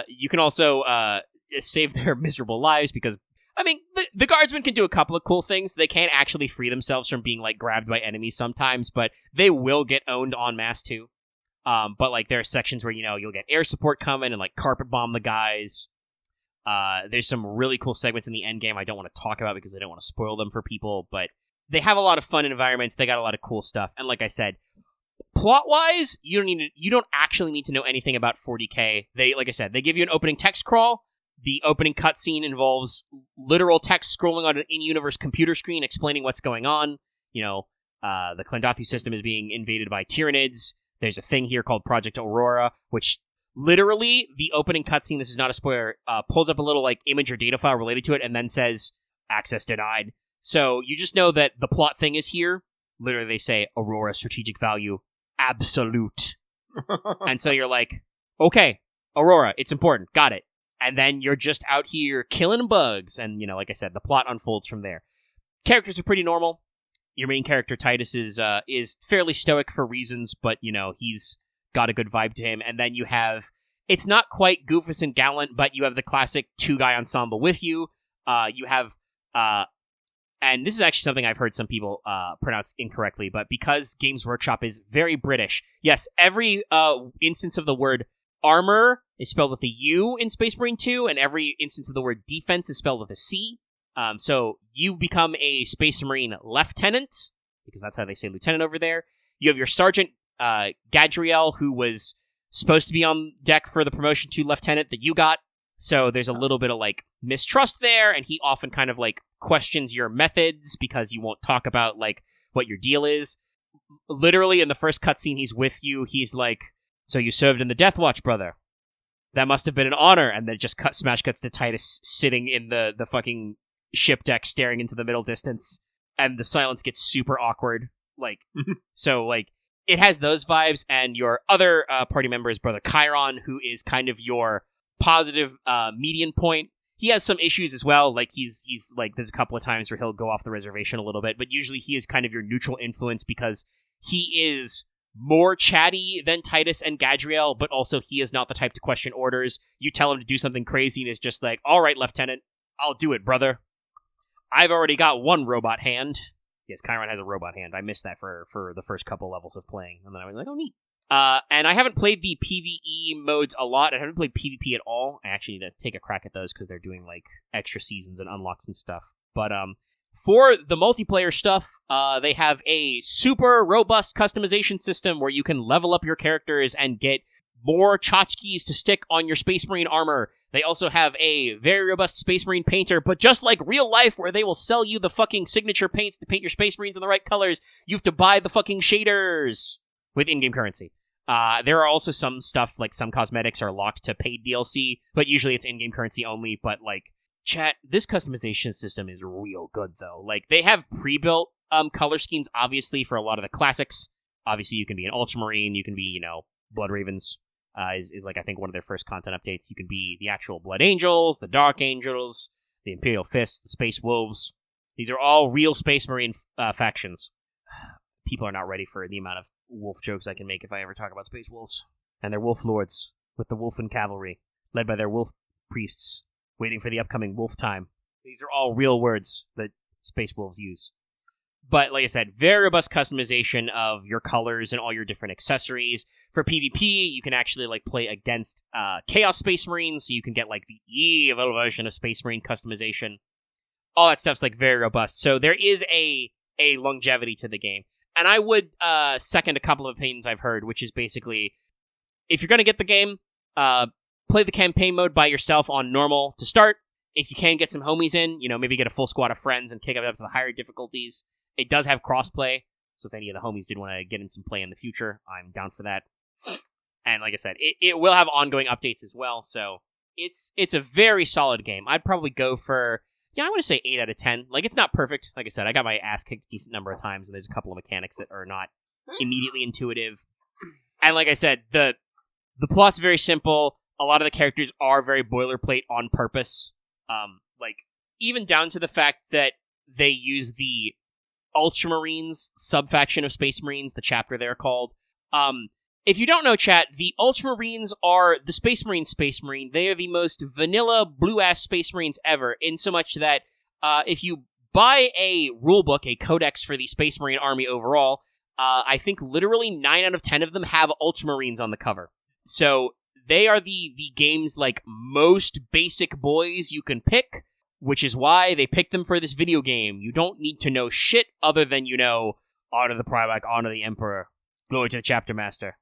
you can also save their miserable lives because, I mean, the Guardsmen can do a couple of cool things. They can't actually free themselves from being, like, grabbed by enemies sometimes, but they will get owned en masse, too. But, like, there are sections where, you know, you'll get air support coming and, like, carpet bomb the guys. There's some really cool segments in the end game I don't want to talk about because I don't want to spoil them for people, but they have a lot of fun environments. They got a lot of cool stuff. And like I said, plot-wise, you don't actually need to know anything about 40K. Like I said, they give you an opening text crawl. The opening cutscene involves literal text scrolling on an in-universe computer screen explaining what's going on. You know, the Klendathu system is being invaded by Tyranids. There's a thing here called Project Aurora, which literally, the opening cutscene, this is not a spoiler, pulls up a little like image or data file related to it and then says, access denied. So you just know that the plot thing is here. Literally, they say, Aurora strategic value, absolute. And so you're like, okay, Aurora, it's important, got it. And then you're just out here killing bugs. And, you know, like I said, the plot unfolds from there. Characters are pretty normal. Your main character, Titus, is fairly stoic for reasons, but, you know, he's got a good vibe to him. And then you have, it's not quite Goofus and Gallant, but you have the classic two-guy ensemble with you. You have, and this is actually something I've heard some people pronounce incorrectly, but because Games Workshop is very British, yes, every instance of the word armor is spelled with a U in Space Marine 2, and every instance of the word defense is spelled with a C. So you become a Space Marine Lieutenant, because that's how they say Lieutenant over there. You have your Sergeant, Gadriel, who was supposed to be on deck for the promotion to Lieutenant that you got. So there's a little bit of, like, mistrust there, and he often kind of, like, questions your methods because you won't talk about, like, what your deal is. Literally, in the first cutscene he's with you, he's like, so you served in the Death Watch, brother. That must have been an honor. And then just smash cuts to Titus sitting in the fucking ship deck staring into the middle distance, and the silence gets super awkward. Like, so, like, it has those vibes, and your other party member is Brother Chiron, who is kind of your positive median point. He has some issues as well, like he's like, there's a couple of times where he'll go off the reservation a little bit, but usually he is kind of your neutral influence because he is more chatty than Titus and Gadriel, but also he is not the type to question orders. You tell him to do something crazy and it's just like, all right, Lieutenant, I'll do it, brother. I've already got one robot hand. Yes, Chiron has a robot hand. I missed that for the first couple levels of playing. And then I was like, oh, neat. And I haven't played the PvE modes a lot. I haven't played PvP at all. I actually need to take a crack at those because they're doing, like, extra seasons and unlocks and stuff. But for the multiplayer stuff, they have a super robust customization system where you can level up your characters and get more tchotchkes to stick on your Space Marine armor. They also have a very robust Space Marine painter, but just like real life where they will sell you the fucking signature paints to paint your Space Marines in the right colors, you have to buy the fucking shaders with in-game currency. There are also some stuff, like some cosmetics are locked to paid DLC, but usually it's in-game currency only. But, like, chat, this customization system is real good, though. Like, they have pre-built color schemes, obviously, for a lot of the classics. Obviously, you can be an Ultramarine, you can be, you know, Blood Ravens. Is like, I think, one of their first content updates. You can be the actual Blood Angels, the Dark Angels, the Imperial Fists, the Space Wolves. These are all real Space Marine factions. People are not ready for the amount of wolf jokes I can make if I ever talk about Space Wolves. And their wolf lords, with the Wolfen Cavalry, led by their wolf priests, waiting for the upcoming wolf time. These are all real words that Space Wolves use. But, like I said, very robust customization of your colors and all your different accessories. For PvP, you can actually, like, play against Chaos Space Marines, so you can get, like, the evil version of Space Marine customization. All that stuff's, like, very robust. So there is a longevity to the game. And I would second a couple of opinions I've heard, which is basically, if you're going to get the game, play the campaign mode by yourself on normal to start. If you can get some homies in, you know, maybe get a full squad of friends and kick it up to the higher difficulties. It does have crossplay, so if any of the homies did want to get in some play in the future, I'm down for that. And like I said, it will have ongoing updates as well, so it's a very solid game. I'd probably go for, I want to say 8 out of 10. Like, it's not perfect. Like I said, I got my ass kicked a decent number of times, and there's a couple of mechanics that are not immediately intuitive. And like I said, the The plot's very simple. A lot of the characters are very boilerplate on purpose. Like, even down to the fact that they use the Ultramarines subfaction of Space Marines, the chapter they're called. If you don't know, chat, the Ultramarines are the Space Marine. They are the most vanilla, blue-ass Space Marines ever, in so much that if you buy a rulebook, a codex for the Space Marine army overall, I think literally 9 out of 10 of them have Ultramarines on the cover. So they are the game's, like, most basic boys you can pick, which is why they picked them for this video game. You don't need to know shit other than, honor the Primarch, honor the Emperor, glory to the Chapter Master.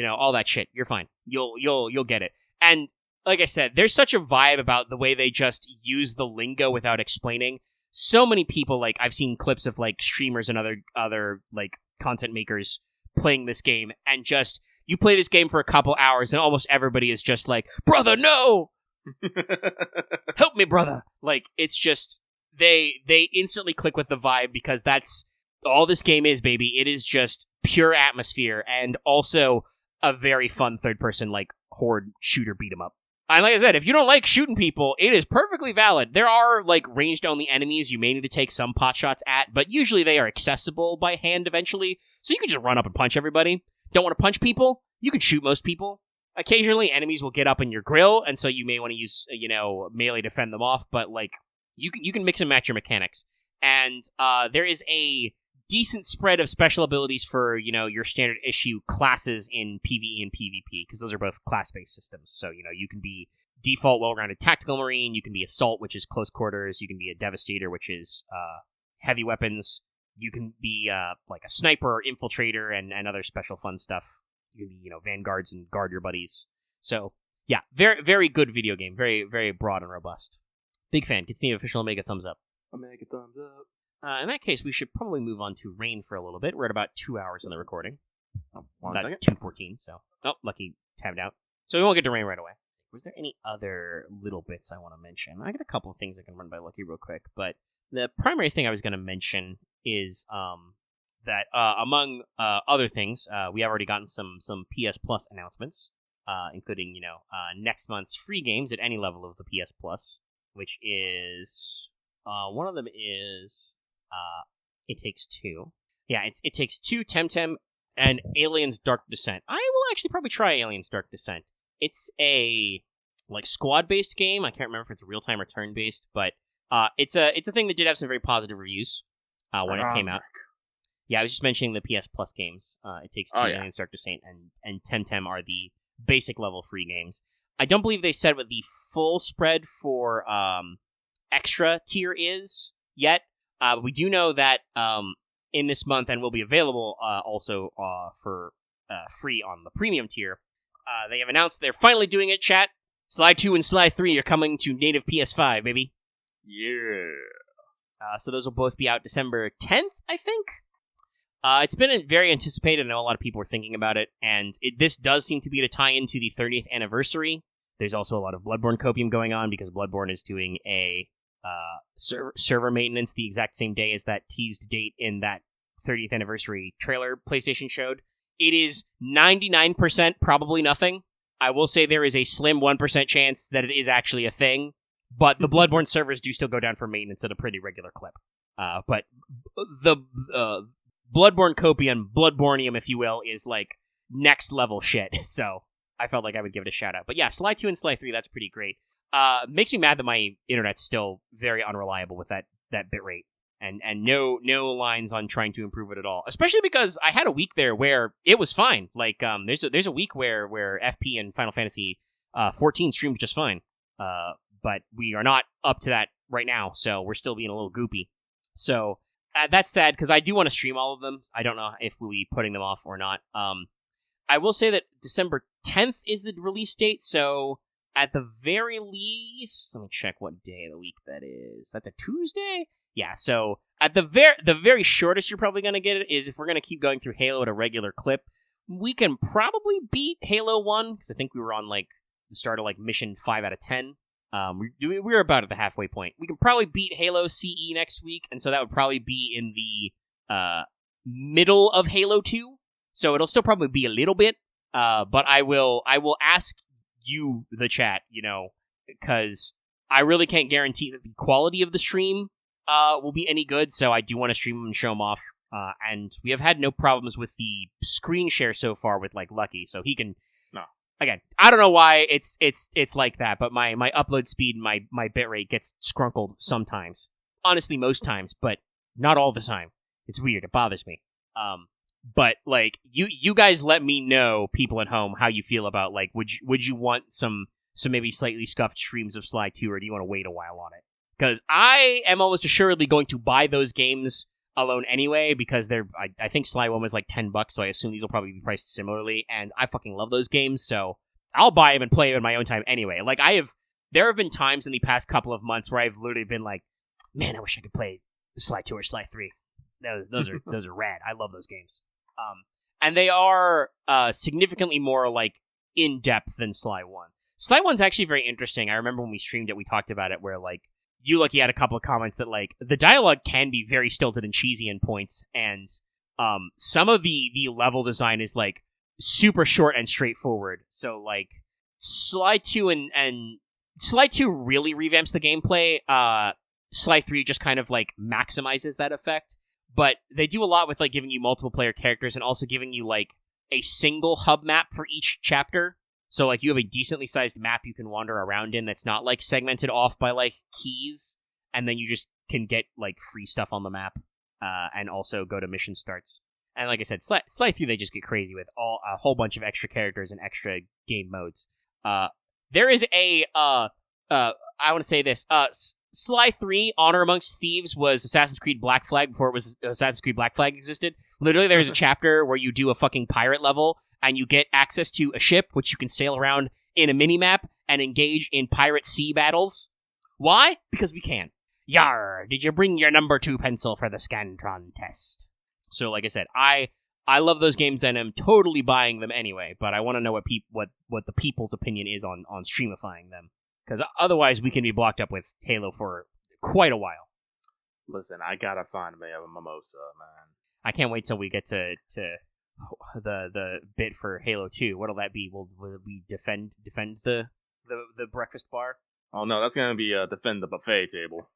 All that shit. You're fine. You'll get it. And, like I said, there's such a vibe about the way they just use the lingo without explaining. So many people, like, I've seen clips of, like, streamers and other like, content makers playing this game, and just, you play this game for a couple hours, and almost everybody is just like, brother, no! Help me, brother! Like, it's just, they instantly click with the vibe, because that's all this game is, baby. It is just pure atmosphere, and also a very fun third-person, like, horde shooter beat-em-up. And like I said, if you don't like shooting people, it is perfectly valid. There are, like, ranged-only enemies you may need to take some pot shots at, but usually they are accessible by hand eventually, so you can just run up and punch everybody. Don't want to punch people? You can shoot most people. Occasionally, enemies will get up in your grill, and so you may want to use, melee to fend them off, but, like, you can mix and match your mechanics. And there is a decent spread of special abilities for, your standard issue classes in PvE and PvP, because those are both class-based systems. So, you can be default well-rounded tactical marine, you can be assault, which is close quarters, you can be a devastator, which is heavy weapons, you can be like a sniper or infiltrator and other special fun stuff. You can be, vanguards and guard your buddies. So, yeah, very, very good video game. Very, very broad and robust. Big fan. Gets the official Omega thumbs up. Omega thumbs up. In that case, we should probably move on to Rain for a little bit. We're at about 2 hours in the recording. One about second. 2:14, so... Oh, lucky tabbed out. So we won't get to Rain right away. Was there any other little bits I want to mention? I got a couple of things I can run by Lucky real quick, but the primary thing I was going to mention is that, among other things, we have already gotten some PS Plus announcements, including, next month's free games at any level of the PS Plus, which is... one of them is... It Takes Two. Yeah, It Takes Two, Temtem, and Aliens Dark Descent. I will actually probably try Aliens Dark Descent. It's a, like, squad-based game. I can't remember if it's real-time or turn-based, but it's a thing that did have some very positive reviews when it came out. Yeah, I was just mentioning the PS Plus games. It Takes Two, Aliens Dark Descent, and Temtem are the basic level free games. I don't believe they said what the full spread for extra tier is yet. But we do know that in this month, and will be available also for free on the premium tier, they have announced they're finally doing it, chat. Sly 2 and Sly 3 are coming to native PS5, baby. Yeah. So those will both be out December 10th, I think. It's been very anticipated. I know a lot of people are thinking about it, and this does seem to be to tie into the 30th anniversary. There's also a lot of Bloodborne copium going on, because Bloodborne is doing a server maintenance the exact same day as that teased date in that 30th anniversary trailer PlayStation showed. It is 99% probably nothing. I will say there is a slim 1% chance that it is actually a thing, but the Bloodborne servers do still go down for maintenance at a pretty regular clip. But the Bloodborne copium, Bloodbornium, if you will, is like next level shit, so I felt like I would give it a shout out. But yeah, Sly 2 and Sly 3, that's pretty great. Makes me mad that my internet's still very unreliable with that bitrate, and no lines on trying to improve it at all. Especially because I had a week there where it was fine. Like there's a week where FP and Final Fantasy 14 streamed just fine. But we are not up to that right now, so we're still being a little goopy. So that's sad, because I do want to stream all of them. I don't know if we'll be putting them off or not. I will say that December 10th is the release date, so at the very least, let me check what day of the week that is. That's a Tuesday? Yeah, so at the very shortest you're probably going to get it is if we're going to keep going through Halo at a regular clip. We can probably beat Halo 1, because I think we were on, like, the start of, like, mission 5 out of 10. We're about at the halfway point. We can probably beat Halo CE next week, and so that would probably be in the middle of Halo 2. So it'll still probably be a little bit, But I will ask you, the chat, because I really can't guarantee that the quality of the stream will be any good, so I do want to stream them and show them off. And we have had no problems with the screen share so far with, like, Lucky, so he can... No. Again, I don't know why it's like that, but my upload speed and my bitrate gets scrunkled sometimes. Honestly, most times, but not all the time. It's weird. It bothers me. But, like, you guys let me know, people at home, how you feel about, like, would you want some maybe slightly scuffed streams of Sly 2, or do you want to wait a while on it? Because I am almost assuredly going to buy those games alone anyway, because I think Sly 1 was like $10, so I assume these will probably be priced similarly, and I fucking love those games, so I'll buy them and play them in my own time anyway. Like, there have been times in the past couple of months where I've literally been like, man, I wish I could play Sly 2 or Sly 3. Those are rad. I love those games. And they are significantly more, like, in-depth than Sly 1. Sly 1's actually very interesting. I remember when we streamed it, we talked about it, where, like, you had a couple of comments that, like, the dialogue can be very stilted and cheesy in points, and some of the level design is, like, super short and straightforward. So, like, Sly 2 and Sly 2 really revamps the gameplay. Sly 3 just kind of, like, maximizes that effect. But they do a lot with, like, giving you multiple player characters and also giving you, like, a single hub map for each chapter. So, like, you have a decently sized map you can wander around in that's not, like, segmented off by, like, keys. And then you just can get, like, free stuff on the map. And also go to mission starts. And like I said, Sly 3, they just get crazy with a whole bunch of extra characters and extra game modes. There is I want to say this. Sly 3, Honor Amongst Thieves, was Assassin's Creed Black Flag before it was Assassin's Creed Black Flag existed. Literally, there's a chapter where you do a fucking pirate level, and you get access to a ship, which you can sail around in a mini-map and engage in pirate sea battles. Why? Because we can. Yar, did you bring your number 2 pencil for the Scantron test? So, like I said, I love those games and am totally buying them anyway, but I want to know what the people's opinion is on streamifying them. Because otherwise, we can be blocked up with Halo for quite a while. Listen, I gotta find me a mimosa, man. I can't wait till we get to the bit for Halo 2. What'll that be? Will we defend the breakfast bar? Oh no, that's gonna be defend the buffet table.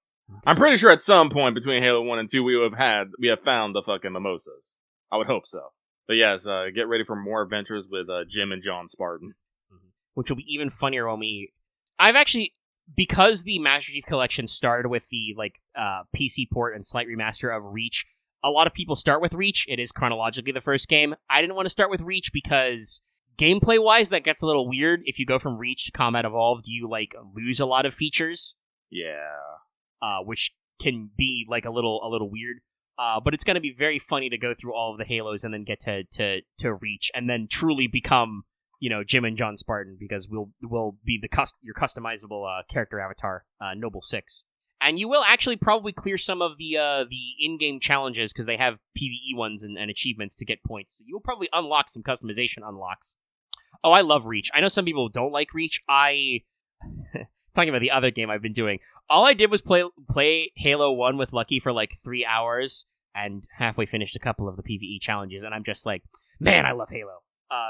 I'm pretty sure at some point between Halo 1 and 2 we have found the fucking mimosas. I would hope so. But yes, get ready for more adventures with Jim and John Spartan. Which will be even funnier when I've actually, because the Master Chief Collection started with the, like, PC port and slight remaster of Reach, a lot of people start with Reach. It is chronologically the first game. I didn't want to start with Reach because gameplay-wise, that gets a little weird. If you go from Reach to Combat Evolved, you, like, lose a lot of features. Yeah. Which can be, like, a little weird. But it's going to be very funny to go through all of the Halos and then get to Reach and then truly become, Jim and John Spartan, because we'll be your customizable character avatar, Noble 6. And you will actually probably clear some of the in-game challenges, because they have PvE ones and achievements to get points. So you'll probably unlock some customization unlocks. Oh, I love Reach. I know some people don't like Reach. Talking about the other game I've been doing. All I did was play Halo 1 with Lucky for like 3 hours, and halfway finished a couple of the PvE challenges, and I'm just like, man, I love Halo.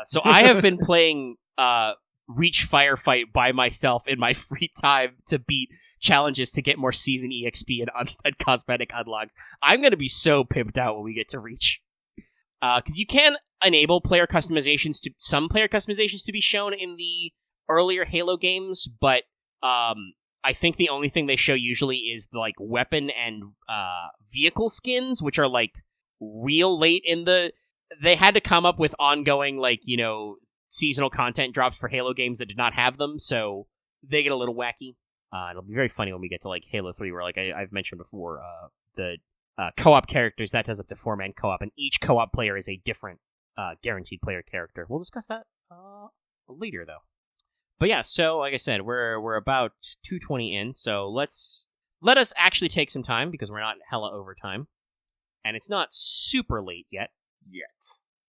So I have been playing Reach Firefight by myself in my free time to beat challenges to get more season EXP and cosmetic unlocked. I'm going to be so pimped out when we get to Reach. Because you can enable some player customizations to be shown in the earlier Halo games, but I think the only thing they show usually is like weapon and vehicle skins, which are like real late in they had to come up with ongoing, like, seasonal content drops for Halo games that did not have them, so they get a little wacky. It'll be very funny when we get to, like, Halo 3, where, like, I've mentioned before, the co-op characters, that does up to 4-man co-op, and each co-op player is a different guaranteed player character. We'll discuss that later, though. But yeah, so, like I said, we're about 2:20 in, so let us actually take some time, because we're not hella overtime, and it's not super late yet.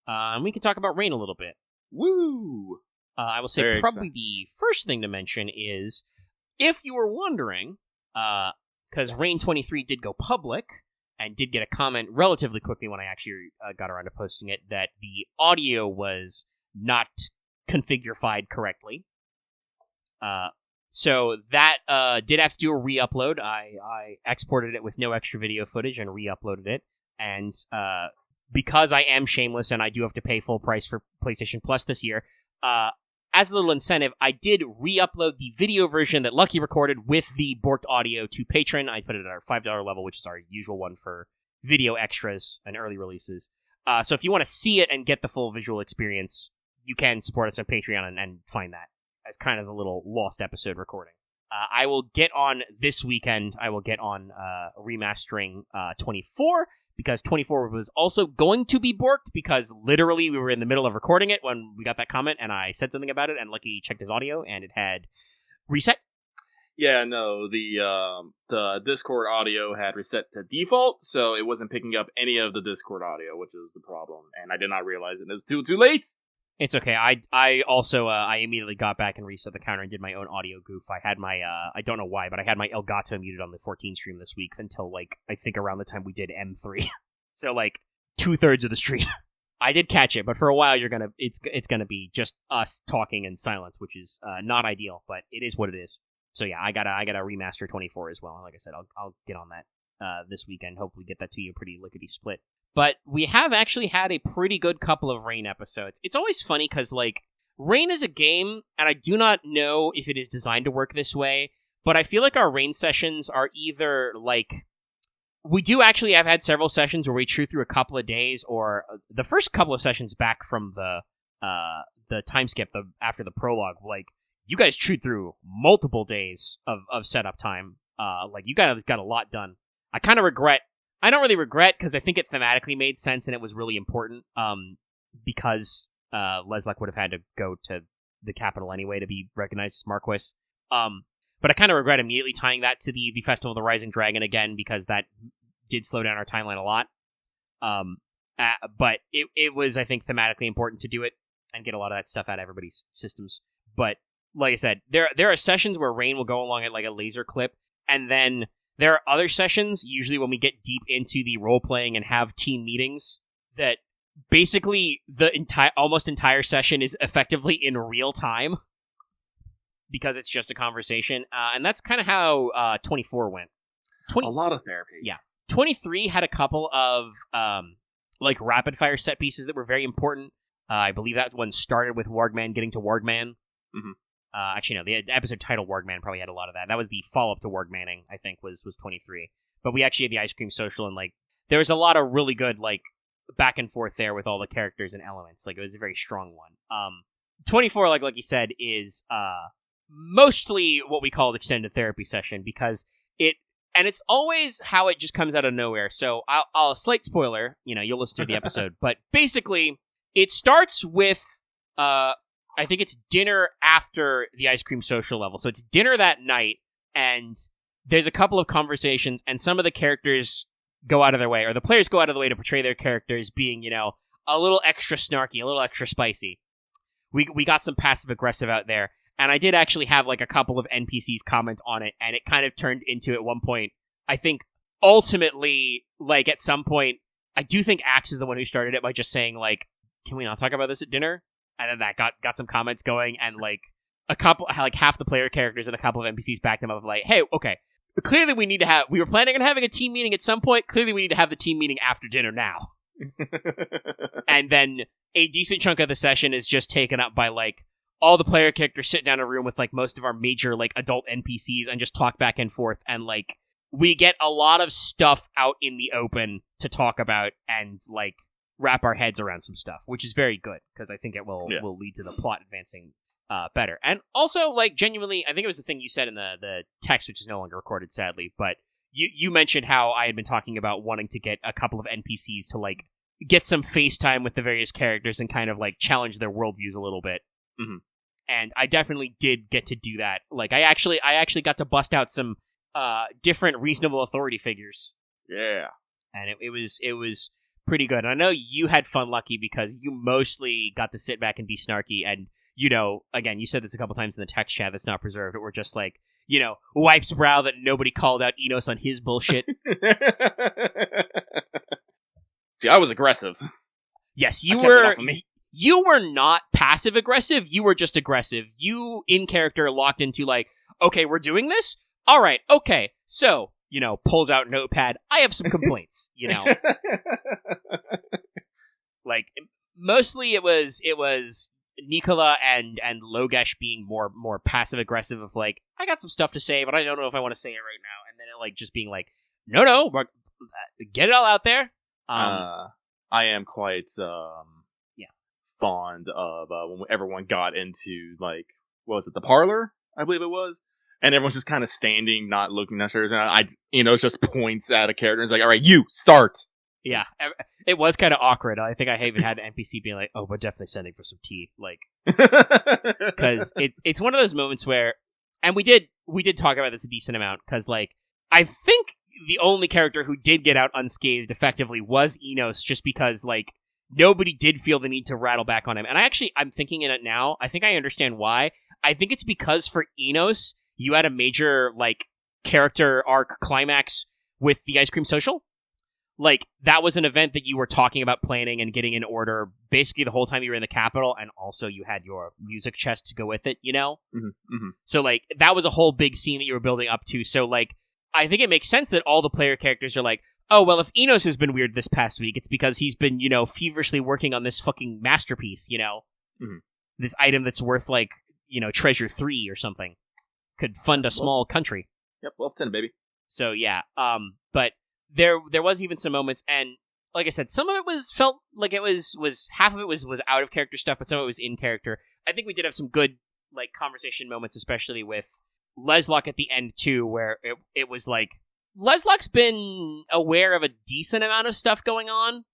And we can talk about Rain a little bit. Woo! I will say probably the first thing to mention is, if you were wondering, because Rain 23 did go public, and did get a comment relatively quickly when I actually got around to posting it, that the audio was not configurified correctly. So that did have to do a re-upload. I exported it with no extra video footage and re-uploaded it. And because I am shameless and I do have to pay full price for PlayStation Plus this year, as a little incentive, I did re-upload the video version that Lucky recorded with the borked audio to Patreon. I put it at our $5 level, which is our usual one for video extras and early releases. So if you want to see it and get the full visual experience, you can support us on Patreon and find that as kind of a little lost episode recording. I will get on this weekend. I will get on remastering 24, because 24 was also going to be borked, because literally we were in the middle of recording it when we got that comment, and I said something about it, and Lucky checked his audio, and it had reset. Yeah, no, the Discord audio had reset to default, so it wasn't picking up any of the Discord audio, which is the problem, and I did not realize it. It was too late! It's okay. I also I immediately got back and reset the counter and did my own audio goof. I had my I don't know why, but I had my Elgato muted on the 14 stream this week until like I think around the time we did M3. So like 2/3 of the stream. I did catch it, but for a while it's gonna be just us talking in silence, which is not ideal, but it is what it is. So yeah, I gotta remaster 24 as well. Like I said, I'll get on that this weekend. Hopefully get that to you pretty lickety split. But we have actually had a pretty good couple of Rain episodes. It's always funny because, like, Rain is a game, and I do not know if it is designed to work this way, but I feel like our Rain sessions are either, like... We do actually have had several sessions where we chew through a couple of days, or the first couple of sessions back from the time skip after the prologue, like, you guys chewed through multiple days of setup time. Like, you guys got a lot done. I don't really regret, because I think it thematically made sense and it was really important, because Leslek would have had to go to the capital anyway to be recognized as Marquis. But I kind of regret immediately tying that to the Festival of the Rising Dragon again, because that did slow down our timeline a lot. But it was, I think, thematically important to do it and get a lot of that stuff out of everybody's systems. But like I said, there are sessions where Rain will go along at like a laser clip, and then there are other sessions, usually when we get deep into the role-playing and have team meetings, that basically the almost entire session is effectively in real time, because it's just a conversation. And that's kind of how 24 went. A lot of therapy. Yeah. 23 had a couple of like rapid-fire set pieces that were very important. I believe that one started with Wargman getting to Wargman. Mm-hmm. Actually, no, the episode title Wargman probably had a lot of that. That was the follow-up to Wargmanning, I think, was 23. But we actually had the Ice Cream Social, and, like, there was a lot of really good, like, back and forth there with all the characters and elements. Like, it was a very strong one. 24, like you said, is mostly what we call an extended therapy session, because it's always how it just comes out of nowhere. So, I'll slight spoiler, you'll listen to the episode, but basically, it starts with, I think it's dinner after the Ice Cream Social level. So it's dinner that night, and there's a couple of conversations, and some of the characters go out of their way, or the players go out of the way to portray their characters being, a little extra snarky, a little extra spicy. We got some passive-aggressive out there, and I did actually have, like, a couple of NPCs comment on it, and it kind of turned into, at one point, I think, ultimately, like, at some point, I do think Axe is the one who started it by just saying, like, can we not talk about this at dinner? And then that got some comments going, and like a couple, like half the player characters and a couple of NPCs backed them up of like, hey, okay, clearly we were planning on having a team meeting at some point, clearly we need to have the team meeting after dinner now. And then a decent chunk of the session is just taken up by like all the player characters sit down in a room with like most of our major like adult NPCs and just talk back and forth, and like we get a lot of stuff out in the open to talk about and like wrap our heads around some stuff, which is very good, because I think it will lead to the plot advancing better. And also, like, genuinely, I think it was the thing you said in the text, which is no longer recorded, sadly, but you mentioned how I had been talking about wanting to get a couple of NPCs to, like, get some FaceTime with the various characters and kind of, like, challenge their worldviews a little bit. Mm-hmm. And I definitely did get to do that. Like, I actually got to bust out some different reasonable authority figures. Yeah. And it was pretty good. And I know you had fun, Lucky, because you mostly got to sit back and be snarky, and, again, you said this a couple times in the text chat that's not preserved, but we're just like, wipes brow that nobody called out Enos on his bullshit. See, I was aggressive. Yes, you were. you were not passive aggressive, you were just aggressive. You, in character, locked into like, okay, we're doing this? Alright, okay. So, pulls out notepad, I have some complaints, Like, mostly it was Nicola and Logesh being more passive aggressive of like, I got some stuff to say, but I don't know if I want to say it right now. And then it like just being like, no, get it all out there. I am quite fond of when everyone got into like, what was it, the parlor? I believe it was. And everyone's just kind of standing, not looking at her. And it's just points at a character and it's like, all right, you start. Yeah, it was kind of awkward. I think I even had an NPC being like, "Oh, we're definitely sending for some tea," like, because it's one of those moments where, and we did talk about this a decent amount, because like I think the only character who did get out unscathed effectively was Enos, just because like nobody did feel the need to rattle back on him, and I'm thinking in it now. I think I understand why. I think it's because for Enos, you had a major like character arc climax with the ice cream social. Like, that was an event that you were talking about planning and getting in order basically the whole time you were in the capital, and also you had your music chest to go with it, Mm-hmm, mm-hmm. So, like, that was a whole big scene that you were building up to, so, like, I think it makes sense that all the player characters are like, oh, well, if Enos has been weird this past week, it's because he's been, feverishly working on this fucking masterpiece, Mm-hmm. This item that's worth, like, treasure 3 or something. Could fund a small country. Yep, well, 10, baby. So, yeah, but there was even some moments, and like I said, some of it felt like it was half of it was out of character stuff, but some of it was in character. I think we did have some good like conversation moments, especially with Leslock at the end too, where it was like Leslock's been aware of a decent amount of stuff going on,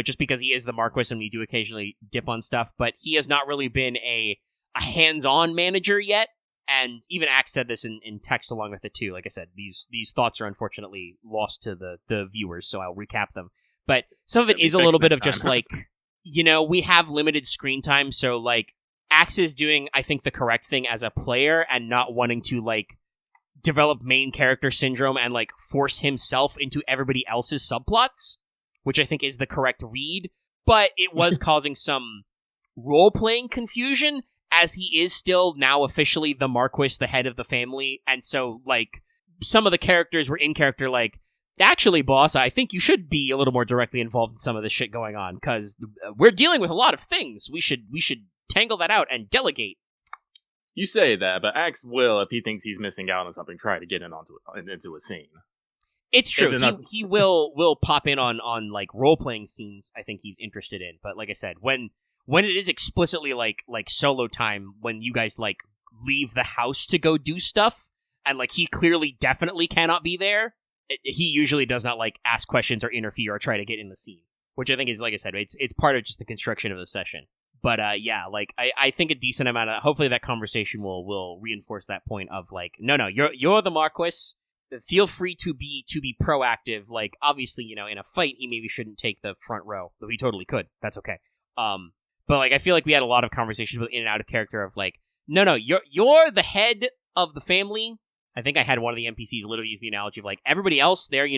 just because he is the Marquis and we do occasionally dip on stuff, but he has not really been a hands-on manager yet. And even Axe said this in text along with it too. Like I said, these thoughts are unfortunately lost to the viewers, so I'll recap them. But some of it is a little bit of just like, we have limited screen time, so like Axe is doing, I think, the correct thing as a player and not wanting to like develop main character syndrome and like force himself into everybody else's subplots, which I think is the correct read. But it was causing some role-playing confusion, as he is still now officially the Marquis, the head of the family, and so, like, some of the characters were in character like, actually, boss, I think you should be a little more directly involved in some of this shit going on, because we're dealing with a lot of things. We should tangle that out and delegate. You say that, but Axe will, if he thinks he's missing out on something, try to get into a scene. It's true. He will pop in on like, role-playing scenes I think he's interested in, but like I said, when it is explicitly like solo time, when you guys like leave the house to go do stuff, and like he clearly definitely cannot be there, he usually does not like ask questions or interfere or try to get in the scene, which I think is, like I said, it's part of just the construction of the session. But yeah, like I think a decent amount of, hopefully that conversation will reinforce that point of like, no, you're the Marquis. Feel free to be proactive. Like, obviously, in a fight he maybe shouldn't take the front row, though he totally could. That's okay. But like I feel like we had a lot of conversations with in and out of character of like, no, you're the head of the family. I think I had one of the NPCs literally use the analogy of like, everybody else, they're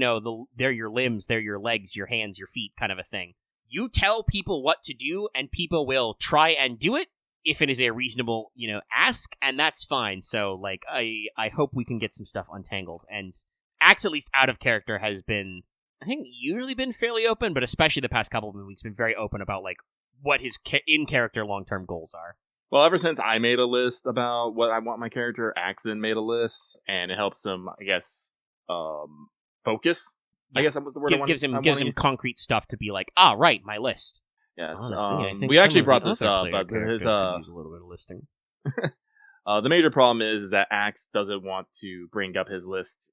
they're your limbs, they're your legs, your hands, your feet, kind of a thing. You tell people what to do, and people will try and do it if it is a reasonable, ask, and that's fine. So like, I hope we can get some stuff untangled. And Axe, at least out of character, has been, I think, usually been fairly open, but especially the past couple of weeks, been very open about like what his in-character long-term goals are. Well, ever since I made a list about what I want my character, Axe then made a list, and it helps him, I guess, focus. Yeah. I guess that was the word. Gives him concrete stuff to be like, right, my list. Yes, honestly, I think we actually brought this up, but his use a little bit of listing. The major problem is that Axe doesn't want to bring up his list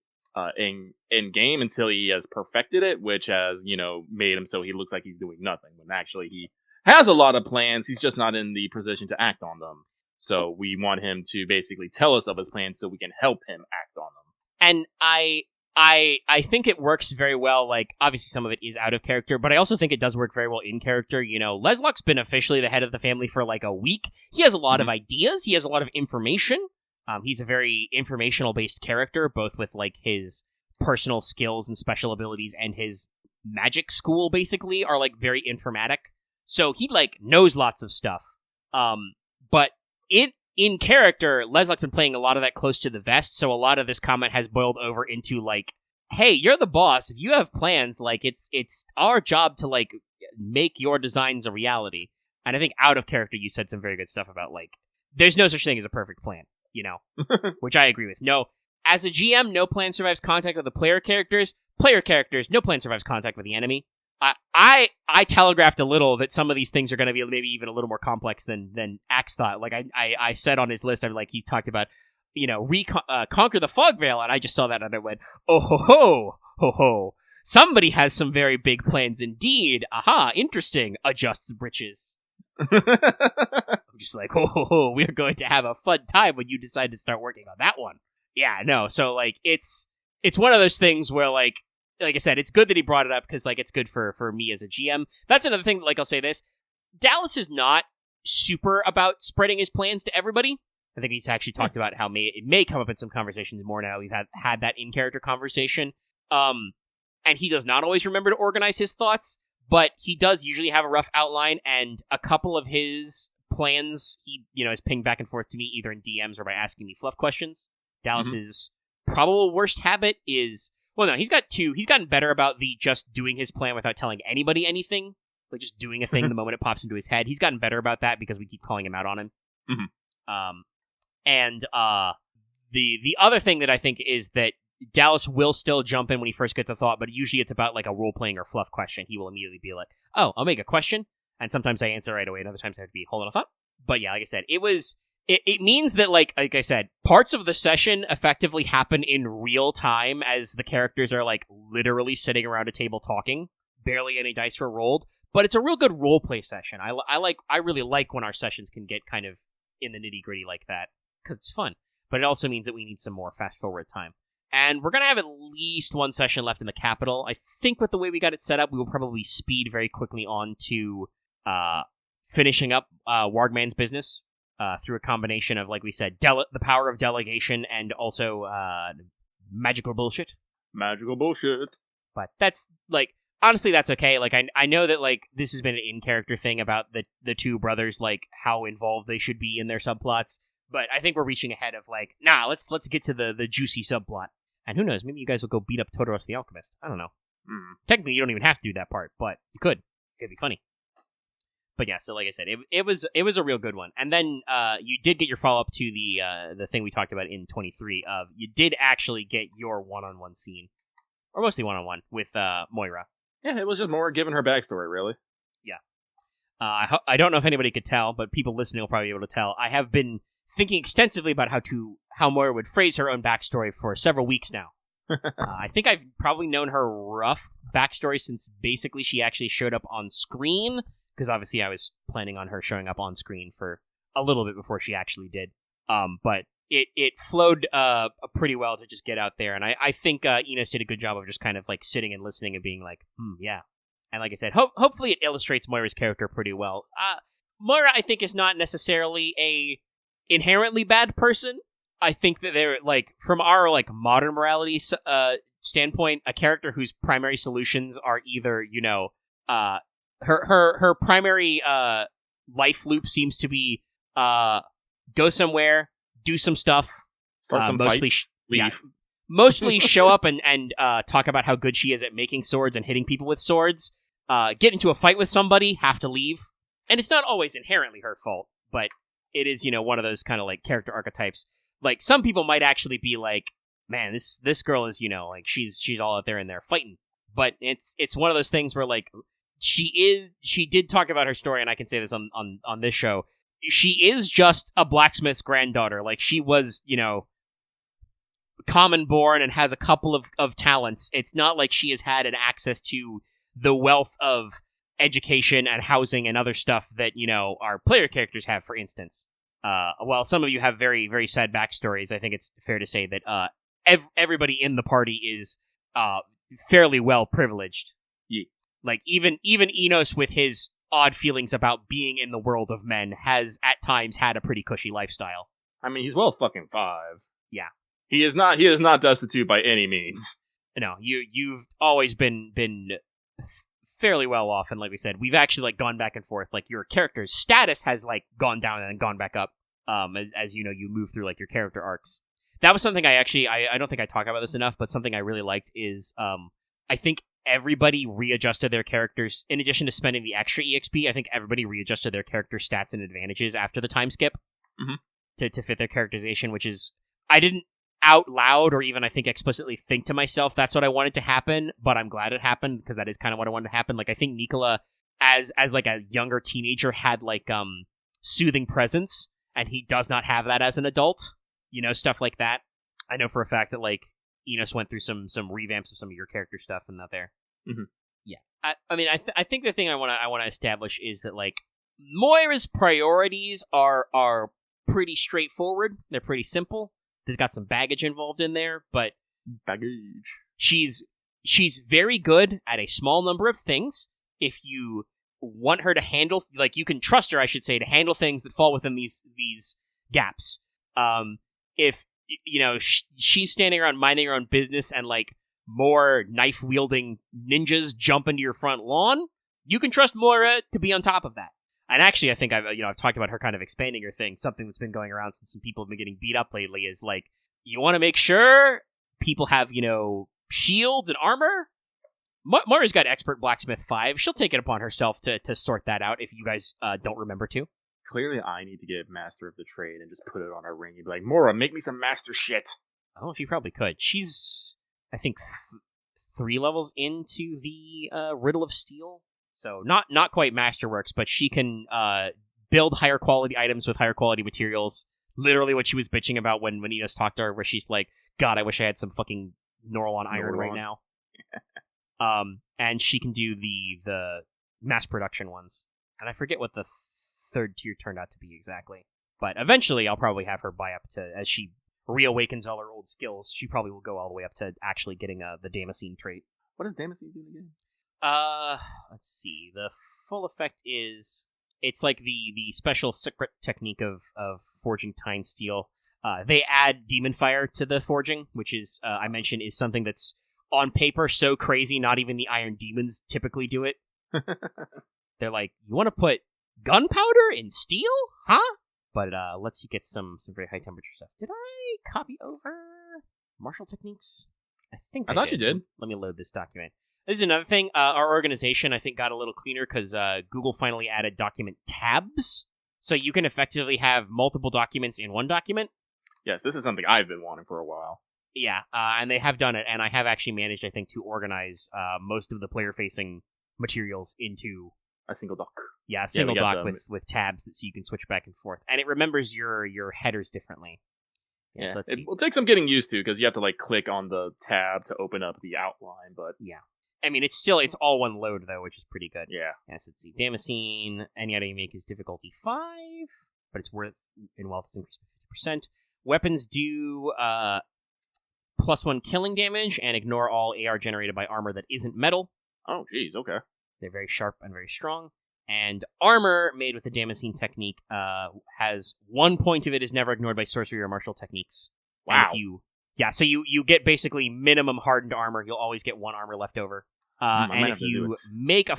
in game until he has perfected it, which has made him so he looks like he's doing nothing when actually he has a lot of plans. He's just not in the position to act on them. So we want him to basically tell us of his plans so we can help him act on them. And I think it works very well. Like, obviously some of it is out of character, but I also think it does work very well in character. Leslock's been officially the head of the family for like a week. He has a lot of ideas. He has a lot of information. He's a very informational based character, both with like his personal skills and special abilities, and his magic school basically are like very informatic. So he, like, knows lots of stuff. But in character, Leslie's been playing a lot of that close to the vest, so a lot of this comment has boiled over into, like, hey, you're the boss. If you have plans, like, it's our job to, like, make your designs a reality. And I think out of character, you said some very good stuff about, like, there's no such thing as a perfect plan, you know? Which I agree with. No, as a GM, no plan survives contact with the player characters. Player characters, no plan survives contact with the enemy. I telegraphed a little that some of these things are going to be maybe even a little more complex than Axe thought. Like, I said on his list, I'm like, he talked about, you know, conquer the fog veil, and I just saw that and I went, oh ho ho, ho ho. Somebody has some very big plans indeed. Aha, interesting. Adjusts britches. I'm just like, ho ho ho, we're going to have a fun time when you decide to start working on that one. Yeah, no, so, like, it's one of those things where, like I said, it's good that he brought it up, because, like, it's good for me as a GM. That's another thing, like, I'll say this. Dallas is not super about spreading his plans to everybody. I think he's actually talked about how it may come up in some conversations more now. We've had that in-character conversation. And he does not always remember to organize his thoughts, but he does usually have a rough outline, and a couple of his plans he, you know, is pinged back and forth to me either in DMs or by asking me fluff questions. Dallas's probable worst habit is, well, no, he's gotten better about the just doing his plan without telling anybody anything, like just doing a thing the moment it pops into his head. He's gotten better about that because we keep calling him out on him. And the other thing that I think is that Dallas will still jump in when he first gets a thought, but usually it's about like a role-playing or fluff question. He will immediately be like, oh, I'll make a question, and sometimes I answer right away, and other times I have to be holding a thought. But yeah, like I said, it means that, like I said, parts of the session effectively happen in real time as the characters are, like, literally sitting around a table talking. Barely any dice were rolled, but it's a real good role-play session. I really like when our sessions can get kind of in the nitty-gritty like that, because it's fun. But it also means that we need some more fast-forward time. And we're going to have at least one session left in the capital. I think with the way we got it set up, we will probably speed very quickly on to finishing up Wargman's business through a combination of, like we said, the power of delegation and also magical bullshit. Magical bullshit. But that's, like, honestly, that's okay. Like, I know that, like, this has been an in-character thing about the two brothers, like, how involved they should be in their subplots. But I think we're reaching ahead of, like, nah, let's get to the juicy subplot. And who knows, maybe you guys will go beat up Todoros the Alchemist. I don't know. Technically, you don't even have to do that part, but you could. It'd be funny. But yeah, so like I said, it was a real good one. And then you did get your follow-up to the thing we talked about in 23 of you did actually get your one-on-one scene. Or mostly one-on-one with Moira. Yeah, it was just more giving her backstory, really. Yeah. I don't know if anybody could tell, but people listening will probably be able to tell. I have been thinking extensively about how Moira would phrase her own backstory for several weeks now. I think I've probably known her rough backstory since basically she actually showed up on screen, because obviously I was planning on her showing up on screen for a little bit before she actually did. But it flowed pretty well to just get out there, and I think Enos did a good job of just kind of like sitting and listening and being like, yeah. And like I said, hopefully it illustrates Moira's character pretty well. Moira, I think, is not necessarily a inherently bad person. I think that they're, like, from our, like, modern morality standpoint, a character whose primary solutions are either, you know, her primary life loop seems to be go somewhere, do some stuff, start some mostly fights, leave. Mostly show up and talk about how good she is at making swords and hitting people with swords, get into a fight with somebody, have to leave. And it's not always inherently her fault, but it is, you know, one of those kind of, like, character archetypes. Like, some people might actually be like, man, this girl is, you know, like, she's all out there in there fighting. But it's one of those things where, like, she did talk about her story, and I can say this on this show. She is just a blacksmith's granddaughter. Like, she was, you know, common born and has a couple of talents. It's not like she has had an access to the wealth of education and housing and other stuff that, you know, our player characters have, for instance. While some of you have very, very sad backstories, I think it's fair to say that everybody in the party is fairly well privileged. Yeah. Like, even Enos, with his odd feelings about being in the world of men, has at times had a pretty cushy lifestyle. I mean, he's well fucking 5. Yeah. He is not destitute by any means. No, you've always been fairly well off, and like we said, we've actually like gone back and forth. Like your character's status has like gone down and gone back up. As you know, you move through like your character arcs. That was something I don't think I talk about this enough, but something I really liked is I think everybody readjusted their characters in addition to spending the extra EXP. I think everybody readjusted their character stats and advantages after the time skip to fit their characterization, which is I didn't out loud or even I think explicitly think to myself that's what I wanted to happen, but I'm glad it happened because that is kind of what I wanted to happen. Like I think Nicola as like a younger teenager had like soothing presence, and he does not have that as an adult. You know, stuff like that. I know for a fact that like Enos went through some revamps of some of your character stuff and that there. Yeah, I mean I think the thing I want to establish is that like Moira's priorities are pretty straightforward. They're pretty simple. There's got some baggage involved in there, but baggage. She's very good at a small number of things. If you want her to handle, like you can trust her, I should say, to handle things that fall within these gaps. If you know she's standing around minding her own business and like more knife wielding ninjas jump into your front lawn, you can trust Moira to be on top of that. And actually, I think I've talked about her kind of expanding her thing. Something that's been going around since some people have been getting beat up lately is like, you want to make sure people have, shields and armor. Moira's got Expert Blacksmith 5. She'll take it upon herself to sort that out if you guys don't remember to. Clearly, I need to get Master of the Trade and just put it on her ring and be like, Moira, make me some master shit. Oh, she probably could. She's, I think, 3 levels into the Riddle of Steel. So not quite Masterworks, but she can build higher quality items with higher quality materials. Literally what she was bitching about when Enos talked to her, where she's like, God, I wish I had some fucking Norlon iron right now. And she can do the mass production ones. And I forget what the third tier turned out to be exactly. But eventually I'll probably have her buy up to, as she reawakens all her old skills, she probably will go all the way up to actually getting the Damascene trait. What does Damascene do again? Let's see. The full effect is it's like the special secret technique of forging Tine Steel. They add Demon Fire to the forging, which is I mentioned is something that's on paper so crazy not even the Iron Demons typically do it. They're like, you want to put gunpowder in steel? Huh? But lets you get some very high temperature stuff. Did I copy over martial techniques? I think I thought you did. Let me load this document. This is another thing. Our organization, I think, got a little cleaner because Google finally added document tabs. So you can effectively have multiple documents in one document. Yes, this is something I've been wanting for a while. Yeah, and they have done it, and I have actually managed, I think, to organize most of the player-facing materials into a single doc. Yeah, a single doc with tabs so you can switch back and forth. And it remembers your headers differently. Yeah, so it will take some getting used to because you have to click on the tab to open up the outline, but... Yeah. I mean, it's all one load, though, which is pretty good. Yeah. Yes, let's see. Damascene, any item you make is difficulty 5, but it's worth in wealth is increased by 50%. Weapons do +1 killing damage and ignore all AR generated by armor that isn't metal. Oh, geez, okay. They're very sharp and very strong. And armor made with the Damascene technique has 1 point of it is never ignored by sorcery or martial techniques. Wow. So you get basically minimum hardened armor. You'll always get 1 armor left over. And if you make a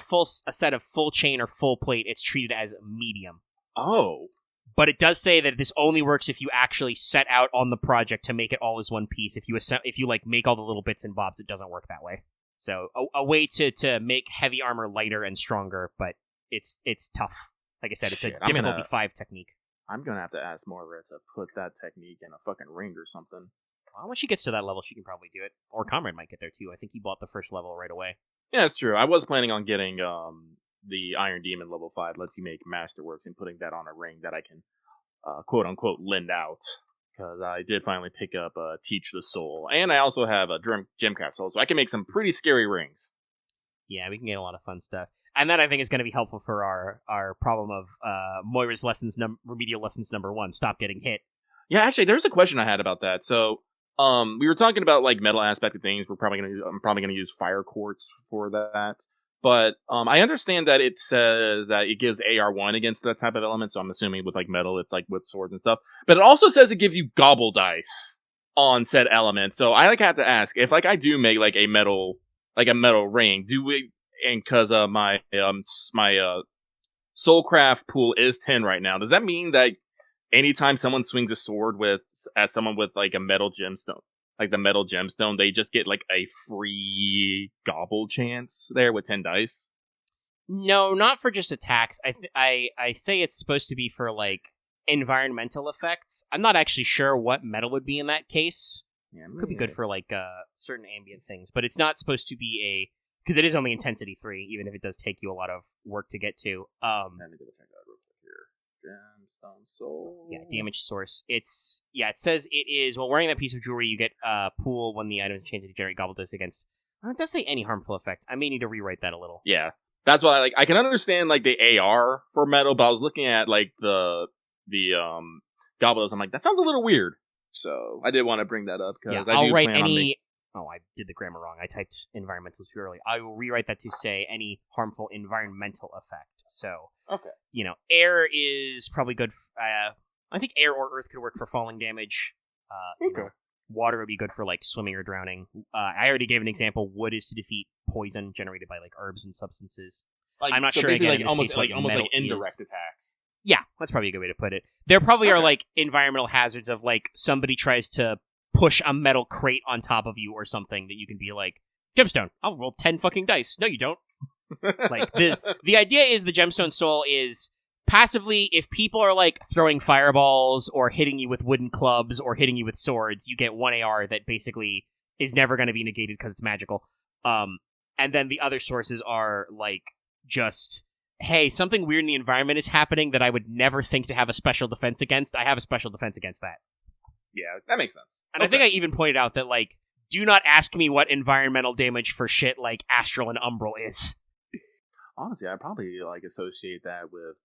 set of full chain or full plate, it's treated as medium. Oh. But it does say that this only works if you actually set out on the project to make it all as one piece. If you make all the little bits and bobs, it doesn't work that way. So a way to make heavy armor lighter and stronger, but it's tough. Like I said, it's a difficulty 5 technique. I'm gonna have to ask Moira to put that technique in a fucking ring or something. Well, when she gets to that level, she can probably do it. Or Comrade might get there too. I think he bought the first level right away. Yeah, that's true. I was planning on getting the Iron Demon level 5 lets you make Masterworks and putting that on a ring that I can quote unquote lend out. Because I did finally pick up Teach the Soul. And I also have a Gemcraft Soul, so I can make some pretty scary rings. Yeah, we can get a lot of fun stuff. And that, I think, is going to be helpful for our problem of Moira's remedial lessons number 1, stop getting hit. Yeah, actually, there's a question I had about that. So, we were talking about, metal aspect of things. I'm probably going to use Fire Quartz for that. But I understand that it says that it gives AR1 against that type of element, so I'm assuming with metal, it's with swords and stuff. But it also says it gives you gobble dice on said element. So I have to ask, if I do make a metal ring, and because my Soulcraft pool is 10 right now, does that mean that anytime someone swings a sword at someone with like a metal gemstone, like the metal gemstone, they just get like a free gobble chance there with 10 dice? No, not for just attacks. I say it's supposed to be for like environmental effects. I'm not actually sure what metal would be in that case. Yeah, Could be good for like certain ambient things, but it's not supposed to be because it is only intensity 3, even if it does take you a lot of work to get to. Let me go check out real quick here. Gemstone soul. Yeah, damage source. It says it is while wearing that piece of jewelry, you get pool when the item is changed to generate gobble dust against. It does say any harmful effects. I may need to rewrite that a little. Yeah, that's why I can understand like the AR for metal, but I was looking at like the gobble dust. I'm like, that sounds a little weird. So I did want to bring that up because I'll write any. Oh, I did the grammar wrong. I typed environmental too early. I will rewrite that to say any harmful environmental effect. So, okay, air is probably good. I think air or earth could work for falling damage. Okay. Water would be good for like swimming or drowning. I already gave an example. Wood is to defeat poison generated by like herbs and substances. Like, I'm not sure. Basically, Again, like almost like is. indirect attacks. Yeah, that's probably a good way to put it. There probably are like environmental hazards of like somebody tries to push a metal crate on top of you or something that you can be like, gemstone, I'll roll 10 fucking dice. No, you don't. Like the idea is the gemstone soul is passively, if people are like throwing fireballs or hitting you with wooden clubs or hitting you with swords, you get 1 AR that basically is never going to be negated because it's magical. And then the other sources are like just, hey, something weird in the environment is happening that I would never think to have a special defense against. I have a special defense against that. Yeah, that makes sense. And I think I even pointed out that, like, do not ask me what environmental damage for shit like Astral and Umbral is. Honestly, I'd probably like associate that with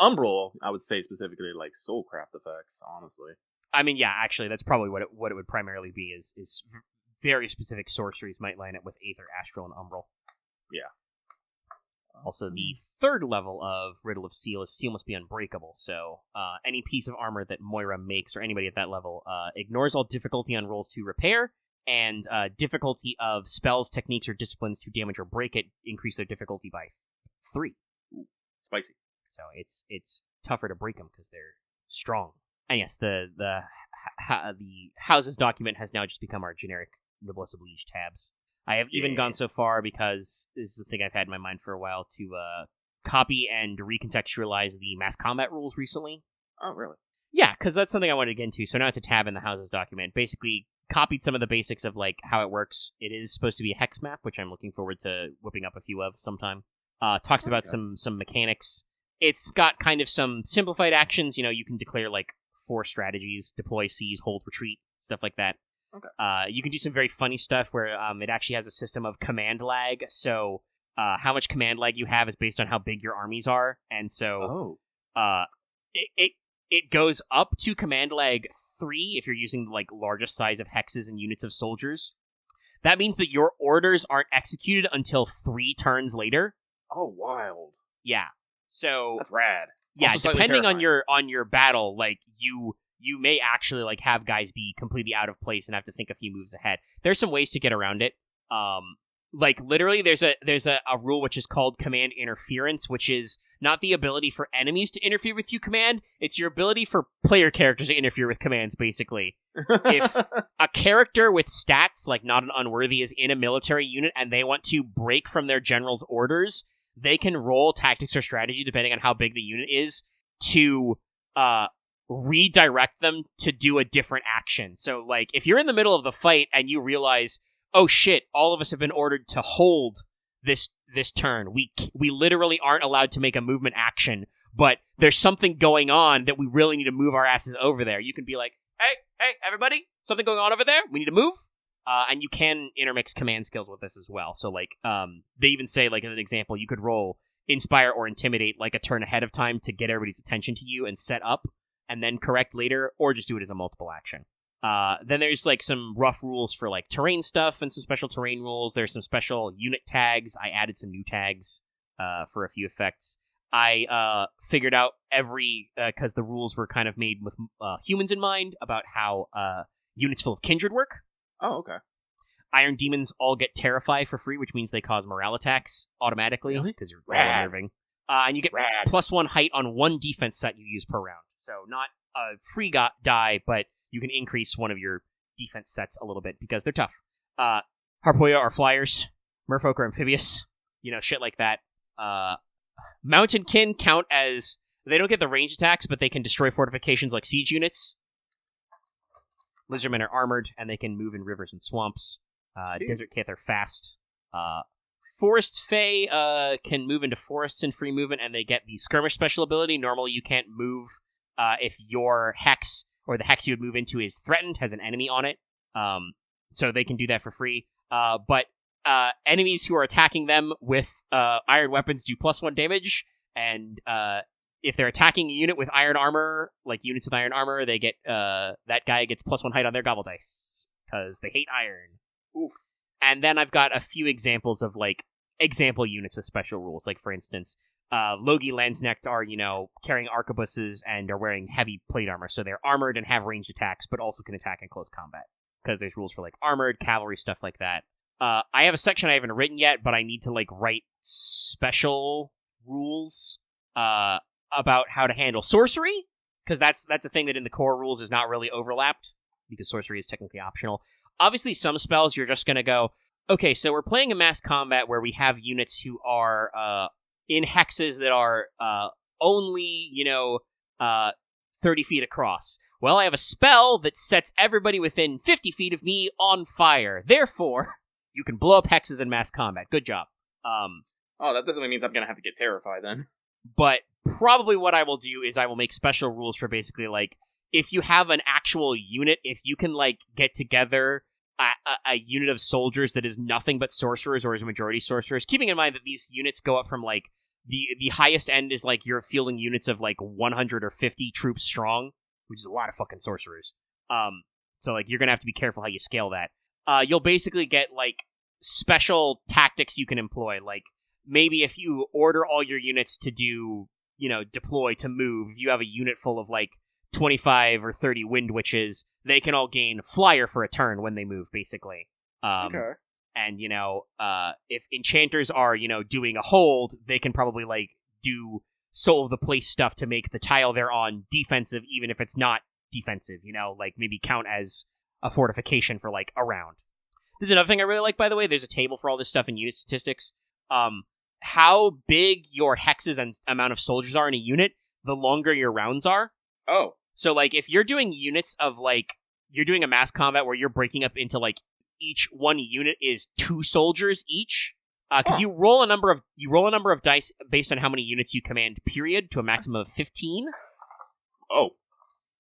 Umbral. I would say specifically like Soulcraft effects. Honestly, I mean, yeah, actually, that's probably what it would primarily be. Is very specific sorceries might line up with Aether, Astral, and Umbral. Yeah. Also, the third level of Riddle of Steel is Steel must be unbreakable, so any piece of armor that Moira makes, or anybody at that level, ignores all difficulty on rolls to repair, and difficulty of spells, techniques, or disciplines to damage or break it increase their difficulty by 3. Ooh, spicy. So it's tougher to break them because they're strong. And yes, the houses document has now just become our generic Noblesse Oblige tabs. I have even gone so far, because this is the thing I've had in my mind for a while, to copy and recontextualize the mass combat rules recently. Oh, really? Yeah, because that's something I wanted to get into. So now it's a tab in the houses document. Basically, copied some of the basics of like how it works. It is supposed to be a hex map, which I'm looking forward to whipping up a few of sometime. Talks about some mechanics. It's got kind of some simplified actions. You can declare like 4 strategies: deploy, seize, hold, retreat, stuff like that. Okay. You can do some very funny stuff where it actually has a system of command lag. So how much command lag you have is based on how big your armies are, and so it goes up to command lag 3 if you're using like largest size of hexes and units of soldiers. That means that your orders aren't executed until 3 turns later. Oh, wild! Yeah. So that's rad. Yeah, also depending on your battle, like you may actually like have guys be completely out of place and have to think a few moves ahead. There's some ways to get around it. Like literally there's a rule which is called command interference, which is not the ability for enemies to interfere with you command, it's your ability for player characters to interfere with commands, basically. If a character with stats like not an unworthy is in a military unit and they want to break from their general's orders, they can roll tactics or strategy depending on how big the unit is to redirect them to do a different action. So, like, if you're in the middle of the fight and you realize, oh shit, all of us have been ordered to hold this turn. We literally aren't allowed to make a movement action, but there's something going on that we really need to move our asses over there. You can be like, hey, everybody, something going on over there? We need to move? And you can intermix command skills with this as well. So, like, they even say, like, as an example, you could roll Inspire or Intimidate, like, a turn ahead of time to get everybody's attention to you and set up, and then correct later, or just do it as a multiple action. Then there's like some rough rules for like terrain stuff and some special terrain rules. There's some special unit tags. I added some new tags for a few effects. I figured out because the rules were kind of made with humans in mind about how units full of kindred work. Oh, okay. Iron Demons all get Terrify for free, which means they cause morale attacks automatically, because you're unnerving. And you get +1 height on 1 defense set you use per round. So not a free die, but you can increase one of your defense sets a little bit, because they're tough. Harpoya are flyers. Merfolk are amphibious. Shit like that. Mountain Kin count as... They don't get the range attacks, but they can destroy fortifications like siege units. Lizardmen are armored, and they can move in rivers and swamps. Desert Kith are fast. Forest Fae can move into forests in free movement, and they get the Skirmish special ability. Normally, you can't move if your hex, or the hex you would move into, is threatened, has an enemy on it. So they can do that for free. But enemies who are attacking them with iron weapons do +1 damage, and if they're attacking a unit with iron armor, like units with iron armor, they get that guy gets +1 height on their gobble dice, because they hate iron. Oof. And then I've got a few examples of, example units with special rules. Like, for instance, Logi Landsnecht are, carrying arquebuses and are wearing heavy plate armor, so they're armored and have ranged attacks, but also can attack in close combat, because there's rules for, armored, cavalry, stuff like that. I have a section I haven't written yet, but I need to, write special rules about how to handle sorcery, because that's a thing that in the core rules is not really overlapped, because sorcery is technically optional. Obviously, some spells you're just going to go, okay, so we're playing a mass combat where we have units who are in hexes that are only, 30 feet across. Well, I have a spell that sets everybody within 50 feet of me on fire. Therefore, you can blow up hexes in mass combat. Good job. That definitely means I'm going to have to get terrified then. But probably what I will do is I will make special rules for basically, if you have an actual unit, if you can, get together a unit of soldiers that is nothing but sorcerers or is a majority sorcerers, keeping in mind that these units go up from, the highest end is, you're fielding units of, 100 or 50 troops strong, which is a lot of fucking sorcerers. So, you're gonna have to be careful how you scale that. You'll basically get, special tactics you can employ, maybe if you order all your units to do, deploy, to move, if you have a unit full of, 25 or 30 Wind Witches, they can all gain Flyer for a turn when they move, basically. Okay. And, if Enchanters are, doing a hold, they can probably, do Soul of the Place stuff to make the tile they're on defensive, even if it's not defensive, maybe count as a fortification for, a round. This is another thing I really like, by the way. There's a table for all this stuff in unit statistics. How big your hexes and amount of soldiers are in a unit, the longer your rounds are. Oh. So, if you're doing units of, you're doing a mass combat where you're breaking up into, each one unit is 2 soldiers each, because you roll a number of dice based on how many units you command, period, to a maximum of 15. Oh.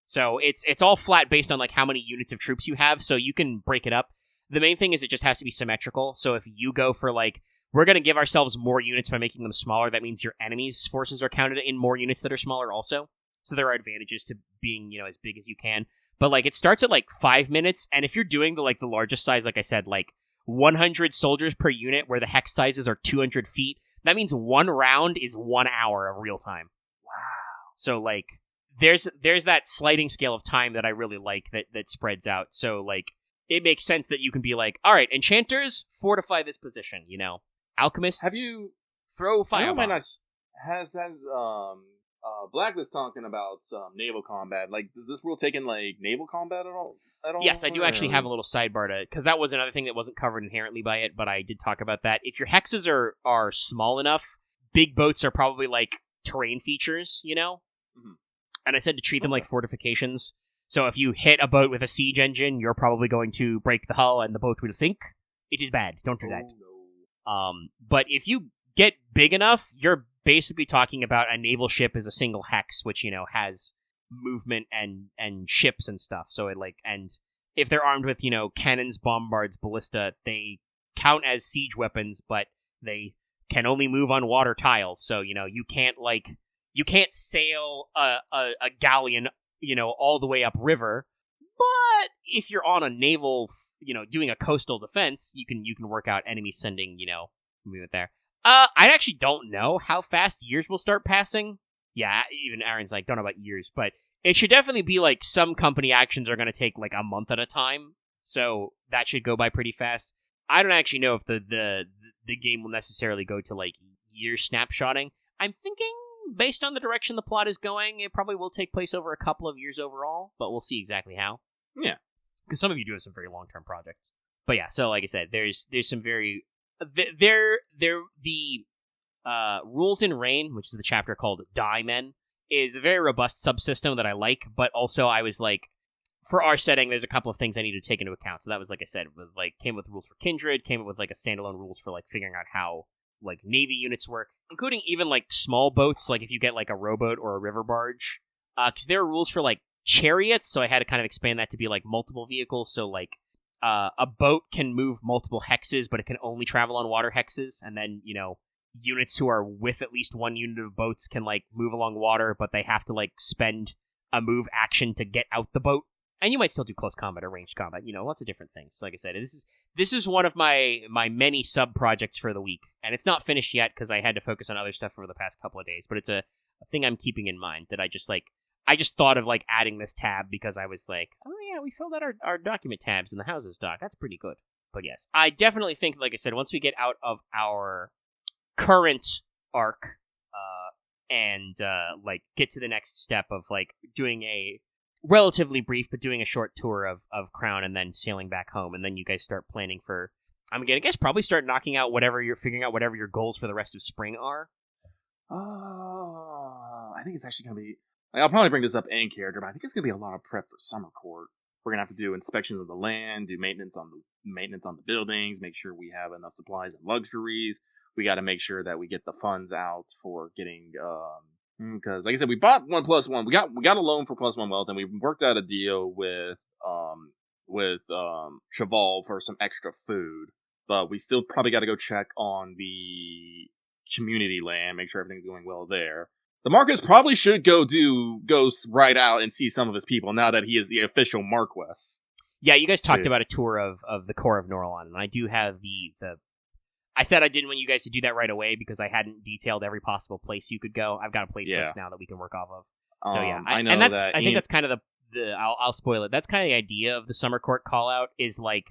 So it's all flat based on, how many units of troops you have, so you can break it up. The main thing is it just has to be symmetrical, so if you go for, we're going to give ourselves more units by making them smaller, that means your enemy's forces are counted in more units that are smaller also. So there are advantages to being, as big as you can. But, it starts at, 5 minutes, and if you're doing the largest size, like I said, 100 soldiers per unit, where the hex sizes are 200 feet, that means 1 round is 1 hour of real time. Wow. So, there's that sliding scale of time that I really like that spreads out. So, it makes sense that you can be all right, Enchanters, fortify this position, Alchemists, have you throw firebombs. Has Blacklist talking about naval combat? Does this rule take in naval combat at all? Yes, I do actually have a little sidebar to, because that was another thing that wasn't covered inherently by it, but I did talk about that. If your hexes are small enough, big boats are probably terrain features, Mm-hmm. And I said to treat them like fortifications. So if you hit a boat with a siege engine, you're probably going to break the hull and the boat will sink. It is bad. Don't do that. No. But if you get big enough, you're basically talking about a naval ship as a single hex, which, has movement and ships and stuff. So and if they're armed with, cannons, bombards, ballista, they count as siege weapons, but they can only move on water tiles. So, you can't sail a galleon, all the way upriver. But if you're on a naval, doing a coastal defense, you can work out enemies sending, movement there. I actually don't know how fast years will start passing. Yeah, even Aaron's don't know about years, but it should definitely be some company actions are going to take a month at a time. So that should go by pretty fast. I don't actually know if the game will necessarily go to like year snapshotting. I'm thinking, based on the direction the plot is going, it probably will take place over a couple of years overall, but we'll see exactly how. Yeah. Because some of you do have some very long-term projects. But yeah, so like I said, there's some very... The Rules in Rain, which is the chapter called Die Men, is a very robust subsystem that I like, but also I was like, for our setting, there's a couple of things I need to take into account. So that was, like I said, came with rules for Kindred, came with like a standalone rules for like figuring out how like Navy units work, including even like small boats, like if you get like a rowboat or a river barge. Because there are rules for like chariots, so I had to kind of expand that to be like multiple vehicles. So like a boat can move multiple hexes, but it can only travel on water hexes, and then, you know, units who are with at least one unit of boats can like move along water, but they have to like spend a move action to get out the boat. And you might still do close combat or ranged combat, you know, lots of different things. So like I said, this is one of my many sub projects for the week, and it's not finished yet because I had to focus on other stuff over the past couple of days. But it's a thing I'm keeping in mind that I just thought of like adding this tab because I was like, oh yeah, we filled out our document tabs in the houses doc. That's pretty good. But yes, I definitely think, like I said, once we get out of our current arc and like get to the next step of like doing a relatively brief but doing a short tour of Crown and then sailing back home, and then you guys start planning for, I'm gonna guess probably start knocking out figuring out whatever your goals for the rest of spring are. I think it's actually gonna be, I'll probably bring this up in character, but I think it's gonna be a lot of prep for summer court. We're gonna have to do inspections of the land, do maintenance on the buildings, make sure we have enough supplies and luxuries. We got to make sure that we get the funds out for getting, because like I said, we bought 1+1. We got a loan for +1 wealth, and we worked out a deal with Cheval for some extra food. But we still probably got to go check on the community land, make sure everything's going well there. The Marquis probably should go right out and see some of his people now that he is the official Marquess. Yeah, you guys talked about a tour of the core of Norlon, and I do have the. I said I didn't want you guys to do that right away because I hadn't detailed every possible place you could go. I've got a place list now that we can work off of. So yeah, I think that's kind of the I'll spoil it. That's kind of the idea of the summer court call out is like,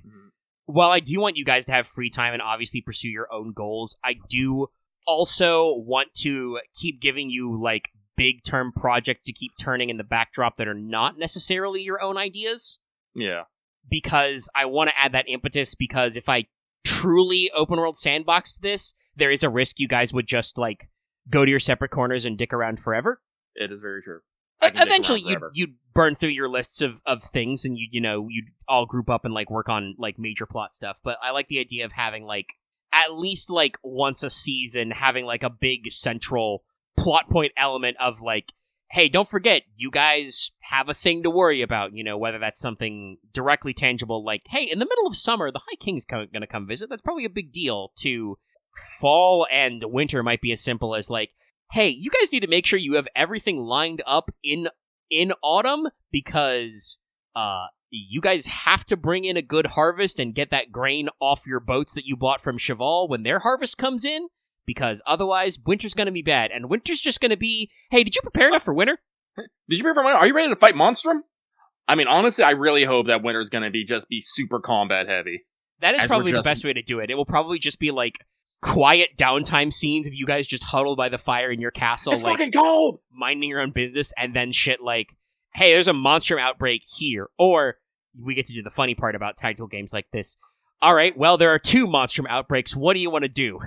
while I do want you guys to have free time and obviously pursue your own goals, I do also want to keep giving you like big term projects to keep turning in the backdrop that are not necessarily your own ideas. Yeah. Because I want to add that impetus, because if I truly open world sandboxed this, there is a risk you guys would just like go to your separate corners and dick around forever. It is very true. Eventually you'd burn through your lists of things, and you'd all group up and like work on like major plot stuff. But I like the idea of having like at least like once a season having like a big central plot point element of like, hey, don't forget, you guys have a thing to worry about, you know, whether that's something directly tangible, like, hey, in the middle of summer, the High King's going to come visit. That's probably a big deal. To fall and winter might be as simple as like, hey, you guys need to make sure you have everything lined up in autumn, because you guys have to bring in a good harvest and get that grain off your boats that you bought from Cheval when their harvest comes in. Because otherwise, winter's going to be bad. And winter's just going to be, hey, did you prepare enough for winter? Did you prepare for winter? Are you ready to fight Monstrum? I mean, honestly, I really hope that winter's going to be super combat heavy. That is probably the best way to do it. It will probably just be like quiet downtime scenes of you guys just huddled by the fire in your castle. It's like, fucking cold! Minding your own business, and then shit like, hey, there's a Monstrum outbreak here. Or we get to do the funny part about tactical games like this. All right, well, there are 2 Monstrum outbreaks. What do you want to do?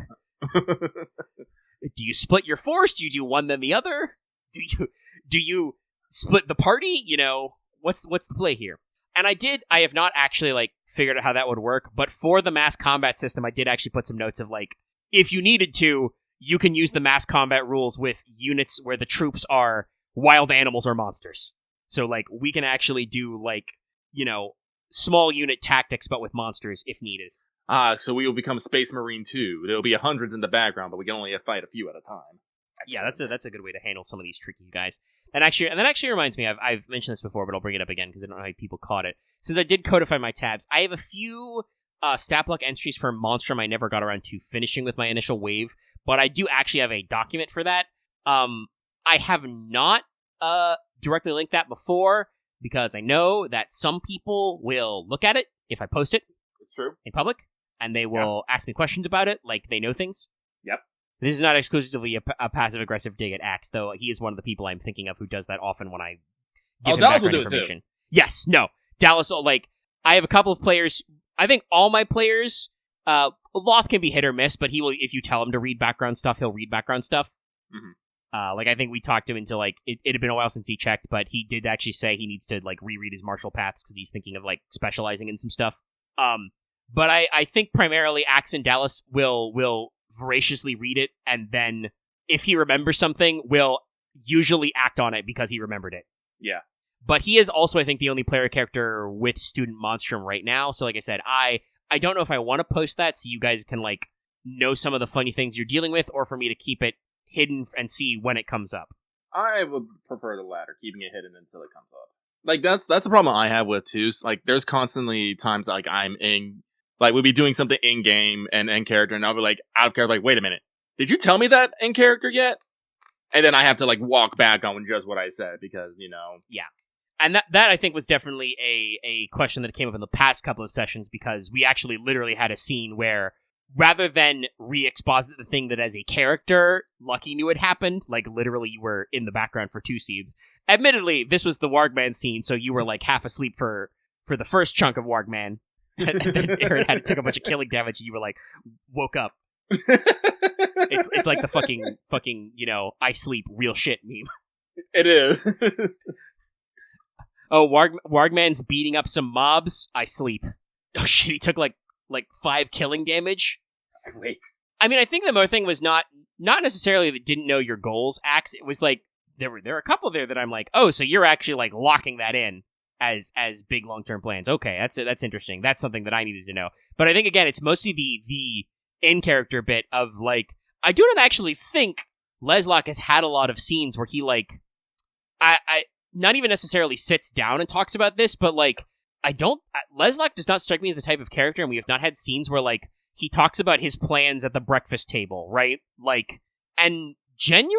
Do you split your force? Do you do one then the other? Do you split the party? You know, what's the play here? And I have not actually like figured out how that would work, but for the mass combat system, I did actually put some notes of like, if you needed to, you can use the mass combat rules with units where the troops are wild animals or monsters. So like we can actually do like, you know, small unit tactics but with monsters if needed. So we will become Space Marine 2. There will be hundreds in the background, but we can only fight a few at a time. Yeah, that's a good way to handle some of these tricky guys. And that actually reminds me, I've mentioned this before, but I'll bring it up again because I don't know how people caught it. Since I did codify my tabs, I have a few stat block entries for Monstrum I never got around to finishing with my initial wave, but I do actually have a document for that. I have not directly linked that before because I know that some people will look at it if I post it. It's true. In public. and they will ask me questions about it, like they know things. Yep. This is not exclusively a passive-aggressive dig at Axe, though he is one of the people I'm thinking of who does that often when I give him Dallas background will do information. It too. Yes, no. Dallas, like, I have a couple of players, I think all my players, Loth can be hit or miss, but he will, if you tell him to read background stuff, he'll read background stuff. Mm-hmm. Like, I think we talked him into, like, it had been a while since he checked, but he did actually say he needs to, like, reread his martial paths because he's thinking of, like, specializing in some stuff. But I think primarily Axe and Dallas will voraciously read it, and then if he remembers something, will usually act on it because he remembered it. Yeah. But he is also, I think, the only player character with Student Monstrum right now. So, like I said, I don't know if I want to post that so you guys can, like, know some of the funny things you're dealing with, or for me to keep it hidden and see when it comes up. I would prefer the latter, keeping it hidden until it comes up. Like, that's the problem I have with too. Like, there's constantly times like I'm in, like, we'll be doing something in game and in character, and I'll be like out of character, like, wait a minute, did you tell me that in character yet? And then I have to like walk back on just what I said because Yeah. And that I think was definitely a question that came up in the past couple of sessions, because we actually literally had a scene where, rather than re-exposit the thing that as a character, Lucky knew had happened, like literally you were in the background for 2 seeds. Admittedly, this was the Wargman scene, so you were like half asleep for the first chunk of Wargman. And then Aaron took a bunch of killing damage and you were like, woke up. It's like the fucking, I sleep, real shit meme. It is. Oh, Wargman's beating up some mobs, I sleep. Oh shit, he took like 5 killing damage. I wake. I mean, I think the more thing was not necessarily that didn't know your goals, Axe. It was like there were a couple there that I'm like, oh, so you're actually like locking that in as big long-term plans. Okay, that's interesting. That's something that I needed to know. But I think again, it's mostly the in-character bit of like, I do not actually think Leslock has had a lot of scenes where he like, I not even necessarily sits down and talks about this, but like, Leslock does not strike me as the type of character, and we have not had scenes where, like, he talks about his plans at the breakfast table, right? Like, and genuinely,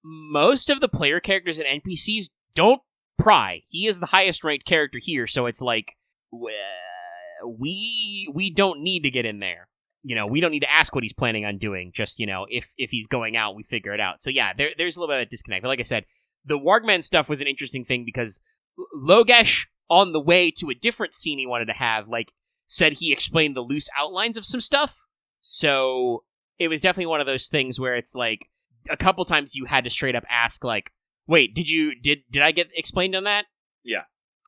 most of the player characters and NPCs don't pry. He is the highest ranked character here, so it's like, we don't need to get in there. We don't need to ask what he's planning on doing. Just, if he's going out, we figure it out. So yeah, there's a little bit of disconnect. But like I said, the Wargman stuff was an interesting thing because Logesh, on the way to a different scene he wanted to have, like, said he explained the loose outlines of some stuff. So it was definitely one of those things where it's like, a couple times you had to straight up ask, like, wait, did I get explained on that? Yeah.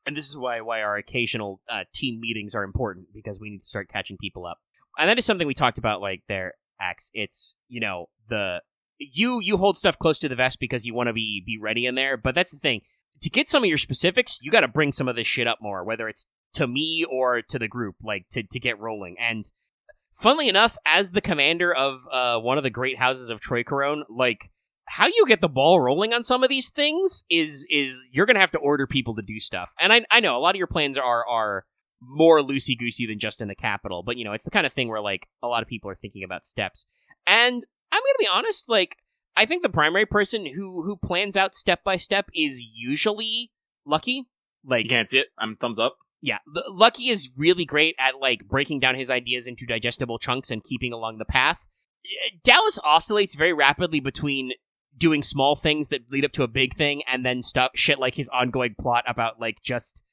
And this is why our occasional team meetings are important, because we need to start catching people up. And that is something we talked about, like, there, Axe. It's, you hold stuff close to the vest because you want to be ready in there, but that's the thing. To get some of your specifics, you got to bring some of this shit up more, whether it's to me or to the group, like, to get rolling. And funnily enough, as the commander of one of the great houses of Troy Corone, like, how you get the ball rolling on some of these things is you're going to have to order people to do stuff. And I know a lot of your plans are more loosey-goosey than just in the capital, but, it's the kind of thing where, like, a lot of people are thinking about steps. And I'm going to be honest, like, I think the primary person who plans out step by step is usually Lucky. Like, You can't see it. I'm thumbs up. Yeah, Lucky is really great at like breaking down his ideas into digestible chunks and keeping along the path. Dallas oscillates very rapidly between doing small things that lead up to a big thing and then shit like his ongoing plot about like just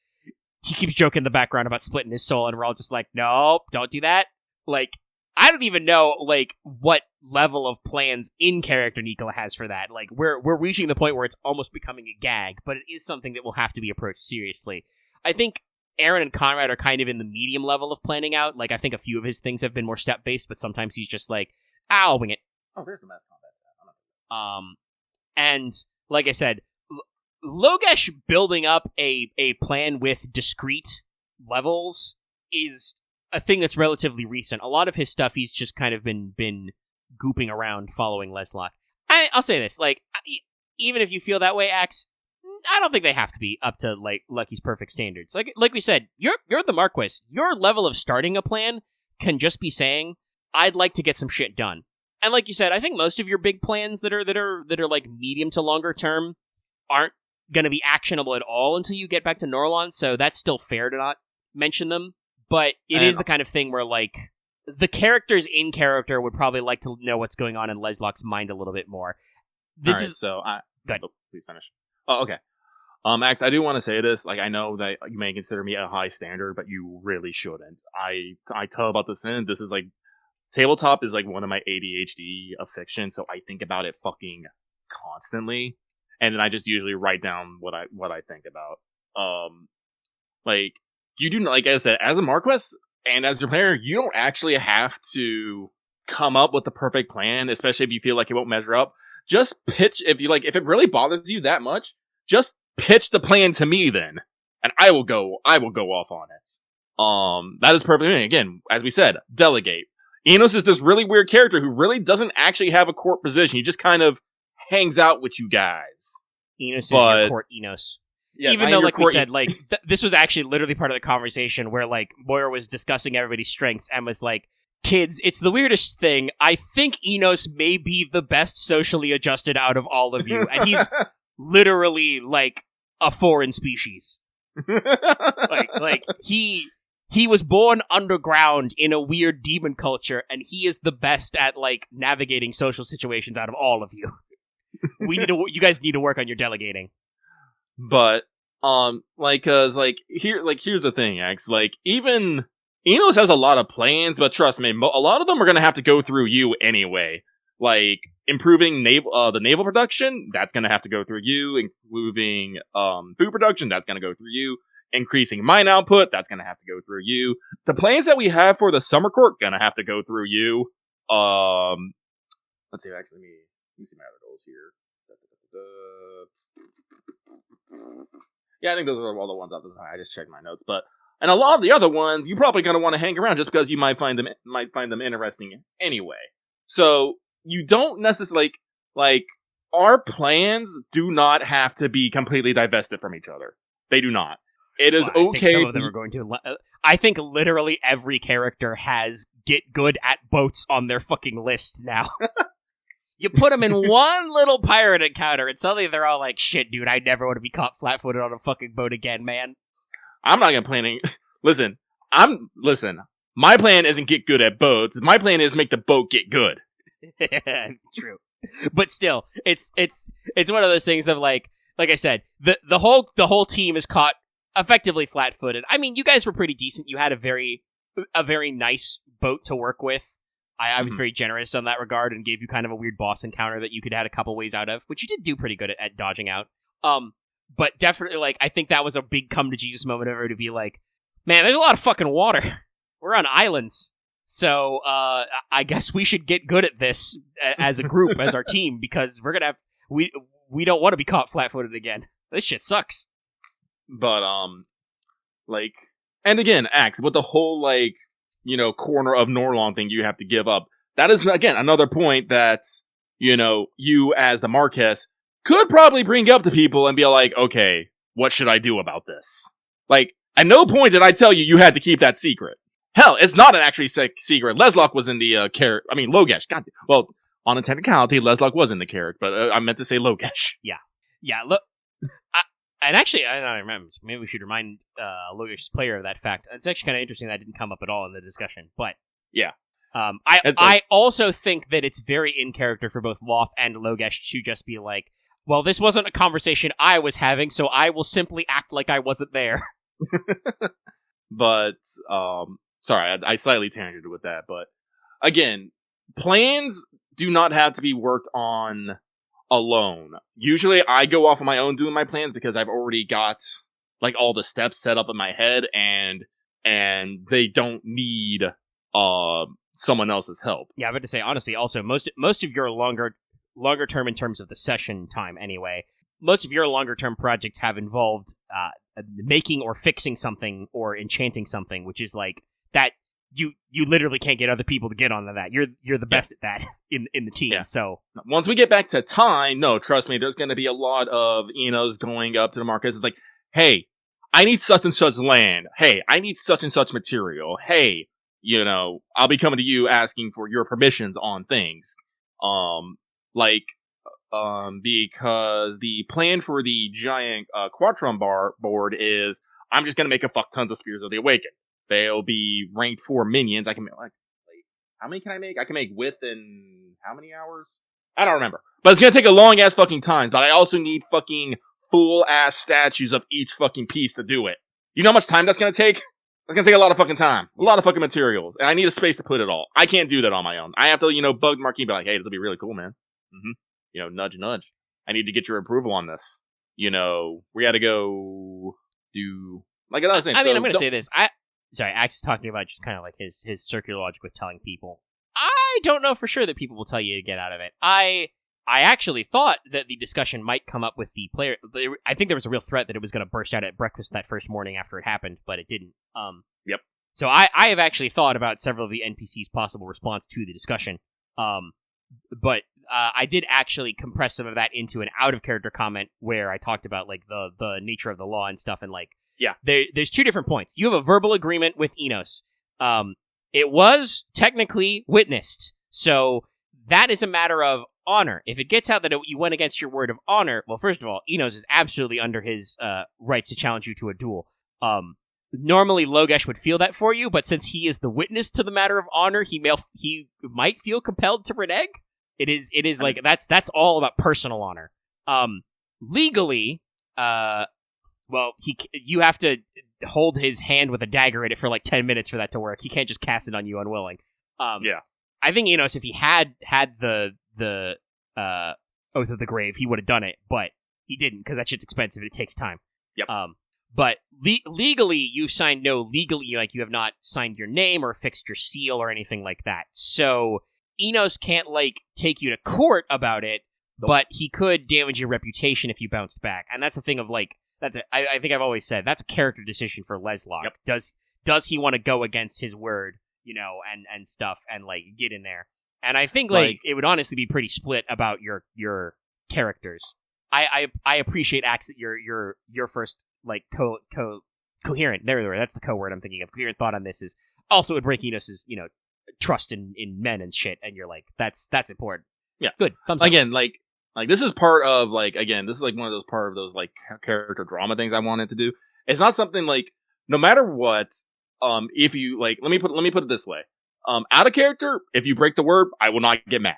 he keeps joking in the background about splitting his soul, and we're all just like, no, don't do that. Like, I don't even know, like, what level of plans in character Nicola has for that. Like, we're reaching the point where it's almost becoming a gag, but it is something that will have to be approached seriously. I think Aaron and Conrad are kind of in the medium level of planning out. Like, I think a few of his things have been more step-based, but sometimes he's just like, I'll wing it. Oh, there's the mass combat. And, like I said, Logesh building up a plan with discrete levels is a thing that's relatively recent. A lot of his stuff, he's just kind of been gooping around following Leslock. I'll say this, like, even if you feel that way, Axe, I don't think they have to be up to, like, Lucky's perfect standards. Like we said, you're the Marquis. Your level of starting a plan can just be saying, I'd like to get some shit done. And like you said, I think most of your big plans that are like medium to longer term aren't going to be actionable at all until you get back to Norlon, so that's still fair to not mention them. But it is the kind of thing where, like, the characters in character would probably like to know what's going on in Leslock's mind a little bit more. This is so Go ahead. Oh, please finish. Oh, okay. Max, I do want to say this. Like, I know that you may consider me a high standard, but you really shouldn't. I tell about this, and this is like tabletop is like one of my ADHD afflictions, so I think about it fucking constantly, and then I just usually write down what I think about. Like, you do, like I said, as a Marquess and as your player, you don't actually have to come up with the perfect plan, especially if you feel like it won't measure up. Just pitch, if it really bothers you that much, just pitch the plan to me then, and I will go off on it. That is perfectly, again, as we said, delegate. Enos is this really weird character who really doesn't actually have a court position. He just kind of hangs out with you guys. Enos is your court Enos. Yes, even though, like we said, like this was actually literally part of the conversation where like Moira was discussing everybody's strengths and was like, kids, it's the weirdest thing. I think Enos may be the best socially adjusted out of all of you. And he's literally like a foreign species. like he was born underground in a weird demon culture, and he is the best at like navigating social situations out of all of you. You guys need to work on your delegating. But here's the thing, X. Like, even Enos has a lot of plans, but trust me, a lot of them are gonna have to go through you anyway. Like, improving the naval production, that's gonna have to go through you. Improving food production, that's gonna go through you. Increasing mine output, that's gonna have to go through you. The plans that we have for the summer court, gonna have to go through you. Let's see, actually, let me see my other goals here. Yeah, I think those are all the ones off the top. I just checked my notes, and a lot of the other ones you're probably gonna want to hang around just because you might find them interesting anyway. So you don't necessarily like our plans do not have to be completely divested from each other. They do not. It is okay. I think some of them are going to. I think literally every character has get good at boats on their fucking list now. You put them in one little pirate encounter, and suddenly they're all like, shit, dude, I never want to be caught flat-footed on a fucking boat again, man. I'm not gonna plan. Listen, my plan isn't get good at boats. My plan is make the boat get good. True. But still, it's one of those things of like I said, the whole team is caught effectively flat-footed. I mean, you guys were pretty decent. You had a very nice boat to work with. I was very generous on that regard and gave you kind of a weird boss encounter that you could add a couple ways out of, which you did do pretty good at dodging out. But definitely, like, I think that was a big come to Jesus moment of everybody to be like, man, there's a lot of fucking water. We're on islands. So, I guess we should get good at this as a group, as our team, because we're gonna have, we don't want to be caught flat-footed again. This shit sucks. But, and again, Axe, with the whole, corner of Norlon thing you have to give up. That is, again, another point that, you as the Marquess could probably bring up to people and be like, okay, what should I do about this? Like, at no point did I tell you had to keep that secret. Hell, it's not an actually secret. Leslock was in the Logesh. God, well, on a technicality, Leslock was in the character, but I meant to say Logesh. Yeah, look, and actually, I don't remember, maybe we should remind Logesh's player of that fact. It's actually kind of interesting that didn't come up at all in the discussion, but yeah. I also think that it's very in character for both Loth and Logesh to just be like, well, this wasn't a conversation I was having, so I will simply act like I wasn't there. But, sorry, I slightly tangented with that, but again, plans do not have to be worked on alone. Usually I go off on my own doing my plans because I've already got all the steps set up in my head, and they don't need someone else's help. Yeah, I was about to say, honestly, also most of your longer term in terms of the session time anyway, most of your longer term projects have involved making or fixing something or enchanting something, which is like that you literally can't get other people to get onto that. You're the best at that in the team. Yeah. So once we get back to time, no, trust me, there's going to be a lot of Enos going up to the markets. It's like, hey, I need such and such land. Hey, I need such and such material. Hey, I'll be coming to you asking for your permissions on things. Because the plan for the giant Quatron board is I'm just going to make a fuck tons of Spears of the Awakened. They'll be ranked 4 minions. I can how many can I make? I can make width in how mmany hours? I don't remember. But it's gonna take a long ass fucking time, but I also need fucking full ass statues of each fucking piece to do it. You know how much time that's gonna take? It's gonna take a lot of fucking time. A lot of fucking materials. And I need a space to put it all. I can't do that on my own. I have to, bug Marquis and be like, hey, this will be really cool, man. Nudge, nudge. I need to get your approval on this. We gotta go do... Like I was saying, I'm gonna say this. Axe is talking about just kind of like his circular logic with telling people. I don't know for sure that people will tell you to get out of it. I actually thought that the discussion might come up with the player. I think there was a real threat that it was going to burst out at breakfast that first morning after it happened, but it didn't. Yep. So I have actually thought about several of the NPC's possible response to the discussion. But I did actually compress some of that into an out-of-character comment where I talked about like the nature of the law and stuff, and like there's two different points. You have a verbal agreement with Enos. It was technically witnessed, so that is a matter of honor. If it gets out that you went against your word of honor, well, first of all, Enos is absolutely under his rights to challenge you to a duel. Normally, Logesh would feel that for you, but since he is the witness to the matter of honor, he might feel compelled to renege. It is like that's all about personal honor. Legally, you have to hold his hand with a dagger in it for like 10 minutes for that to work. He can't just cast it on you unwilling. I think Enos, if he had the Oath of the Grave, he would have done it, but he didn't because that shit's expensive and it takes time. Yep. But legally, you've signed like you have not signed your name or fixed your seal or anything like that. So Enos can't like take you to court about it, but he could damage your reputation if you bounced back. And that's a thing of like I think I've always said that's a character decision for Leslock. Yep. Does he want to go against his word, and stuff and like get in there? And I think like it would honestly be pretty split about your characters. I appreciate Axe that your first like coherent that's the co-word I'm thinking of. Coherent thought on this is also would break Enos's trust in men and shit, and you're like that's important. Yeah, good. Thumbs up. Again, like this is part of this is like one of those part of those like character drama things I wanted to do. It's not something like no matter what. If you like, let me put it this way. Out of character, if you break the word, I will not get mad.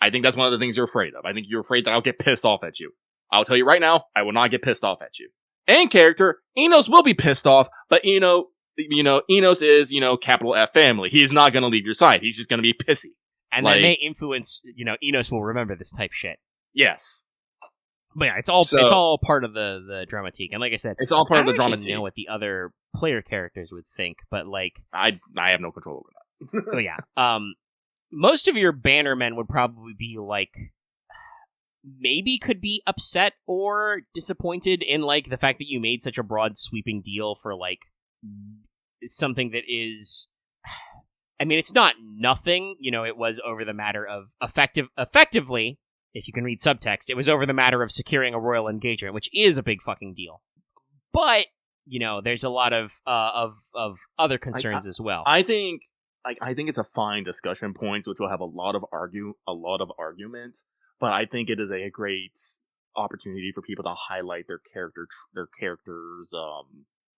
I think that's one of the things you're afraid of. I think you're afraid that I'll get pissed off at you. I'll tell you right now, I will not get pissed off at you. In character, Enos will be pissed off, but Enos is, capital F family. He's not gonna leave your side. He's just gonna be pissy. And that may influence, Enos will remember this type shit. Yes. But yeah, it's all part of the dramatique. And like I said, it's all part of the dramatique. I don't know what the other player characters would think, but like I have no control over that. Oh yeah. Most of your bannermen would probably be like maybe could be upset or disappointed in like the fact that you made such a broad sweeping deal for like something that is it's not nothing, it was over the matter of effectively, if you can read subtext, it was over the matter of securing a royal engagement, which is a big fucking deal. But, there's a lot of other concerns as well. I think it's a fine discussion point, which will have a lot of arguments. But I think it is a great opportunity for people to highlight their characters'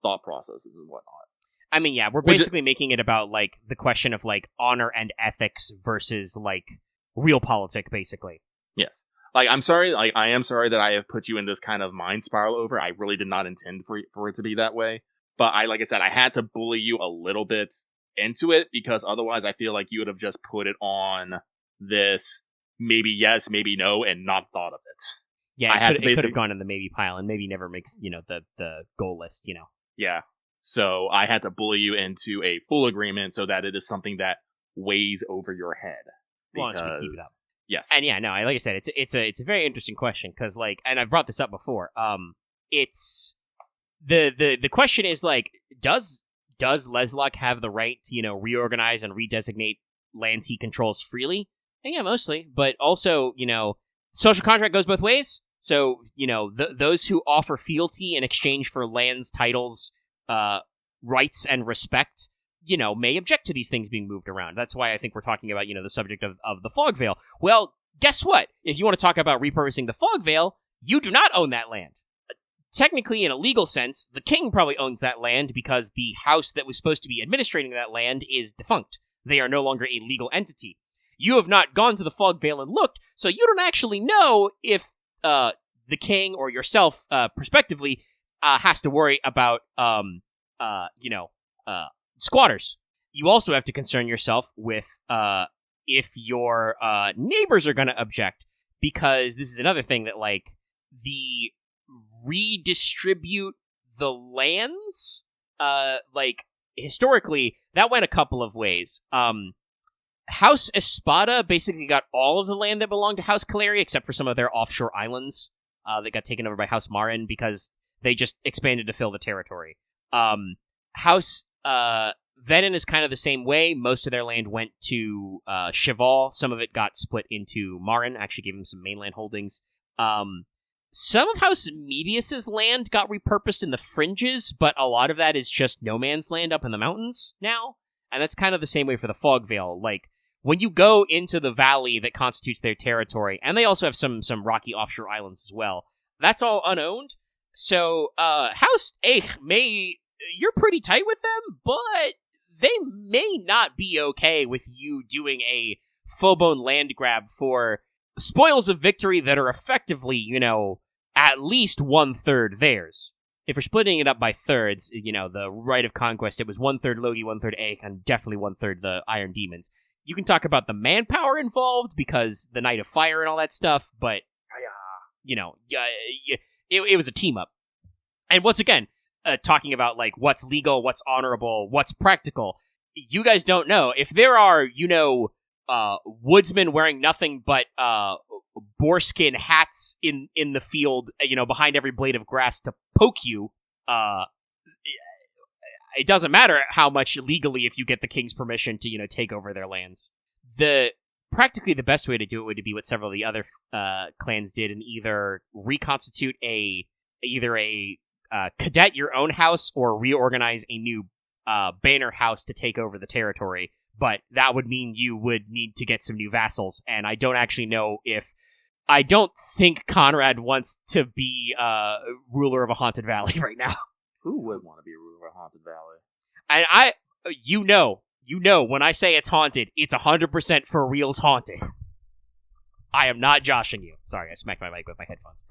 thought processes and whatnot. We're basically making it about like the question of like honor and ethics versus like real politic, basically. Yes. Like, I'm sorry, like, I am sorry that I have put you in this kind of mind spiral over. I really did not intend for it to be that way. But like I said, I had to bully you a little bit into it, because otherwise I feel like you would have just put it on this maybe yes, maybe no, and not thought of it. Yeah, it could have gone in the maybe pile, and maybe never makes, the goal list, Yeah. So I had to bully you into a full agreement so that it is something that weighs over your head. Because... Well, keep it up. Yes. And yeah, no, like I said, it's a very interesting question, because like, and I've brought this up before. It's the question is like, does Leslock have the right to reorganize and redesignate lands he controls freely? And yeah, mostly, but also social contract goes both ways. So those who offer fealty in exchange for lands, titles, rights, and respect, may object to these things being moved around. That's why I think we're talking about, the subject of the Fog Veil. Well, guess what? If you want to talk about repurposing the Fog Veil, you do not own that land. Technically, in a legal sense, the king probably owns that land because the house that was supposed to be administrating that land is defunct. they are no longer a legal entity. You have not gone to the Fog Vale and looked, so you don't actually know if the king or yourself, prospectively, has to worry about, squatters. You also have to concern yourself with if your neighbors are going to object, because this is another thing that, like, the redistribute the lands, historically, that went a couple of ways. House Espada basically got all of the land that belonged to House Kaleri, except for some of their offshore islands that got taken over by House Marin because they just expanded to fill the territory. House Venin is kind of the same way. Most of their land went to Cheval. Some of it got split into Marin, actually gave them some mainland holdings. Some of House Medius's land got repurposed in the fringes, but a lot of that is just no man's land up in the mountains now. And that's kind of the same way for the Fog Vale. Like, when you go into the valley that constitutes their territory, and they also have some rocky offshore islands as well, that's all unowned. So, House Eich you're pretty tight with them, but they may not be okay with you doing a full-blown land grab for spoils of victory that are effectively, at least 1/3 theirs. If we're splitting it up by thirds, the right of conquest, it was 1/3 Logi, 1/3 Eich, and definitely 1/3 the Iron Demons. You can talk about the manpower involved, because the Knight of Fire and all that stuff, but, it was a team-up. And once again, talking about, like, what's legal, what's honorable, what's practical, you guys don't know. If there are, woodsmen wearing nothing but boarskin hats in the field, behind every blade of grass to poke you, it doesn't matter how much legally if you get the king's permission to, take over their lands. Practically the best way to do it would be what several of the other clans did, and either reconstitute either a cadet your own house or reorganize a new banner house to take over the territory. But that would mean you would need to get some new vassals, and I don't actually know if... I don't think Conrad wants to be ruler of a haunted valley right now. Who would want to be a ruler of a haunted valley? And when I say it's haunted, it's 100% for reals haunted. I am not joshing you. Sorry, I smacked my mic with my headphones.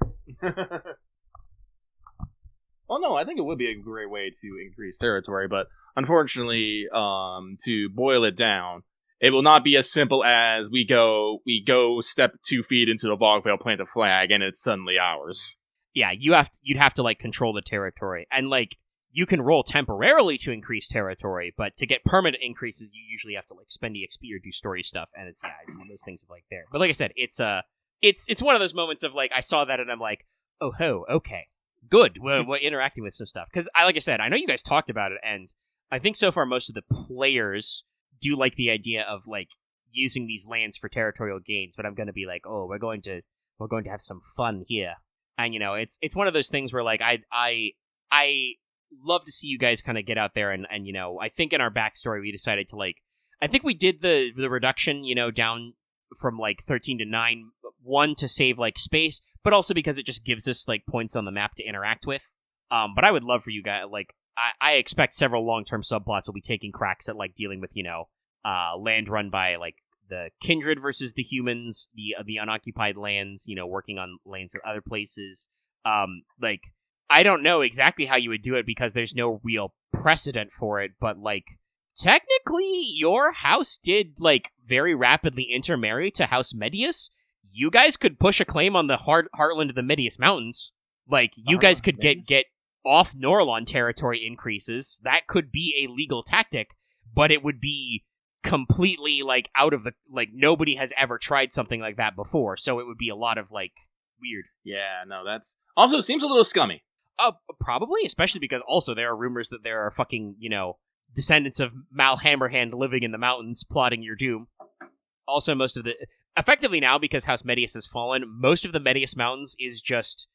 Well, no, I think it would be a great way to increase territory, but unfortunately, to boil it down, it will not be as simple as we go step 2 feet into the Bogvale, plant a flag, and it's suddenly ours. Yeah, you'd have to, like, control the territory. And, like, you can roll temporarily to increase territory, but to get permanent increases, you usually have to, like, spend EXP or do story stuff, and it's one of those things of, like, there. But like I said, it's one of those moments of, like, I saw that and I'm like, oh ho, okay. Good, we're interacting with some stuff. Because, like I said, I know you guys talked about it, and I think so far most of the players do like the idea of, like, using these lands for territorial gains, but I'm going to be like, oh, we're going to have some fun here. And, it's one of those things where, like, I love to see you guys kind of get out there and, I think in our backstory we decided to, like, I think we did the reduction, down from, like, 13 to 9, one, to save, like, space, but also because it just gives us, like, points on the map to interact with. But I would love for you guys, like, I expect several long-term subplots will be taking cracks at, like, dealing with, land run by, like, the kindred versus the humans, the unoccupied lands, working on lands in other places. Like, I don't know exactly how you would do it because there's no real precedent for it, but, like, technically your house did, like, very rapidly intermarry to House Medius. You guys could push a claim on the heartland of the Medius Mountains. Like, you guys could get off Norlon territory increases. That could be a legal tactic, but it would be completely, like, out of the, like, nobody has ever tried something like that before, so it would be a lot of, like, weird. Yeah, no, that's... Also, seems a little scummy. Probably, especially because also there are rumors that there are fucking, descendants of Mal Hammerhand living in the mountains plotting your doom. Also, most of the... Effectively now, because House Medius has fallen, most of the Medius Mountains is just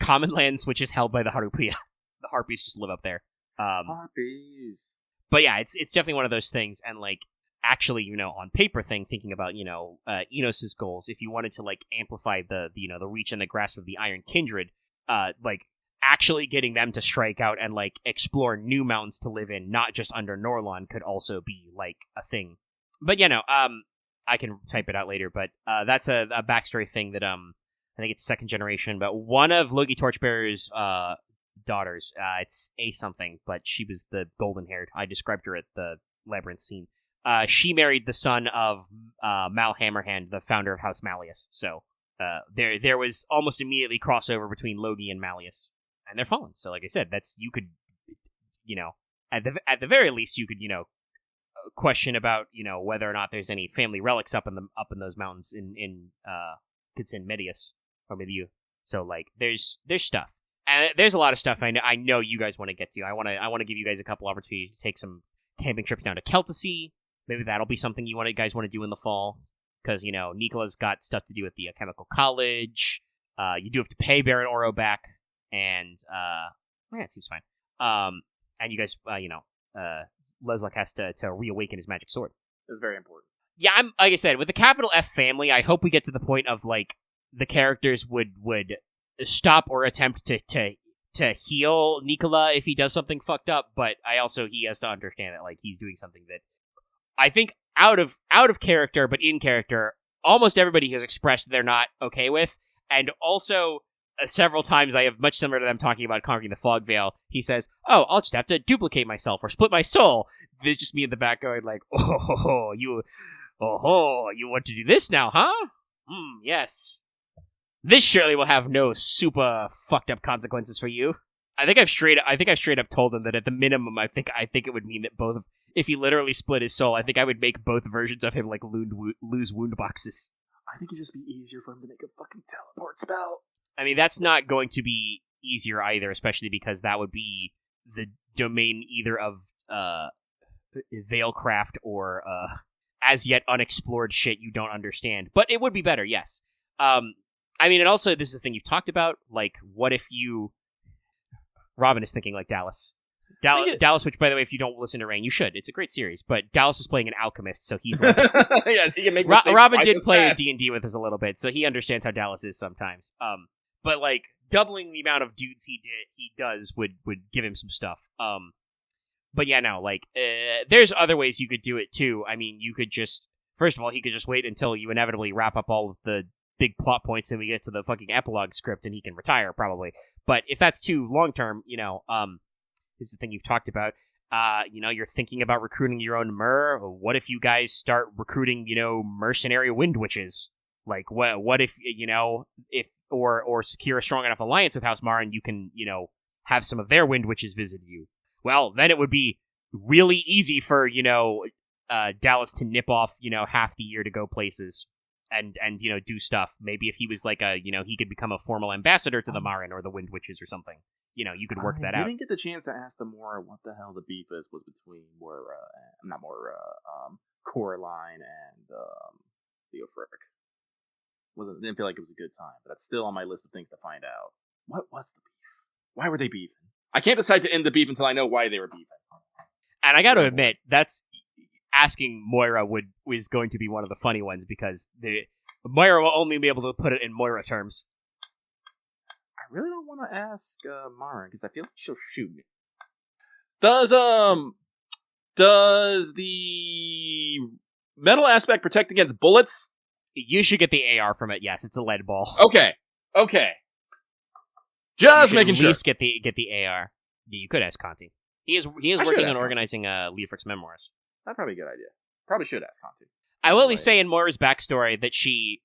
common lands, which is held by the Harupia. The Harpies just live up there. Harpies. But yeah, it's definitely one of those things, and, like, actually, on paper thing, thinking about, Enos's goals, if you wanted to, like, amplify the reach and the grasp of the Iron Kindred, like, actually getting them to strike out and, like, explore new mountains to live in, not just under Norlon, could also be, like, a thing. But, I can type it out later, but that's a backstory thing that, I think it's second generation, but one of Logi Torchbearer's daughters, it's A something, but she was the golden-haired. I described her at the Labyrinth scene. She married the son of Mal Hammerhand, the founder of House Malleus, so there was almost immediately crossover between Logi and Malleus, and they're fallen. So, like I said, you could, at the very least, you could, question about, whether or not there's any family relics up in those mountains in Kitsin Medius or Mediu. So, like, there's stuff, and there's a lot of stuff I know you guys want to get to. I want to give you guys a couple opportunities to take some camping trips down to Keltacy. Maybe that'll be something you guys want to do in the fall. Because, Nicola's got stuff to do with the Chemical College. You do have to pay Baron Oro back. And, it seems fine. And you guys, Leslak has to reawaken his magic sword. It's very important. Yeah, like I said, with the capital F family, I hope we get to the point of, like, the characters would stop or attempt to heal Nicola if he does something fucked up. But he has to understand that, like, he's doing something that I think out of character, but in character, almost everybody has expressed they're not okay with. And also, several times I have, much similar to them talking about conquering the Fog Veil, he says, "Oh, I'll just have to duplicate myself or split my soul." There's just me in the back going like, you want to do this now, huh? Yes. This surely will have no super fucked up consequences for you. I think I've straight up told him that at the minimum, I think it would mean that both, if he literally split his soul, I think I would make both versions of him like lose wound boxes. I think it'd just be easier for him to make a fucking teleport spell. I mean, that's not going to be easier either, especially because that would be the domain either of Veilcraft or as yet unexplored shit you don't understand. But it would be better, yes. I mean, and also, this is the thing you've talked about, like, what if you... Robin is thinking like Dallas. Dallas, which, by the way, if you don't listen to Rain, you should. It's a great series, but Dallas is playing an alchemist, so he's like... yes, he can make Robin did play D&D with us a little bit, so he understands how Dallas is sometimes. But, like, doubling the amount of dudes he does would give him some stuff. But yeah, no, like, there's other ways you could do it, too. I mean, you could just... First of all, he could just wait until you inevitably wrap up all of the big plot points and we get to the fucking epilogue script and he can retire, probably. But if that's too long-term, this is the thing you've talked about. You're thinking about recruiting your own mer. What if you guys start recruiting, mercenary wind witches? Like, what if, or secure a strong enough alliance with House Mara and you can, have some of their wind witches visit you? Well, then it would be really easy for, Dallas to nip off, half the year to go places and do stuff. Maybe if he was like he could become a formal ambassador to the Marin or the Wind Witches or something. You could work that out. I didn't get the chance to ask them more what the hell the beef was between Coraline and Theofric. Didn't feel like it was a good time, but that's still on my list of things to find out. What was the beef? Why were they beefing? I can't decide to end the beef until I know why they were beefing. And I got to admit, that's asking Moira was going to be one of the funny ones because Moira will only be able to put it in Moira terms. I really don't want to ask Mara because I feel like she'll shoot me. Does the metal aspect protect against bullets? You should get the AR from it. Yes, it's a lead ball. Okay. Just making sure. At least get the AR. Yeah, you could ask Conti. He is working on organizing Leofric's memoirs. That's probably a good idea. Probably should ask Conti. I will at least say in Moira's backstory that she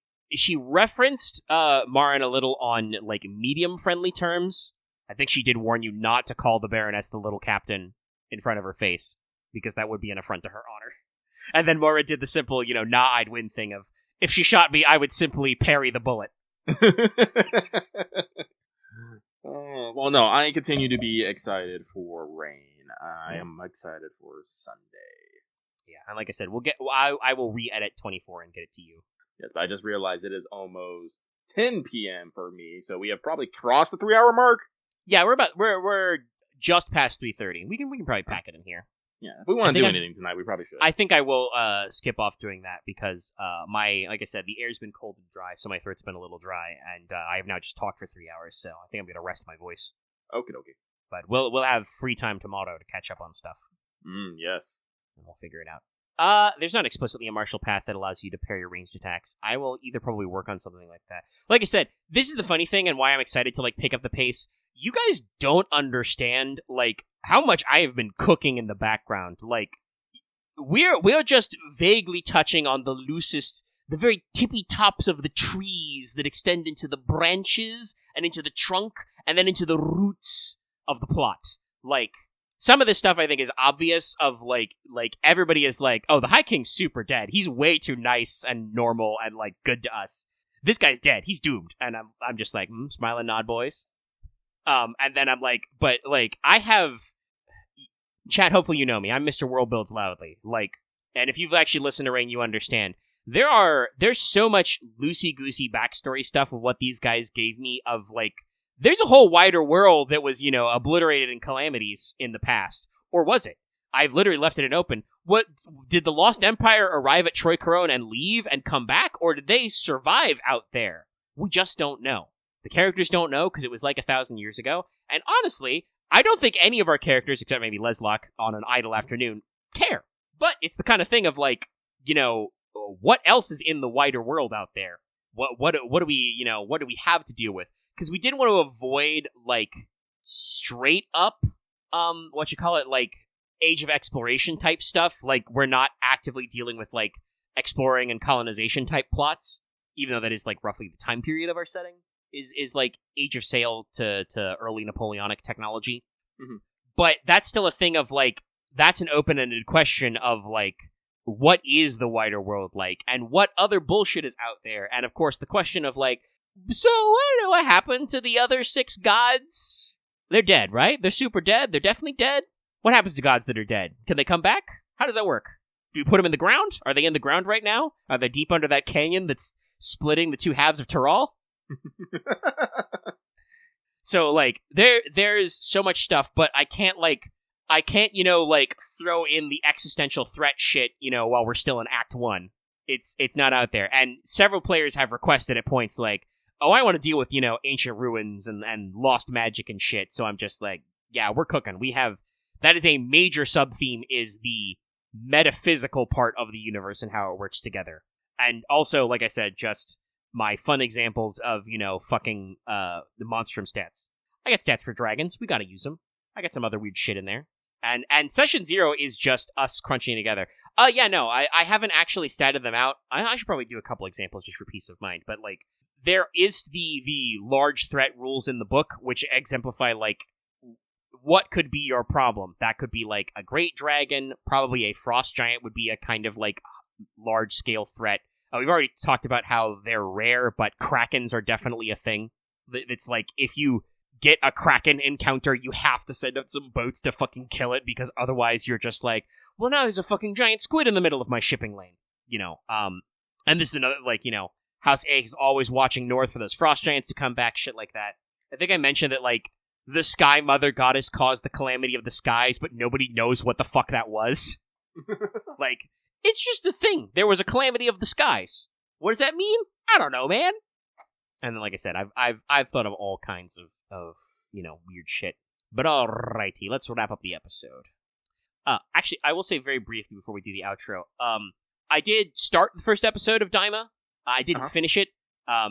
referenced Marin a little on like medium-friendly terms. I think she did warn you not to call the Baroness the little captain in front of her face, because that would be an affront to her honor. And then Moira did the simple, nah, I'd win thing of, if she shot me, I would simply parry the bullet. Well, no, I continue to be excited for Rain. I am excited for Sunday. Yeah, and like I said, I will re-edit 24 and get it to you. Yes, but I just realized it is almost 10 p.m. for me, so we have probably crossed the 3-hour mark. Yeah, we're just past 3:30. We can probably pack it in here. Yeah, if we want to do anything tonight, we probably should. I think I will skip off doing that because like I said, the air's been cold and dry, so my throat's been a little dry, and I have now just talked for 3 hours, so I think I'm going to rest my voice. Okie dokie. But we'll have free time tomorrow to catch up on stuff. Yes. And we'll figure it out. There's not explicitly a martial path that allows you to parry ranged attacks. I will either probably work on something like that. Like I said, this is the funny thing and why I'm excited to like pick up the pace. You guys don't understand like how much I have been cooking in the background. Like we're just vaguely touching on the loosest, the very tippy tops of the trees that extend into the branches and into the trunk and then into the roots of the plot. Like, some of this stuff I think is obvious of like everybody is like, oh, the High King's super dead. He's way too nice and normal and like good to us. This guy's dead. He's doomed. And I'm just like, smile and nod, boys. And then I'm like, but like I have chat, hopefully you know me. I'm Mr. World Builds Loudly. Like, and if you've actually listened to Rain, you understand. There's so much loosey-goosey backstory stuff of what these guys gave me of like, there's a whole wider world that was, obliterated in calamities in the past. Or was it? I've literally left it open. What, did the Lost Empire arrive at Troy Corone and leave and come back? Or did they survive out there? We just don't know. The characters don't know because it was like 1,000 years ago. And honestly, I don't think any of our characters, except maybe Leslock on an idle afternoon, care. But it's the kind of thing of like, what else is in the wider world out there? What do we have to deal with? Because we didn't want to avoid, like, straight up, like, Age of Exploration type stuff. Like, we're not actively dealing with, like, exploring and colonization type plots, even though that is, like, roughly the time period of our setting, is like, Age of Sail to early Napoleonic technology. Mm-hmm. But that's still a thing of, like, that's an open-ended question of, like, what is the wider world like? And what other bullshit is out there? And, of course, the question of, like, so, I don't know what happened to the other 6 gods. They're dead, right? They're super dead. They're definitely dead. What happens to gods that are dead? Can they come back? How does that work? Do we put them in the ground? Are they in the ground right now? Are they deep under that canyon that's splitting the 2 halves of Tyrol? So, like, there's so much stuff, but I can't throw in the existential threat shit, while we're still in Act 1. It's not out there. And several players have requested at points like, oh, I want to deal with, ancient ruins and lost magic and shit. So I'm just like, yeah, we're cooking. That is a major sub-theme, is the metaphysical part of the universe and how it works together. And also, like I said, just my fun examples of, fucking the Monstrum stats. I got stats for dragons. We gotta use them. I got some other weird shit in there. And Session 0 is just us crunching together. I haven't actually statted them out. I should probably do a couple examples just for peace of mind. But, like, there is the large threat rules in the book, which exemplify, like, what could be your problem. That could be, like, a great dragon. Probably a frost giant would be a kind of, like, large-scale threat. We've already talked about how they're rare, but krakens are definitely a thing. It's like, if you get a kraken encounter, you have to send out some boats to fucking kill it, because otherwise you're just like, well, now there's a fucking giant squid in the middle of my shipping lane. And this is another, like, House A is always watching north for those frost giants to come back, shit like that. I think I mentioned that, like, the Sky Mother Goddess caused the calamity of the skies, but nobody knows what the fuck that was. Like, it's just a thing. There was a calamity of the skies. What does that mean? I don't know, man. And then, like I said, I've thought of all kinds of weird shit. But alrighty, let's wrap up the episode. Actually, I will say very briefly before we do the outro. I did start the first episode of Daima. I didn't finish it. I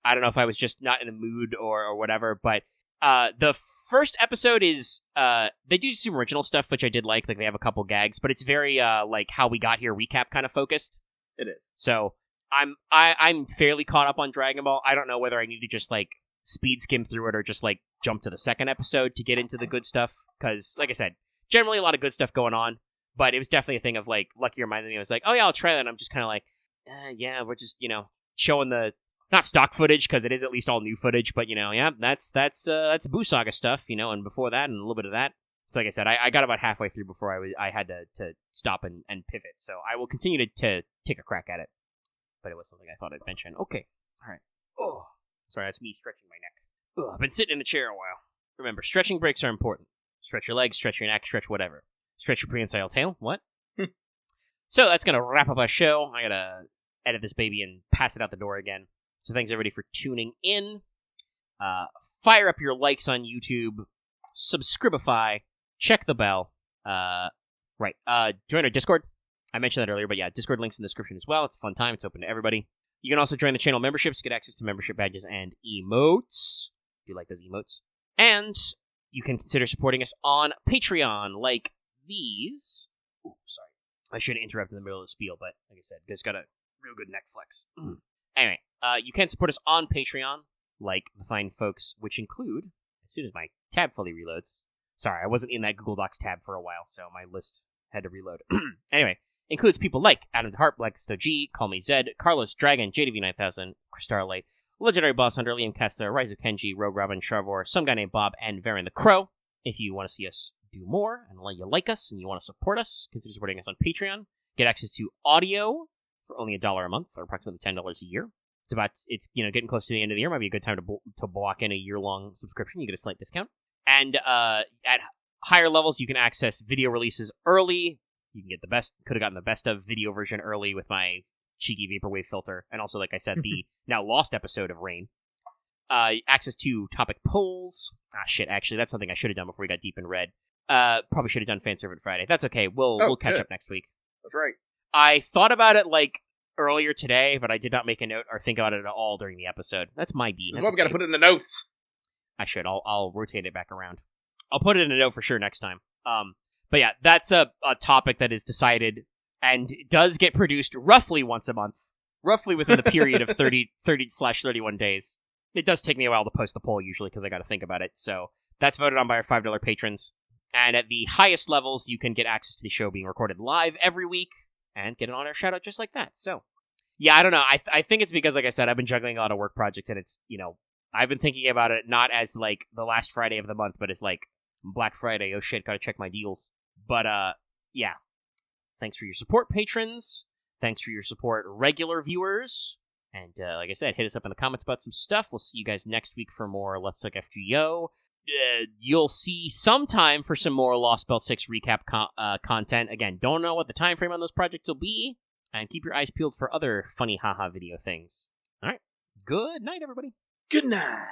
don't know if I was just not in the mood or whatever, but the first episode is they do some original stuff, which I did like they have a couple gags, but it's very like how we got here recap kind of focused. It is. So I'm fairly caught up on Dragon Ball. I don't know whether I need to just like speed skim through it or just like jump to the second episode to get into the good stuff, because like I said, generally a lot of good stuff going on, but it was definitely a thing of like, Lucky reminded me, I was like, oh yeah, I'll try that, and I'm just kind of like, yeah, we're just showing the not stock footage, because it is at least all new footage, but yeah, that's Boo Saga stuff, and before that and a little bit of that. So like I said, I got about halfway through before I had to stop and pivot, so I will continue to take a crack at it, but it was something I thought I'd mention. Okay, all right. Oh, sorry, that's me stretching my neck. I've been sitting in the chair a while. Remember, stretching breaks are important. Stretch your legs, stretch your neck, stretch whatever. Stretch your prehensile tail. What? So that's going to wrap up our show. I got to edit this baby and pass it out the door again. So thanks everybody for tuning in. Fire up your likes on YouTube. subscribify, check the bell. Right. Join our Discord. I mentioned that earlier, but yeah, Discord links in the description as well. It's a fun time. It's open to everybody. You can also join the channel memberships to get access to membership badges and emotes. Do you like those emotes? And you can consider supporting us on Patreon, like these. Ooh, sorry. I should have interrupted in the middle of the spiel, but like I said, you guys got a real good neck flex. Anyway, you can support us on Patreon, like the fine folks, which include, as soon as my tab fully reloads. Sorry, I wasn't in that Google Docs tab for a while, so my list had to reload. Anyway, includes people like Adam DeHart, Blacksto G, Call Me Zed, Carlos Dragon, JDV9000, Starlight, Legendary Boss Hunter, Liam Kessler, Ryzu Kenji, Rogue Robin, Charvor, some guy named Bob, and Varen the Crow. If you want to see us do more, and you like us, and you want to support us, consider supporting us on Patreon. Get access to audio for only $1 a month, or approximately $10 a year. It's getting close to the end of the year. Might be a good time to block in a year-long subscription. You get a slight discount. And at higher levels, you can access video releases early. You can get could have gotten the best of video version early with my cheeky vaporwave filter, and also, like I said, the now lost episode of Rain. Access to topic polls. Actually, that's something I should have done before we got deep in red. Probably should have done Fan Servant Friday. That's okay. We'll catch up next week. That's right. I thought about it earlier today, but I did not make a note or think about it at all during the episode. That's my beat. That's why we got to put it in the notes. I should. I'll rotate it back around. I'll put it in a note for sure next time. But yeah, that's a topic that is decided and does get produced roughly once a month, roughly within the period of 30/31 days. It does take me a while to post the poll usually because I got to think about it. So that's voted on by our $5 patrons. And at the highest levels, you can get access to the show being recorded live every week and get an honor shout out just like that. So yeah, I don't know. I think it's because, like I said, I've been juggling a lot of work projects, and it's, I've been thinking about it not as the last Friday of the month, but as Black Friday. Oh shit, gotta check my deals. But yeah. Thanks for your support, patrons. Thanks for your support, regular viewers. And like I said, hit us up in the comments about some stuff. We'll see you guys next week for more Let's Talk FGO. You'll see some time for some more Lost Belt 6 recap content. Again, don't know what the time frame on those projects will be. And keep your eyes peeled for other funny haha video things. All right. Good night, everybody. Good night.